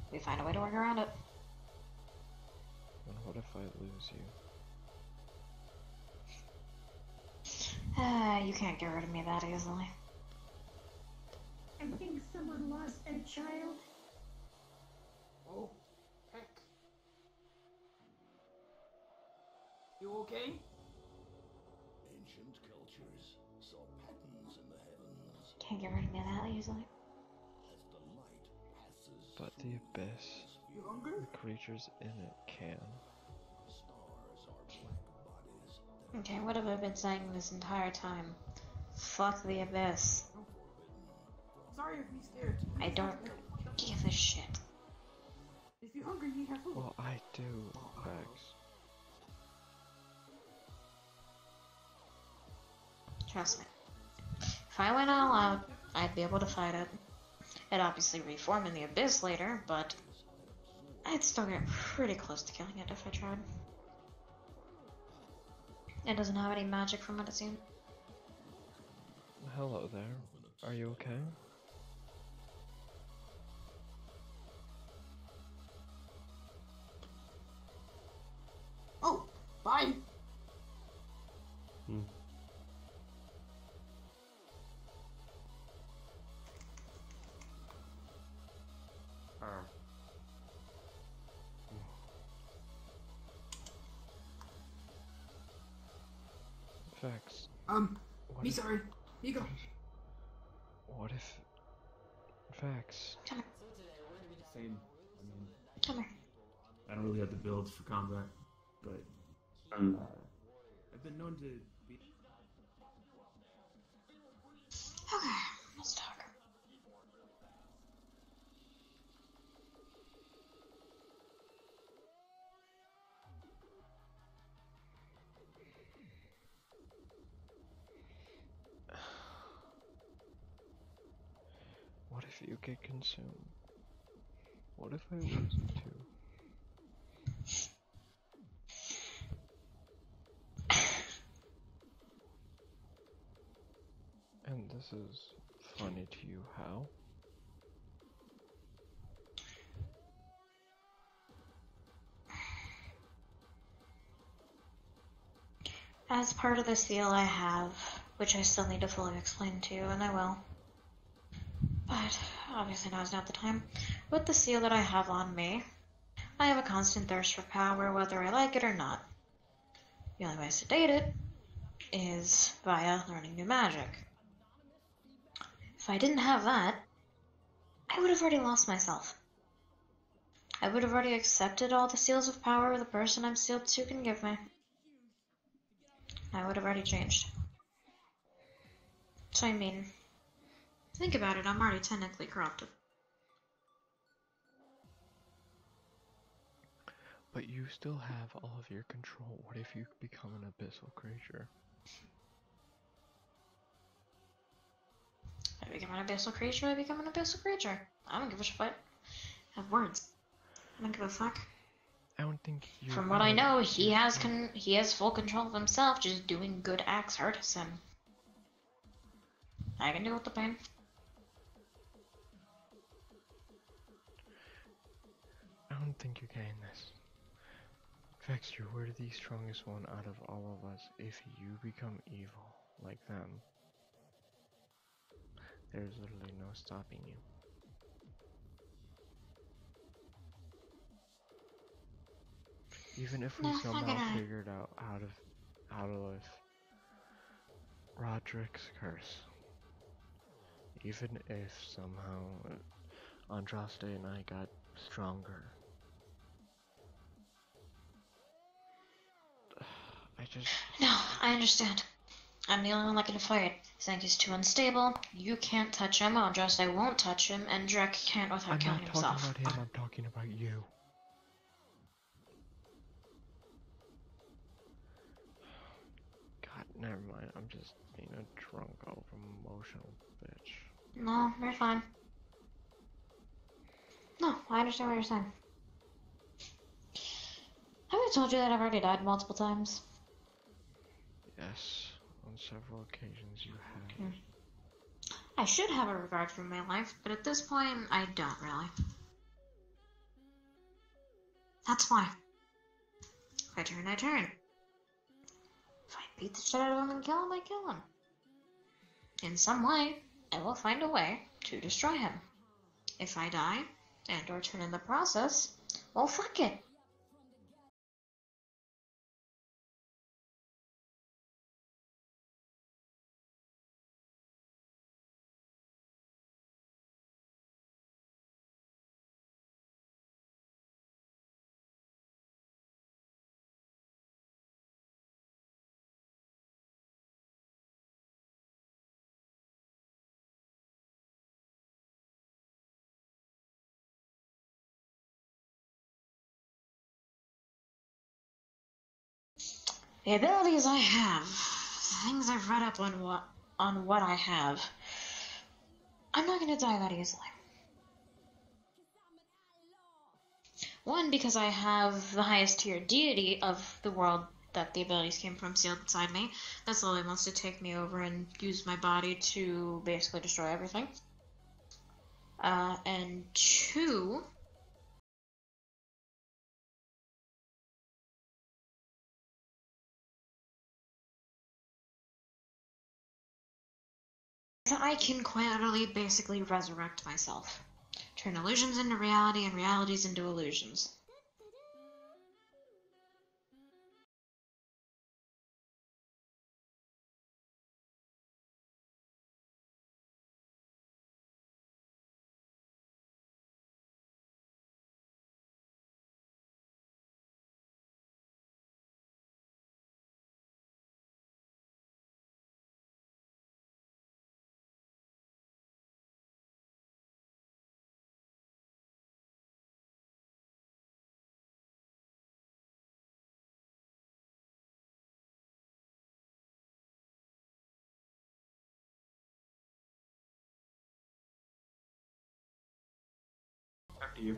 We find a way to work around it. And what if I lose you? You can't get rid of me that easily. I think someone lost a child. Oh, heck. You okay? Ancient cultures saw patterns in the heavens. Can't get rid of me that easily. As the light passes, But the abyss, You hungry? the creatures in it can. stars are black bodies. Okay, what have I been saying this entire time? Fuck the abyss. Sorry if he's scared. I don't give a shit. If you're hungry, you have food. Well, I do, Vex. Trust me. If I went all out, I'd be able to fight it. It'd obviously reform in the abyss later, but I'd still get pretty close to killing it if I tried. It doesn't have any magic from what it seems. Hello there. Are you okay? Oh, bye. Vex. Be sorry. Here you go. What if... Vex. Come Same. Come here. I don't really have the build for combat, but I've been known to be. Okay, let's talk. What if you get consumed? What if I lose you too? And this is funny to you, how? As part of the seal I have, which I still need to fully explain to you, and I will. But obviously now is not the time. With the seal that I have on me, I have a constant thirst for power, whether I like it or not. The only way to sedate it is via learning new magic. If I didn't have that, I would have already lost myself. I would have already accepted all the seals of power the person I'm sealed to can give me. I would have already changed. So I mean, think about it, I'm already technically corrupted. But you still have all of your control. What if you become an abyssal creature? I become an abyssal creature, I become an abyssal creature. I don't give a shit. I have words. I don't give a fuck. I don't think you... From what I know, he has full control of himself, just doing good acts hurts him. I can deal with the pain. I don't think you can this. Vex, you're the strongest one out of all of us. If you become evil, like them, there's literally no stopping you. Even if we somehow figured out how to live Roderick's curse. Even if somehow Andraste and I got stronger. No, I understand. I'm the only one that can fight. Zanky's too unstable. You can't touch him. Andraste won't touch him, and Drek can't without killing himself. I'm not talking about him. I'm talking about you. God, never mind. I'm just being a drunk, over-emotional bitch. No, you're fine. No, I understand what you're saying. Have I told you that I've already died multiple times? Yes, on several occasions you have. I should have a regard for my life, but at this point, I don't really. That's why. If I turn, I turn. If I beat the shit out of him and kill him, I kill him. In some way, I will find a way to destroy him. If I die, and or turn in the process, well, fuck it. The abilities I have, the things I've read up on what I have, I'm not gonna die that easily. One, because I have the highest tier deity of the world that the abilities came from sealed inside me. That slowly wants to take me over and use my body to basically destroy everything. And two, I can quite literally basically resurrect myself. Turn illusions into reality and realities into illusions. After you.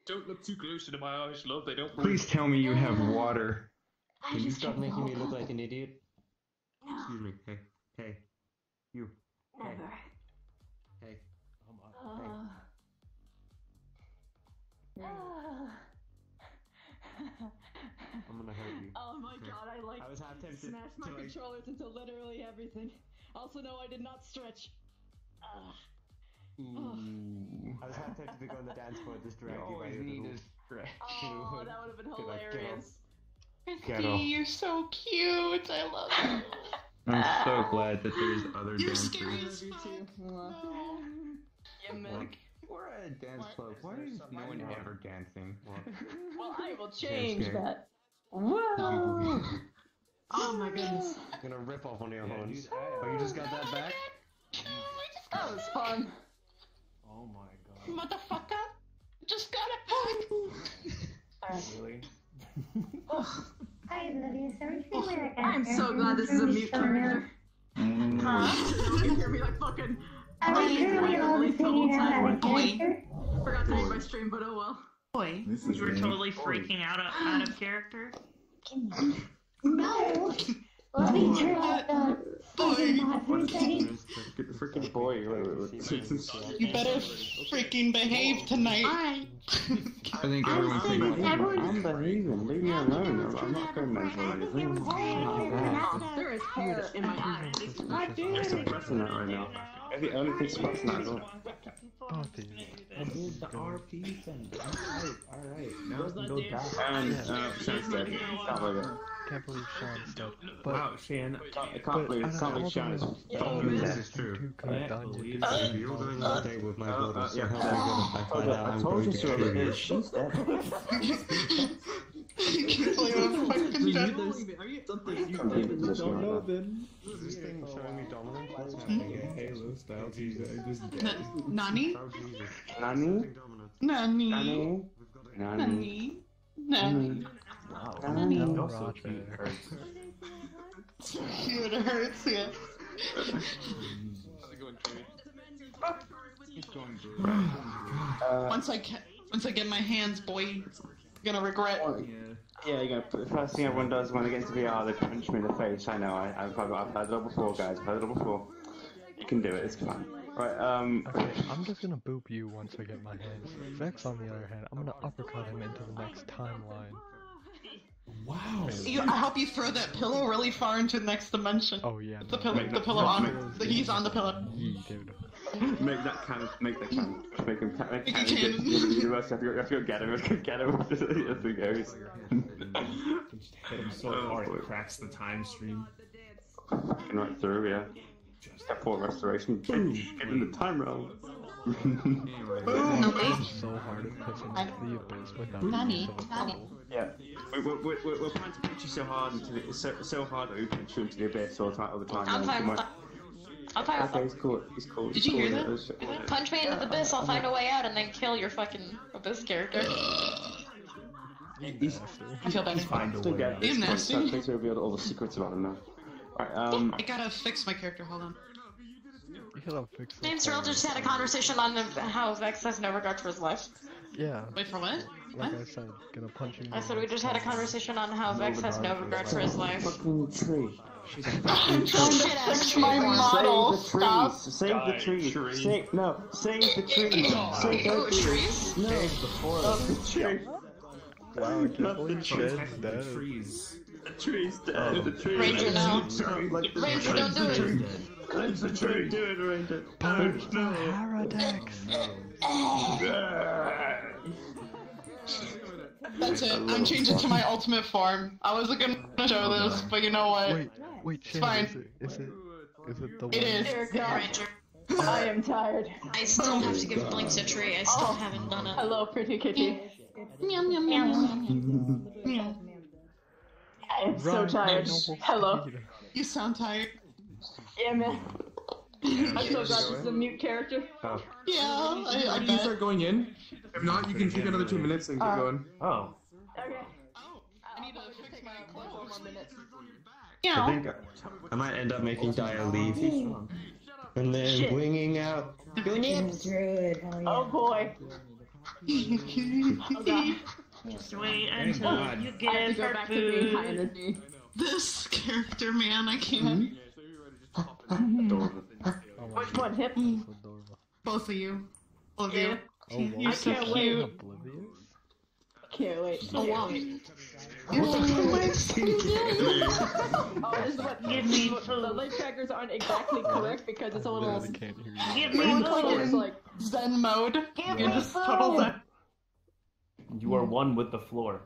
Don't look too close into my eyes, love. They don't. Please tell me you have water. Can you stop making me look like an idiot? Excuse me. Hey, hey, you. Never. Hey. I'm gonna hurt you. Oh my Okay. god, I was half tempted smashed my to, like- controllers into literally everything. Also, no, I did not stretch. I was half tempted to go on the dance floor, just drag you by your little... Oh, that would have been Be like, get hilarious. Get Christy, off. you're so cute. I love you. I'm so glad that there's other You're dancers. scary as fuck. Yeah, man. Like, we're at a dance club. Why is no one ever dancing? Well, I will change Scared. that. Whoa! Oh my goodness. I'm gonna rip off one of your horns. Oh, you just got that back? That was fun. Oh my god. Motherfucker! Just got it back! Really? Hi, Olivia. Sorry, I'm so glad this is a mute character. Huh? You can hear me like fucking. I was really always figuring out how to character. Forgot to name my stream, but oh well. Boy, you were totally freaking out of character. No! Let me turn off the fucking mod for a second. Get the freaking boy. You better freaking behave tonight. I think everyone thinks I'm behaving. Leave me alone. I'm not going mental or anything. There is hair in my eye. I'm suppressing that right now. The only thing suppressing that as well. Oh, dude. I did the RP thing. Alright. Now we can go down. And, Sean's dead. Can't believe it. Can't believe Sean's dead. But, Wow, Shan. I can't believe Sean is this is true. If If you're going on a date with my daughter, so how I find out I I'm told going you to so. kill you. She's dead. You can play with fucking general. Are you something you don't know then? Is this thing showing me dominance? What's happening? A Halo style Jesus. I just dead. Nani? Oh, Jesus. Nani? Nani? Nani? Nani? Nani? Wow. Nani? no, Also, Roger. it hurts. It hurts, yeah. Once I get my hands, boy, you're gonna regret. Yeah, you know, the first thing everyone does when they get into VR, they punch me in the face. I know, I've had it all before, guys. I've had it all before. You can do it, it's fun. Right, Okay, I'm just gonna boop you once I get my hands. Vex, on the other hand, I'm gonna uppercut him into the next timeline. Wow. I hope you throw that pillow really far into the next dimension. Oh yeah. The pillow on. He's on the pillow. Yee, dude. Make that canon. Make that canon. Make him canon. Make it Get canon. to the universe. You have to go get him. Get him as he goes. Just hit him so hard it cracks the time stream. Fucking right through, yeah. Step 4 restoration. Boom. Get in the time realm. So hard at pushing into the abyss without Nani? Nani? Yeah. We're trying to punch you so hard into the so hard that we punch you into the abyss all the time. I'm fine with that. I'm fine with Okay, that. he's cool. He's cool. Did you hear that? Punch me into the abyss, I'll find a way out and then kill your fucking abyss character. I feel better. Find a Still way. get You're this point. nasty. That makes me reveal all the secrets about him now. Right, I gotta fix my character. Hold on. You gotta fix it. Me and Cyril just had a conversation on how Vex has no regard for his life. Yeah. Wait for what? Like I said, gonna punch you. I said we just had a conversation on how Vex has no regard for his life. fucking tree. I'm trying to fix my model. Stop. Save the trees. Save the trees. Save the trees. No, the tree. Wow, I can't believe Shed's Protect dead. the trees. The tree's dead. The tree. Ranger, no. Ranger, Ranger, don't do it. Cleanse the tree. Do it, Ranger. Punch the Haradex. That's it. I'm changing to my ultimate form. I wasn't gonna show this, but you know what? Wait, It's Shan, fine. Is it the one? It is. Ranger. I am tired. I still have to give Blinks a tree. I still haven't done it. Hello, pretty kitty. Meow, meow, meow, meow, meow. I am so tired. Hello. You sound tired. Yeah, man. I'm so glad this is a mute character. Oh. Yeah, I Can you bet. start going in? If not, you can take another 2 minutes and keep going. Oh. Okay. I need to fix my clothes. I think I might end up making Daya leave. And then Shit. winging out. Oh boy. Oh god. Just wait Thank until God. you I have get to go her back to being high food. energy. This character, man, I can't. Which one, Hip? Both of you. All of you. Oh, You're wow. so can't cute. Oblivious? Can't wait. Oh wow. Oh, this is what Give me the light trackers aren't exactly correct because it's a little. Can't hear Give When me you click it, it's food. like Zen mode. Give You me just food. total Zen. You are one with the floor.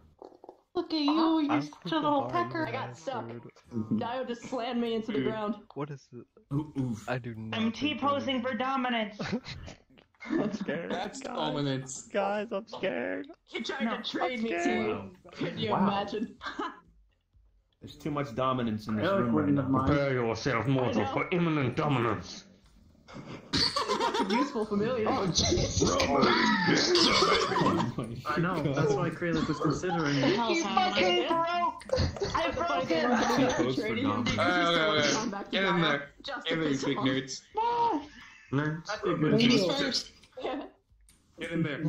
Look at you, you're I'm such a thinking little Mario pecker. I got has stuck. food. Dio just slammed me into the ground. What is it? Oof. I do not. I'm T-posing for dominance. I'm scared. That's guys. dominance. Guys, I'm scared. You tried No, to trade me scared. too. Could you Wow. imagine? There's too much dominance in this Relic room right wouldn't have now. mind. Prepare yourself, mortal, I know. for imminent dominance. Useful familiar. Oh, I know, that's why Kralik was considering it. Hell's You happening. fucking broke. I broke it. T-pose for dominance. Okay. Get in there. Get in there, you big nerds. Nerds. That's a good Ladies deal. first. Yeah. Get in there.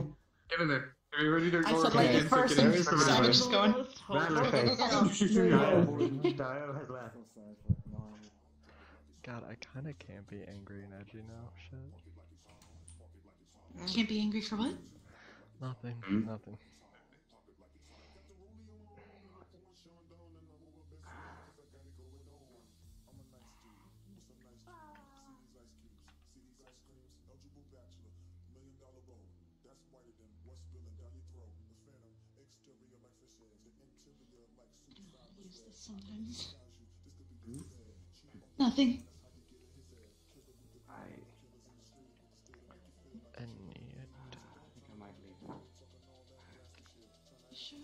Get in there. Are you ready to I go said again? ladies first. Get in And there. so we're just going. Dio has left. God, I kind of can't be angry and edgy now. Shit. Can't be angry for what? Nothing. Nothing. Use this sometimes. Nothing. I need. think I might leave. You sure?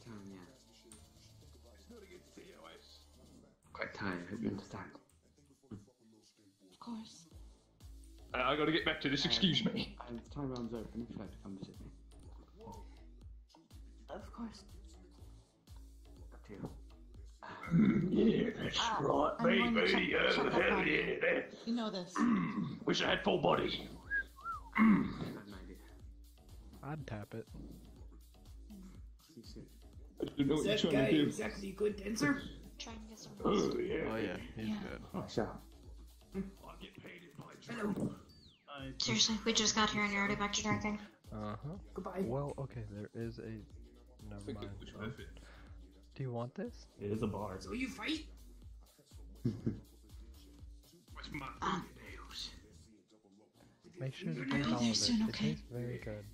Yeah. Quite tired, I hope you understand. Of course. I gotta get back to this, excuse me. Time round's open if you'd like to come visit me. Of course. Up to you. Yeah, that's right, I'm going to baby. check that Hell body. yeah, that. You know this. Wish I had full body. I have an idea. I'd tap it. See you soon. I don't know what you're Is that trying guy to do. exactly a good dancer? Try and get some rest. Oh yeah. Oh yeah, he's Yeah. good. Oh, sure. I get paid in my Hello. job. Seriously, we just got here and you're already back to drinking. Uh huh. Goodbye. Well, okay, there is a. Never mind. Do you want this? It is a bar. So you fight? What's my fingernails? Make sure to I'll drink go all there of soon, it. okay? It tastes very good.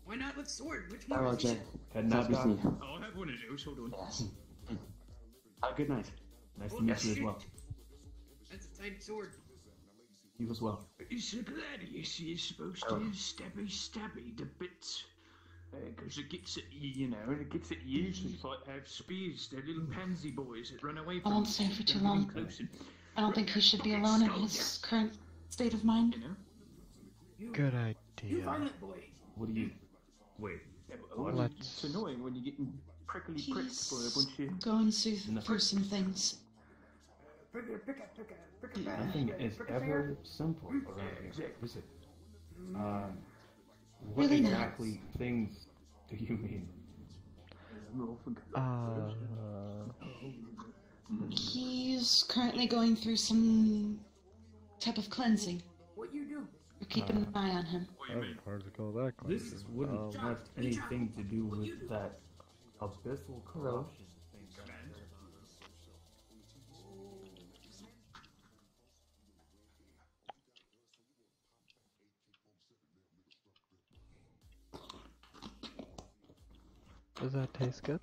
Why not with sword? Which Bye, one is Roger. it? Heading out, Nice to meet guys. you. I'll have one of those, hold on. Yes. Good night. Nice to meet you as well. That's a tight sword. You as well. It's a gladius, you're supposed to stabby the bits. Because it gets at you, you know, and it gets at you, so it's like have spears, they're little pansy boys that run away I from won't stay for too Don't get long. close and, I don't think he should be alone in his current state of mind. you know? Good You idea. violent boy. What do you? Wait. Let's. It's annoying when you get prickly pricks for a He's bunch of... going through some things. Nothing is ever simple around here, is it? What Really not. exactly things do you mean? He's currently going through some type of cleansing. What you do? We're keeping an eye on him. Hard to call that This cleansing. wouldn't have anything to do with that abyssal corruption thing. Does that taste good?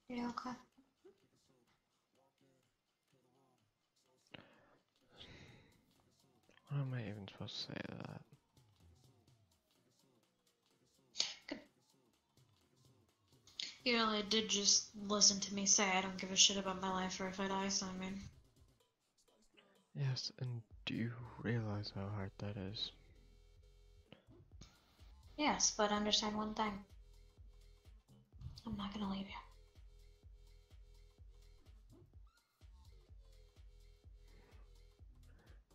Yeah, okay. What am I even supposed to say to that? You know, I did just listen to me say I don't give a shit about my life or if I die, so I mean. Yes, and do you realize how hard that is? Yes, but understand one thing. I'm not gonna leave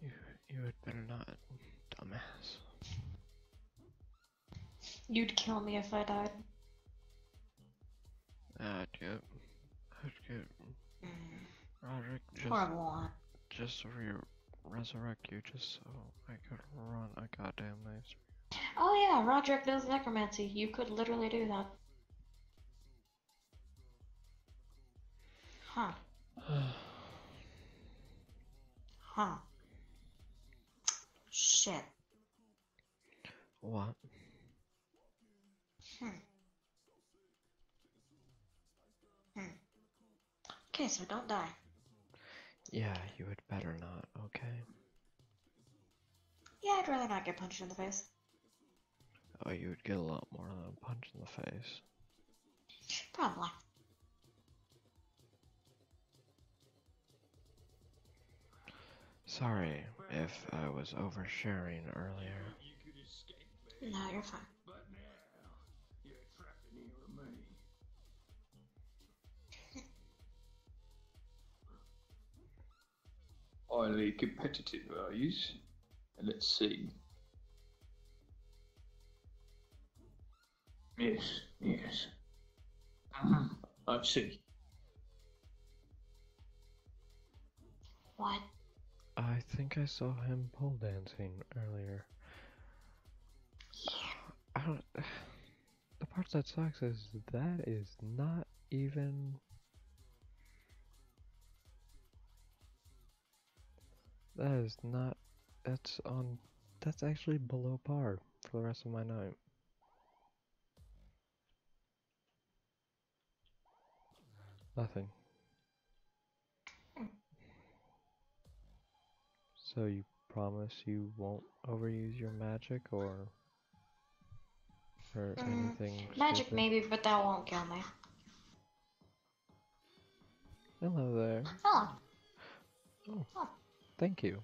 you. You had better not, dumbass. You'd kill me if I died. Yep. I'd get Roderick Horrible. just to resurrect you just so I could run a goddamn laser. Oh yeah, Roderick knows necromancy. You could literally do that. Huh. Huh. Shit. What? Okay, so don't die. Yeah, you had better not, okay? Yeah, I'd rather not get punched in the face. Oh, you would get a lot more than a punch in the face. Probably. Sorry if I was oversharing earlier. No, you're fine. But now, you're trapped in here with me. Highly competitive, are you? Let's see. Yes, yes. I see. What? I think I saw him pole dancing earlier. I don't. The part that sucks is that is not even. That is not. That's on. That's actually below par for the rest of my night. Nothing. So you promise you won't overuse your magic or anything Magic stupid? maybe, but that won't kill me. Hello there. Hello. Oh, thank you.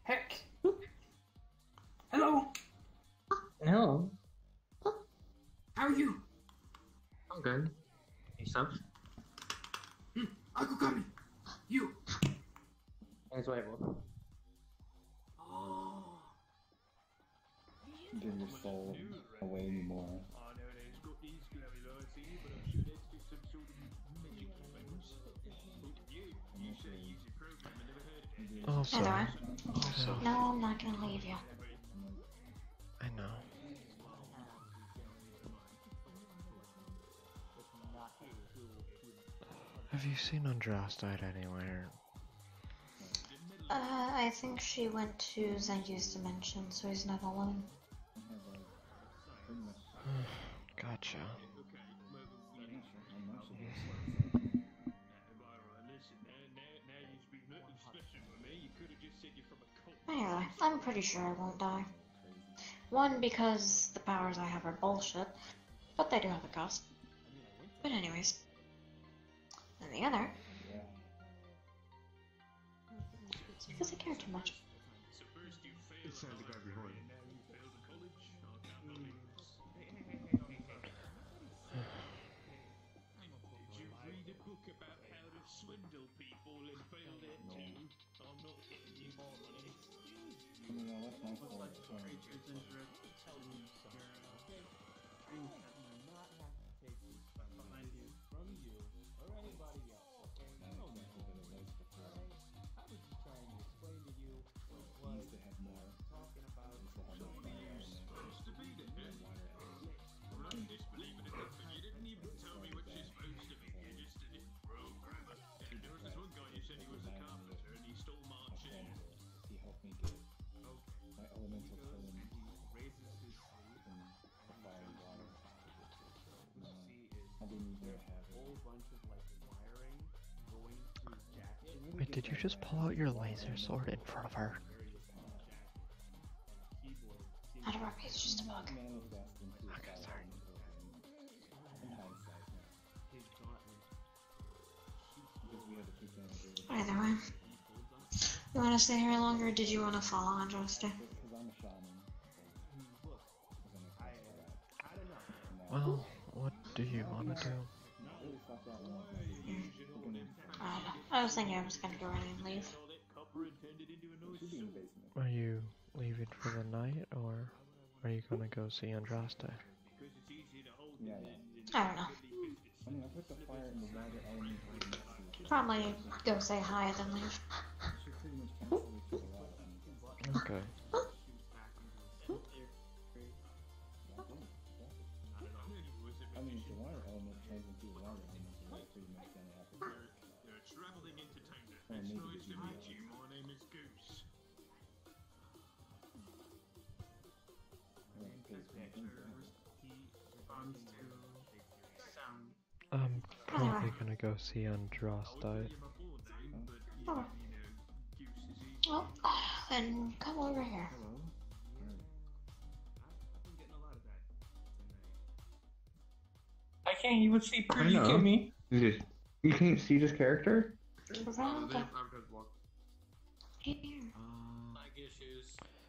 Heck. Hello. Hello. How are you? I'm good. Yourself? Uncle Gummy. You. Thanks, Waybo. Oh. Give your soul away anymore. Also, No, I'm not gonna leave you. I know. Have you seen Andrastite anywhere? I think she went to Zenju's dimension, so he's not alone. Gotcha. Anyway, I'm pretty sure I won't die. One, because the powers I have are bullshit, but they do have a cost. But anyways. And the other, it's because I care too much. It's time to grab your horn. Did you read a book about how to swindle people and fail there too? I'm not getting you more money. Behind you. From you or anybody else, okay? No matter what it was before. I was just trying to explain to you what it was to have more talking about. So what are you supposed to be then? Well, I'm disbelieving enough, and you didn't even tell me what you're supposed to be. You're just a little programmer. And there was this one guy you said he was a carpenter, and he stole my chair. He helped me get my elemental form and fire and water. I didn't even have a whole bunch of like wiring going through jackets. Wait, did you just pull out your laser sword in front of her? He's just a bug. Okay, sorry. Either way. You want to stay here longer, or did you want to follow Andraste? Well, what do you want to do? I was thinking I was gonna go ready and leave. Are you leaving for the night, or are you gonna go see Andraste? I don't know. Probably go say hi, then leave. Okay. I mean, if the water element turns into a water element, then it's pretty much gonna happen. Traveling entertainer. Oh, It's maybe nice to you meet do. you. My name is Goose. I'm probably gonna go see Andraste. Oh. Well, then come over here. I can't even see I Pretty know. Kimmy. You can't see this character?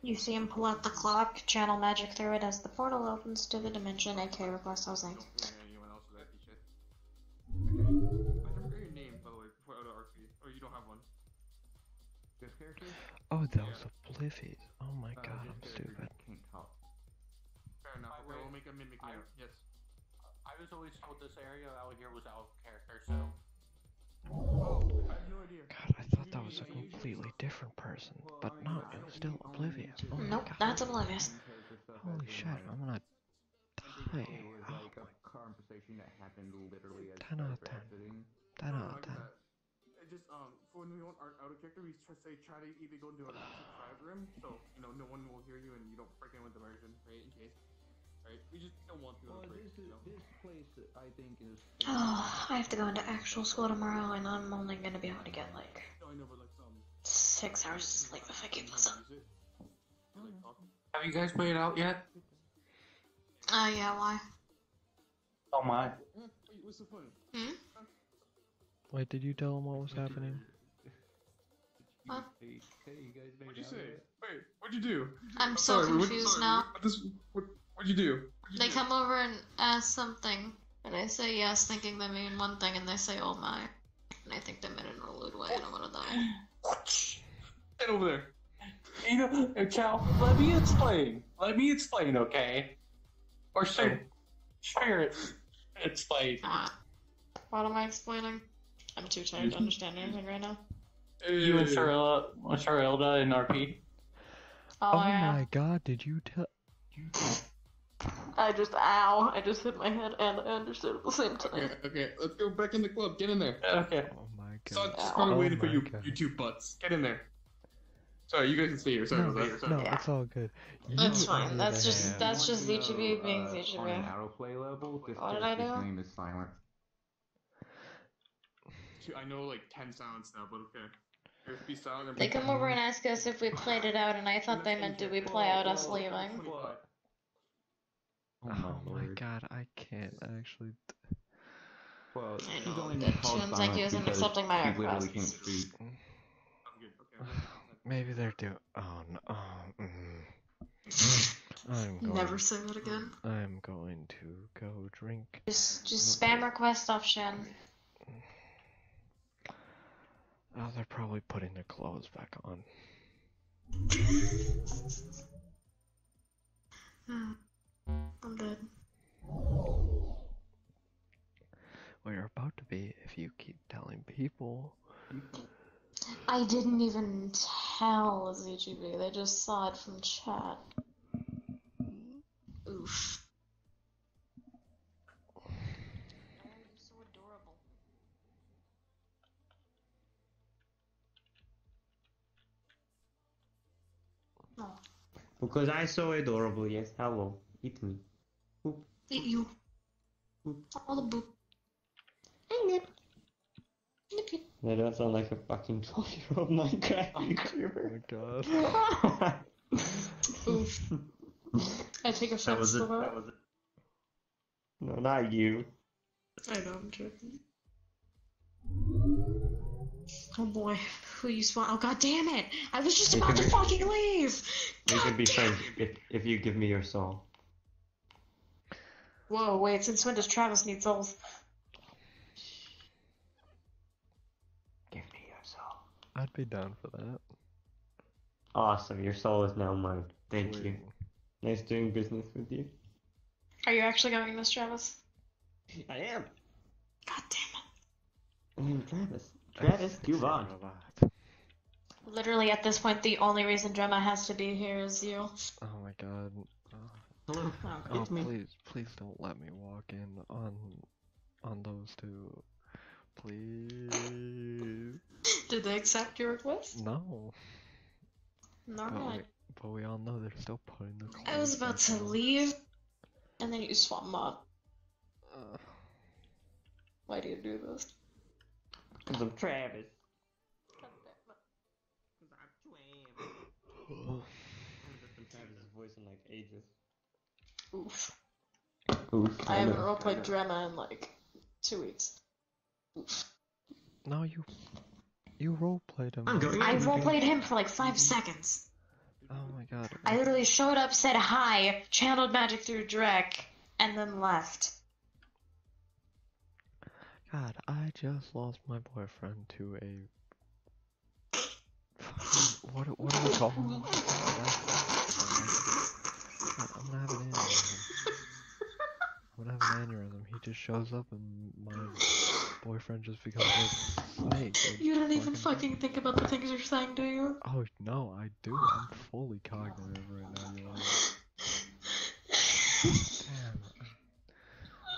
You see him pull out the clock, channel magic through it as the portal opens to the dimension, aka request housing. Anyone else with that t-shirt? I never got your name, by the way, before out of RP. Or you don't have one. This character? Oh, that was Oblivious. Oh my god, I'm stupid. Fair enough. Okay, we'll make a mimic now. Yes. I was always told this area out here was out of character, so. Oh, I have no idea. God, I thought that was a completely different person, but no, it was still Oblivious. Oh my Nope, god. that's Oblivious. Holy shit, I'm gonna die. It was like a conversation that happened literally as 10 out of 10. 10 out of 10. It just for when we want art out of character, we try to either go into a private room, so you know no one will hear you and you don't break in with immersion, right? In case, right? We just don't want to. This place, I think, is. Oh, I have to go into actual school tomorrow, and I'm only gonna be able to get like 6 hours of sleep if I keep this up. Have you guys made it out yet? Yeah, why? Oh my. What's the point? Hmm? Wait, did you tell him what was happening? What? Hey, you guys made What'd you out say? yet? Wait, what'd you do? I'm so confused now. What'd you do? They come over and ask something, and I say yes, thinking they mean one thing, and they say oh my. And I think they meant it in a rude way, and I wanna die. Get over there. You know, Chow, let me explain. Let me explain, okay? Or Spirit, explain. What am I explaining? I'm too tired to understand anything right now. You and Sharilda and RP. Oh, my god, did you tell? I just hit my head and I understood at the same time. Okay, let's go back in the club. Get in there. Okay. Oh my god. So I'm just kind of waiting for you two butts. Get in there. Sorry, you guys can stay here. Sorry No, about that. no, it's all good. That's You, fine. on the That's other just hand- that's just ZGB being On an ZGB. arrow play level, this What did I character's do? name is Silent. I know like 10 silence now, but okay. Here, be silent. They come over and ask us if we played it out, and I thought they meant did we play out us leaving. Oh my god, I can't actually. Well, I she's know, only that been called tunes like he Silent isn't because accepting my she literally can't requests. speak. Maybe they're doing. Oh no. I'm going. Never say that again. I'm going to go drink. Just spam request off Shen. Oh, they're probably putting their clothes back on. I'm dead. Well, you're about to be if you keep telling people. I didn't even tell ZGB, they just saw it from chat. Oof. So adorable. Oh. Because I'm so adorable, yes. Hello. Eat me. Boop. Eat you. Boop. All the boop. Hang it. Look it. That don't sound like a fucking 12-year-old Minecraft YouTuber. Oh my god. Oof. I take offense That was to it. that. That was it. No, not you. I know, I'm joking. Oh boy, who you spawn? Oh god damn it! I was just We about can to be- fucking leave! We can be friends if you give me your soul. Whoa, wait, since when does Travis need souls? Give me your soul. I'd be down for that. Awesome, your soul is now mine. Thank you. Nice doing business with you. Are you actually going, Miss Travis? I am. God damn I mean, Travis, move on. it. Literally, at this point, the only reason Gemma has to be here is you. Oh my god. Hello. Oh, It's me. please don't let me walk in on those two. Please. Did they accept your request? No. Alright. But we all know they're still putting the clothes I was about back to on. leave, and then you swap them up. Why do you do this? Because I'm Travis. I haven't listened to Travis' voice in like ages. Oof. Oof. I haven't know. roleplayed Drema in like 2 weeks. Oof. No, you roleplayed him. I roleplayed him for like 5 seconds. Oh my god. I literally showed up, said hi, channeled magic through Drek, and then left. God, I just lost my boyfriend to a. What do we call him? God, I'm gonna have an aneurysm. I'm gonna have an aneurysm. He just shows up and my boyfriend just becomes a snake. You don't even fucking think about the things you're saying, do you? Oh no, I do. I'm fully cognitive right now. You know? Damn.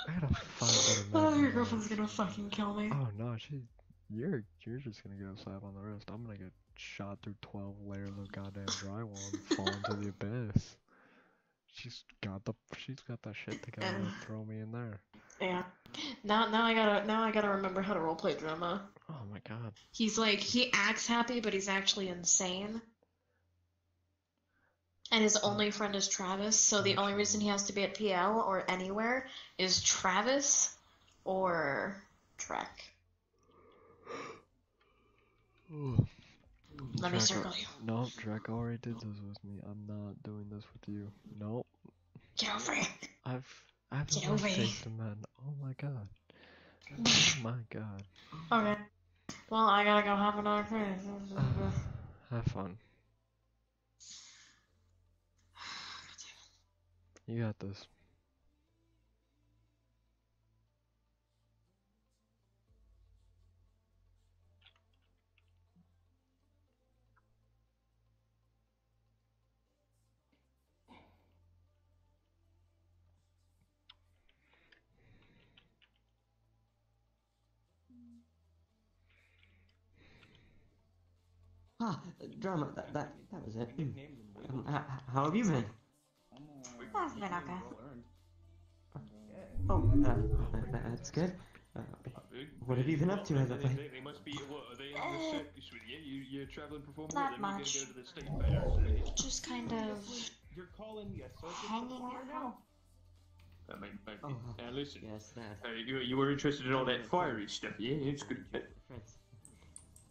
I gotta find better Oh, your measures. girlfriend's gonna fucking kill me. Oh no, you're just gonna get a slap on the wrist. I'm gonna get shot through 12 layers of goddamn drywall and fall into the abyss. She's got that shit together to throw me in there. Yeah. Now I gotta remember how to roleplay Drema. Oh my god. He's like, he acts happy, but he's actually insane. And his only friend is Travis, so the only reason he has to be at PL or anywhere is Travis or Trek. Let me circle you. No, Drek already did this with me. I'm not doing this with you. Nope. Get over it. I've Get no over it. faith in men. Oh my god. Oh my god. Okay. Well, I gotta go have another cruise. Have fun. You got this. Ah, drama. That was it. How have you been? I've been okay. Oh, that's good. What have you been up to as of late? They must be. What are they in the circus with you? You're a traveling performer. Not then much. You're gonna go to the state fair. Just kind of You're calling me a circus hanging performer out. now? I mean, now listen. Yes, that. You were interested in all that fiery stuff, yeah? It's good. Friends.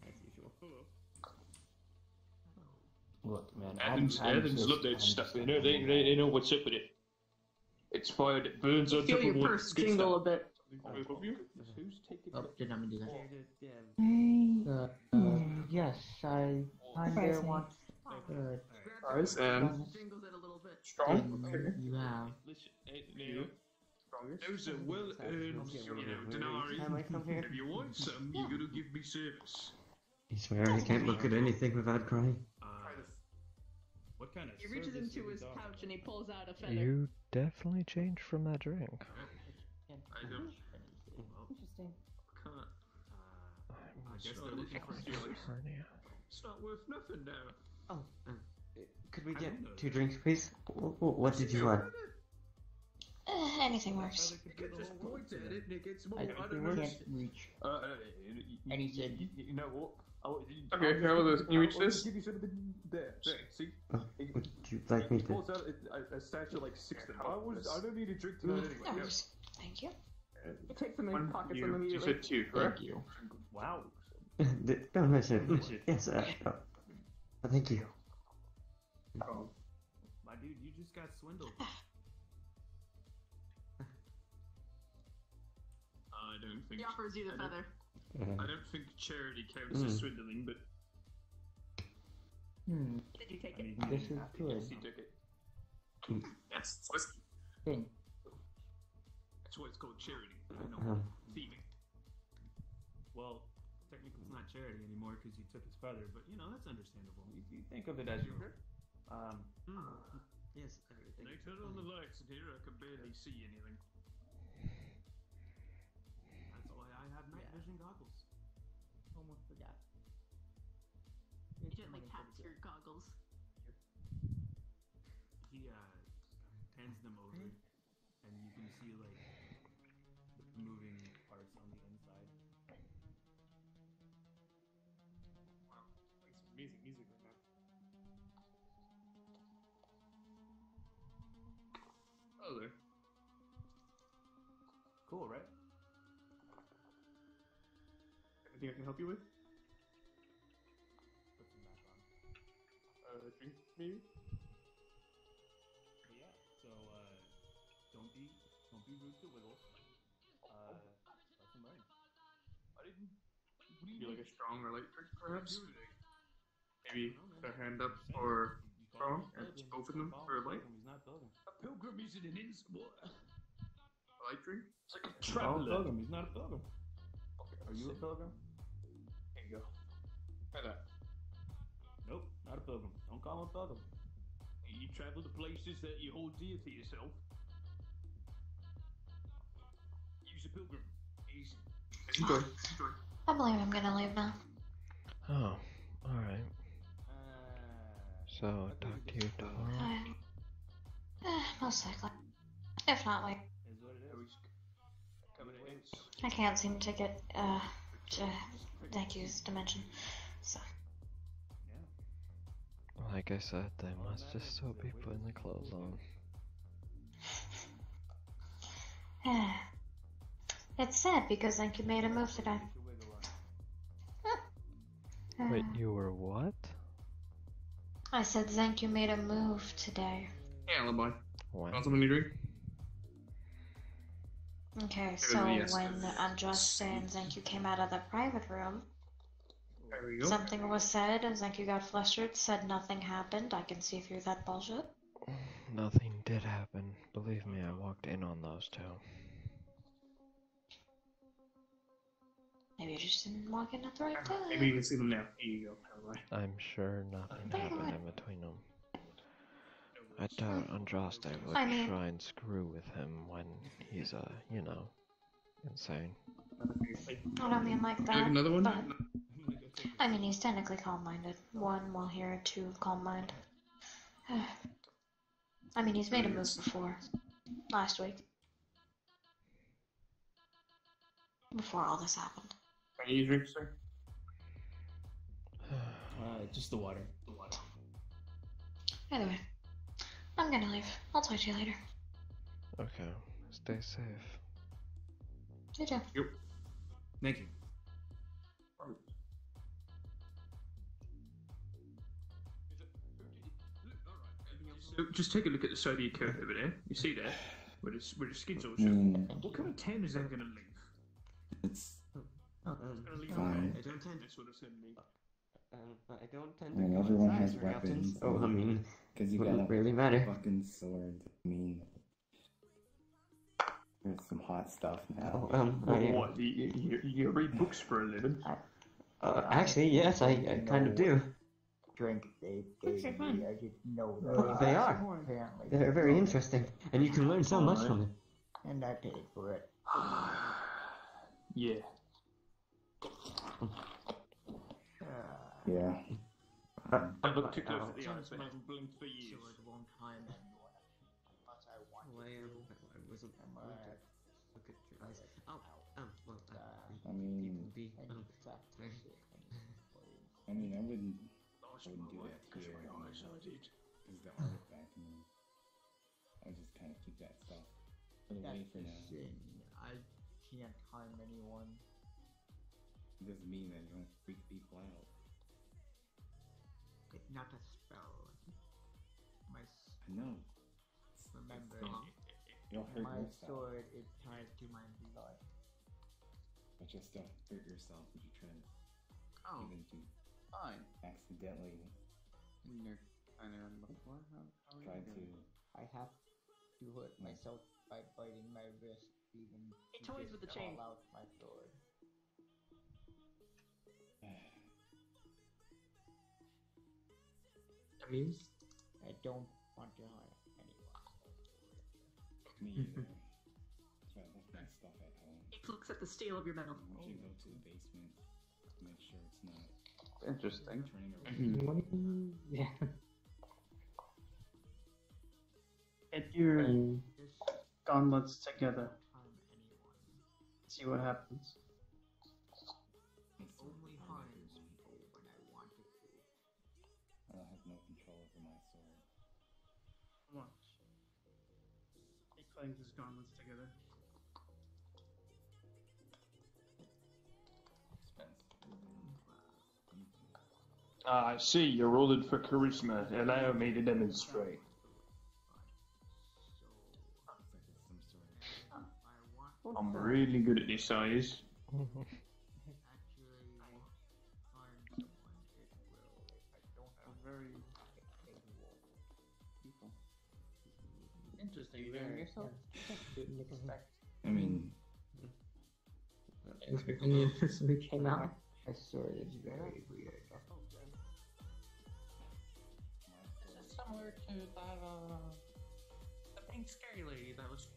As usual. Look, man. Athens love that stuff. They know what's up with it. It's fire that burns on Feel top your of wood. purse It's good jingle stuff. a bit. Who's taking Oh, did not mean to do that. Yes, I kinda want. Good. Guys, and Jingles it a little bit. strong. Okay. You have. Listen, now, those are well-earned, denarii. Can I come here? If you want some, you gotta give me service. I swear I can't look at anything without crying. What kind of He reaches service into are we his talking pouch and he pulls out a feather. You definitely changed from that drink. I don't. Interesting. Can't. I guess they're looking for healers. hernia. It's not worth nothing now. Oh, could we get 2 drinks, please? What did you want? Anything works. Just point at it and it gets more. I I think don't we know. can't reach. And he said, You know what? Oh, Okay, how about this? Can you reach this? You should have been there. See? Would you like me He to? pulls out a satchel like 6 of them. I don't need a drink tonight anyway. No worries. Thank you. He takes them in his pockets and You immediately. said 2, correct? you. Wow. Don't mention it. Yes, thank you. My dude, you just got swindled. I don't think. He offers you the feather. I don't think charity counts as swindling, but. Did you take it? This is good. Yes, he took it. That's whiskey. That's why it's called charity. I know. Thieving. Well, technically it's not charity anymore because you took his feather, but you know, that's understandable. You think of it as you will. Yes, everything. Now turn on the lights in here, I can barely see anything. That's why I have night vision goggles. Almost forgot. You gently taps your goggles. He hands them over, and you can see like the moving parts on the inside. Wow, like some amazing music right now. Oh there. Cool, right? Anything I can help you with? Put them back on. Drink maybe? Yeah. So don't be rude to Wiggles. Lesson learned. I didn't. What do you like a strong or light drink, perhaps? Maybe a hand up or strong, and both of them for a light. He's not Pilgrim. A pilgrim isn't an ins. What? A light drink? It's like a Oh, traveler. Pilgrim. He's not a Pilgrim. Are you a Pilgrim? There you go. Try that. Nope, not a Pilgrim. Don't call him a Pilgrim. You travel to places that you hold dear to yourself. Use a pilgrim. Easy. Enjoy. I believe I'm gonna leave now. Oh, alright. So, talk to you tomorrow. Most likely. If not, like, Is what it is. Coming in. I can't seem to get, thank you's dimension. So, Like I said, they must just still be putting the clothes on. it's sad because Thank You made a move today. Wait, you were what? I said Thank You made a move today. Hey, Alibi. When? Want something to drink? Okay, so Yes. when Andros and Thank You came out of the private room, There we go. something was said, and Thank You got flustered, said nothing happened. I can see through that bullshit. Nothing did happen. Believe me, I walked in on those two. Maybe you just didn't walk in at the right time. Maybe you can see them now. Here you go, Alibi. I'm sure nothing happened in between them. I doubt Andraste would I mean- try and screw with him when he's, you know, insane. I don't mean like Like that, another one? but I mean he's technically calm-minded. One while here, two calm-minded. I mean he's made a move before, last week, before all this happened. Can you drink, sir? Just the water. The water. Anyway, I'm gonna leave. I'll talk to you later. Okay, stay safe. You too. Yep. Thank you. So just take a look at the side of your coat over there. You see that? Where the skin's all shown. What kind of town is that going to leave? It's It's going to leave fine. I don't tend. That's what it's going to leave. I don't tend I to mean, go everyone inside has very often. weapons. Oh, I mean, because you wouldn't got a really matter. fucking sword. I mean, there's some hot stuff now. What? You read books for a living? Actually, yes, I kind of do. Drink they gave me, I didn't know that. Oh, they are. Apparently. They're very interesting, and you can learn so much from it. And I paid for it. Yeah. Yeah. I looked too close at the eyes. I haven't blinked for years. One time and unless I wanted I wasn't going to look at your eyes. Well, I mean, be, I mean, I wouldn't do that here. This is the artifact. I mean, I'll just kind of keep that stuff put away for now. I can't harm anyone. It doesn't mean that you don't freak people out. It's not a spell. I know. Remember, You'll hurt my yourself. sword is tied to my blood. But just don't hurt yourself if you try to. Oh, even if you fine. accidentally You're kind of before. How are try you to. doing? I have to hurt myself by biting my wrist, even Hey, to toys just with the call chain. out my sword. Amused? I don't want to harm anyone. Me either. So I left my stuff at home. He looks at the steel of your metal. I want you to go to the basement to make sure it's not Interesting. turning around. Yeah. Get your gauntlets together. See what happens. Only harms people when I want it to. I don't have no control over my sword. Watch. He clangs his gauntlets together. I see you're rolling for charisma. Allow me to demonstrate. I'm really good at this size. Very Interesting. You harm yourself? Didn't expect. I mean, When you officially came out. My sword is very weird. Similar to that, the pink scary lady that was